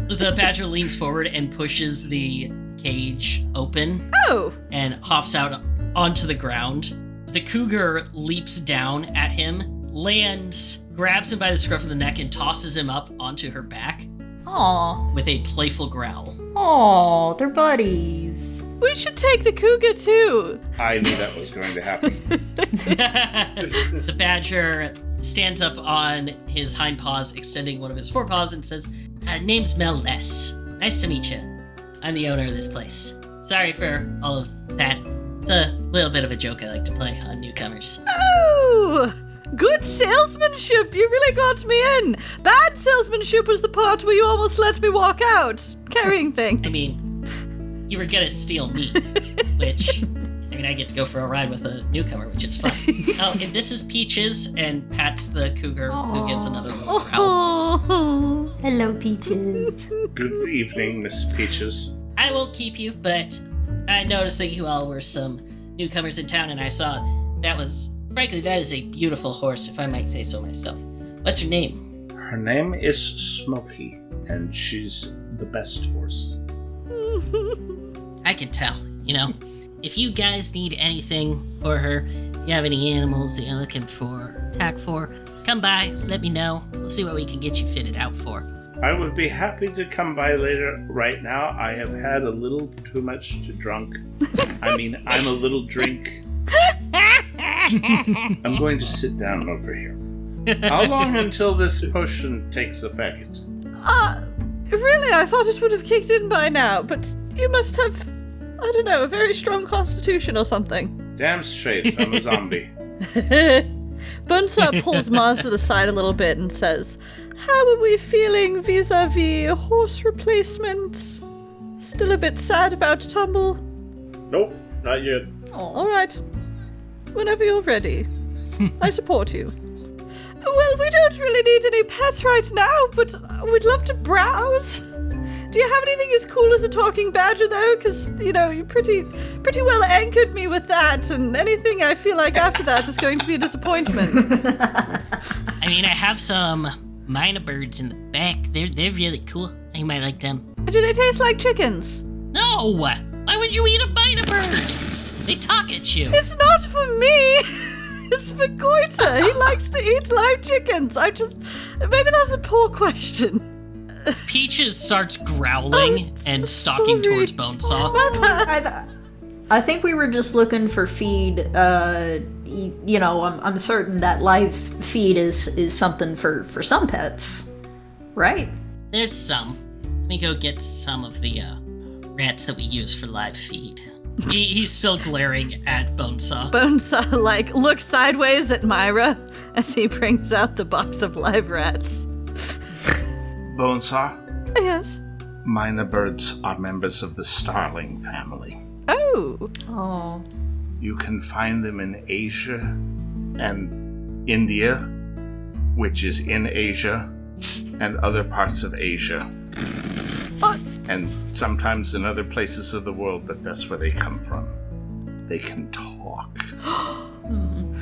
The badger leans forward and pushes the cage open. Oh! And hops out onto the ground. The cougar leaps down at him, lands, grabs him by the scruff of the neck, and tosses him up onto her back Aw. with a playful growl. Aw, they're buddies. We should take the cougar too. I knew that was going to happen. The badger stands up on his hind paws, extending one of his forepaws, and says, "Name's Mel-Ness. Nice to meet you. I'm the owner of this place. Sorry for all of that. It's a little bit of a joke I like to play on newcomers." Oh! Good salesmanship! You really got me in! Bad salesmanship was the part where you almost let me walk out, carrying things. I mean, you were gonna steal meat, which, I get to go for a ride with a newcomer, which is fun. Oh, and this is Peaches, and pats the cougar, who gives another little growl. Oh. Hello, Peaches. Good evening, Miss Peaches. I won't keep you, but I noticed that you all were some newcomers in town, and I saw that is a beautiful horse, if I might say so myself. What's your name? Her name is Smokey, and she's the best horse. I can tell, If you guys need anything for her, if you have any animals that you're looking for, tack for, come by, let me know. We'll see what we can get you fitted out for. I would be happy to come by later. Right now, I have had a little too much to drunk. I'm a little drink. I'm going to sit down over here. How long until this potion takes effect? Really? I thought it would have kicked in by now, but you must have, a very strong constitution or something. Damn straight, I'm a zombie. Bonesaw pulls Moz to the side a little bit and says, "How are we feeling vis-a-vis horse replacement? Still a bit sad about Tumble?" Nope, not yet. All right. Whenever you're ready. I support you. Well, we don't really need any pets right now, but we'd love to browse. Do you have anything as cool as a talking badger, though? Because, you pretty well anchored me with that, and anything I feel like after that is going to be a disappointment. I have some minor birds in the back. They're really cool. You might like them. Do they taste like chickens? No! Why would you eat a minor bird? They talk at you. It's not for me! It's for Goiter. He likes to eat live chickens. Maybe that's a poor question. Peaches starts growling and stalking towards Bonesaw. I think we were just looking for feed. I'm certain that live feed is something for some pets, right? There's some. Let me go get some of the rats that we use for live feed. He's still glaring at Bonesaw. Bonesaw, looks sideways at Myra as he brings out the box of live rats. Bonesaw? Yes? Minor birds are members of the starling family. Oh. Oh. You can find them in Asia and India, which is in Asia, and other parts of Asia. And sometimes in other places of the world, but that's where they come from. They can talk.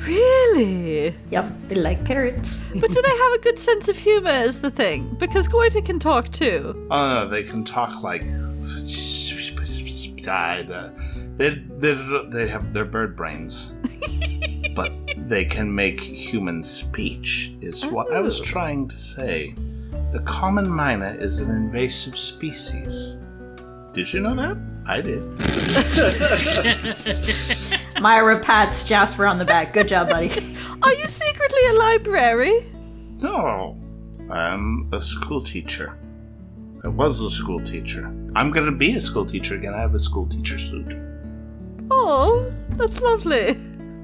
Really? Yep, they like parrots. But do they have a good sense of humor is the thing? Because Goiter can talk too. Oh no, they can talk like... They have their bird brains. But they can make human speech, is what I was trying to say. The common myna is an invasive species. Did you know that? I did. Myra pats Jasper on the back. Good job, buddy. Are you secretly a library? No, I'm a school teacher. I was a school teacher. I'm going to be a school teacher again. I have a school teacher suit. Oh, that's lovely.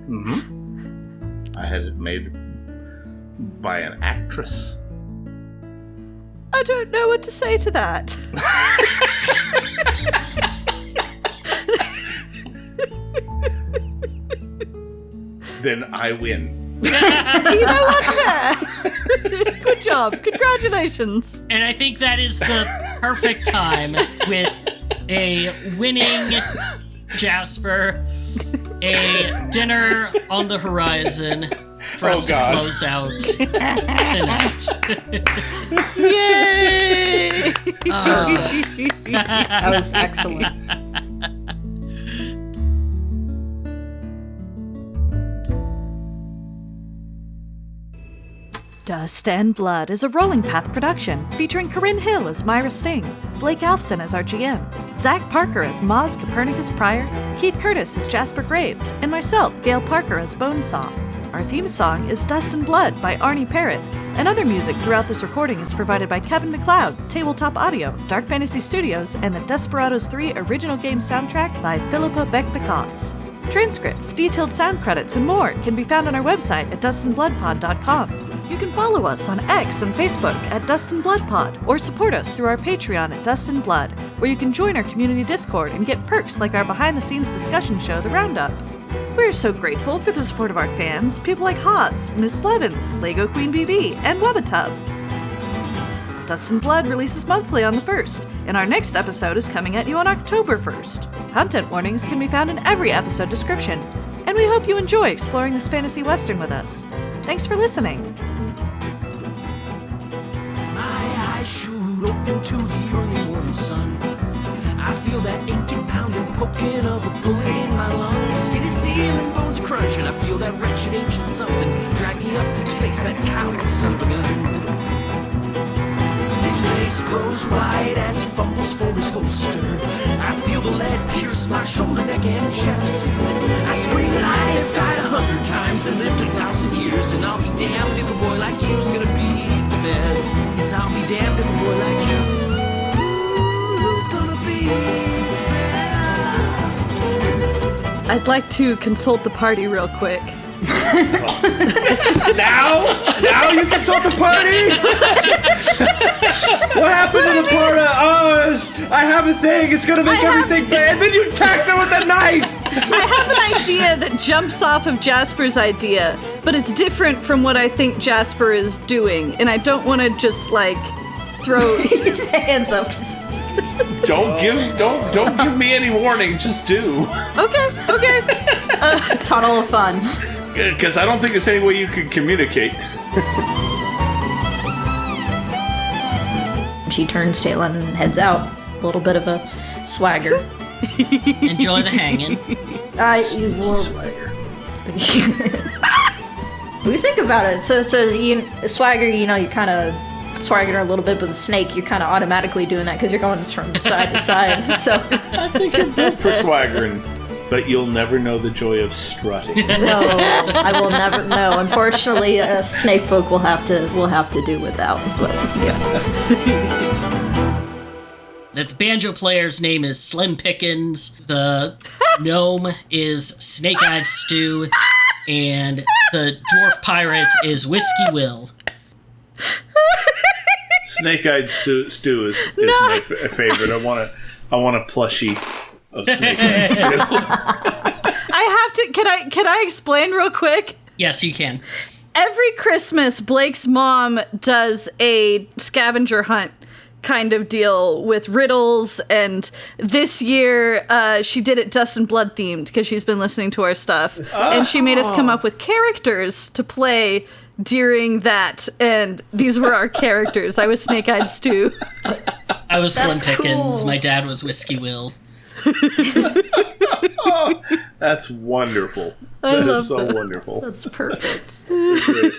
Mm-hmm. I had it made by an actress. I don't know what to say to that. Then I win. You know what? Good job. Congratulations. And I think that is the perfect time with a winning Jasper, a dinner on the horizon for us to close out tonight. Yay! That was excellent. Dust and Blood is a Rolling Path production featuring Corinne Hill as Myra Sting, Blake Alfson as our GM, Zach Parker as Moz Copernicus Pryor, Keith Curtis as Jasper Graves, and myself, Gail Parker as Bonesaw. Our theme song is Dust and Blood by Arne Parrott, and other music throughout this recording is provided by Kevin Macleod, Tabletop Audio, Dark Fantasy Studios, and the Desperados 3 original game soundtrack by Filippo Beck Peccoz. Transcripts, detailed sound credits, and more can be found on our website at dustandbloodpod.com. You can follow us on X and Facebook at DustAndBloodPod, or support us through our Patreon at Dust and Blood, where you can join our community Discord and get perks like our behind-the-scenes discussion show, The Roundup. We're so grateful for the support of our fans, people like Haas, Miss Blevins, Lego Queen BB, and Wubbatub. Dust and Blood releases monthly on the 1st, and our next episode is coming at you on October 1st. Content warnings can be found in every episode description, and we hope you enjoy exploring this fantasy western with us. Thanks for listening. My eyes shoot open to the early morning sun. I feel that aching, pounding, poking of a bullet in my lungs. Skinny ceiling, bones crunching. I feel that wretched ancient something drag me up to face that coward son of a gun. His face grows wide as he fumbles for his holster. I feel the lead pierce my shoulder, neck, and chest. I scream that I have died 100 times and lived 1,000 years, and I'll be damned if a boy like you's gonna be the best. Yes, I'll be damned if a boy like you's gonna be the best. I'd like to consult the party real quick. Now you consult the party? What happened to the party? I have a thing. It's gonna make everything bad. And then you attacked her with a knife. I have an idea that jumps off of Jasper's idea, but it's different from what I think Jasper is doing, and I don't want to just throw his hands up. Don't give me any warning. Just do. Okay. Tunnel of fun. Because I don't think there's any way you can communicate. She turns tail and heads out. A little bit of a swagger. Enjoy the hanging. Swagger. We think about it. So it's a swagger. You kind of swagger a little bit, but the snake, you're kind of automatically doing that because you're going from side to side. So I think I'm built for swaggering. But you'll never know the joy of strutting. No, I will never know. Unfortunately, snake folk will have to do without. But yeah. The banjo player's name is Slim Pickens. The gnome is Snake-Eyed Stew, and the dwarf pirate is Whiskey Will. Snake-Eyed Stew is my favorite. I want a plushie of Snake-Eyed Stew. I have to. Can I explain real quick? Yes, you can. Every Christmas, Blake's mom does a scavenger hunt kind of deal with riddles, and this year she did it Dust and Blood themed because she's been listening to our stuff, and she made us come up with characters to play during that, and these were our characters. I was Snake-Eyed Stu. I was Slim That's Pickens. cool. My dad was Whiskey Will. That's wonderful. I That love is so that. wonderful. That's perfect. Great.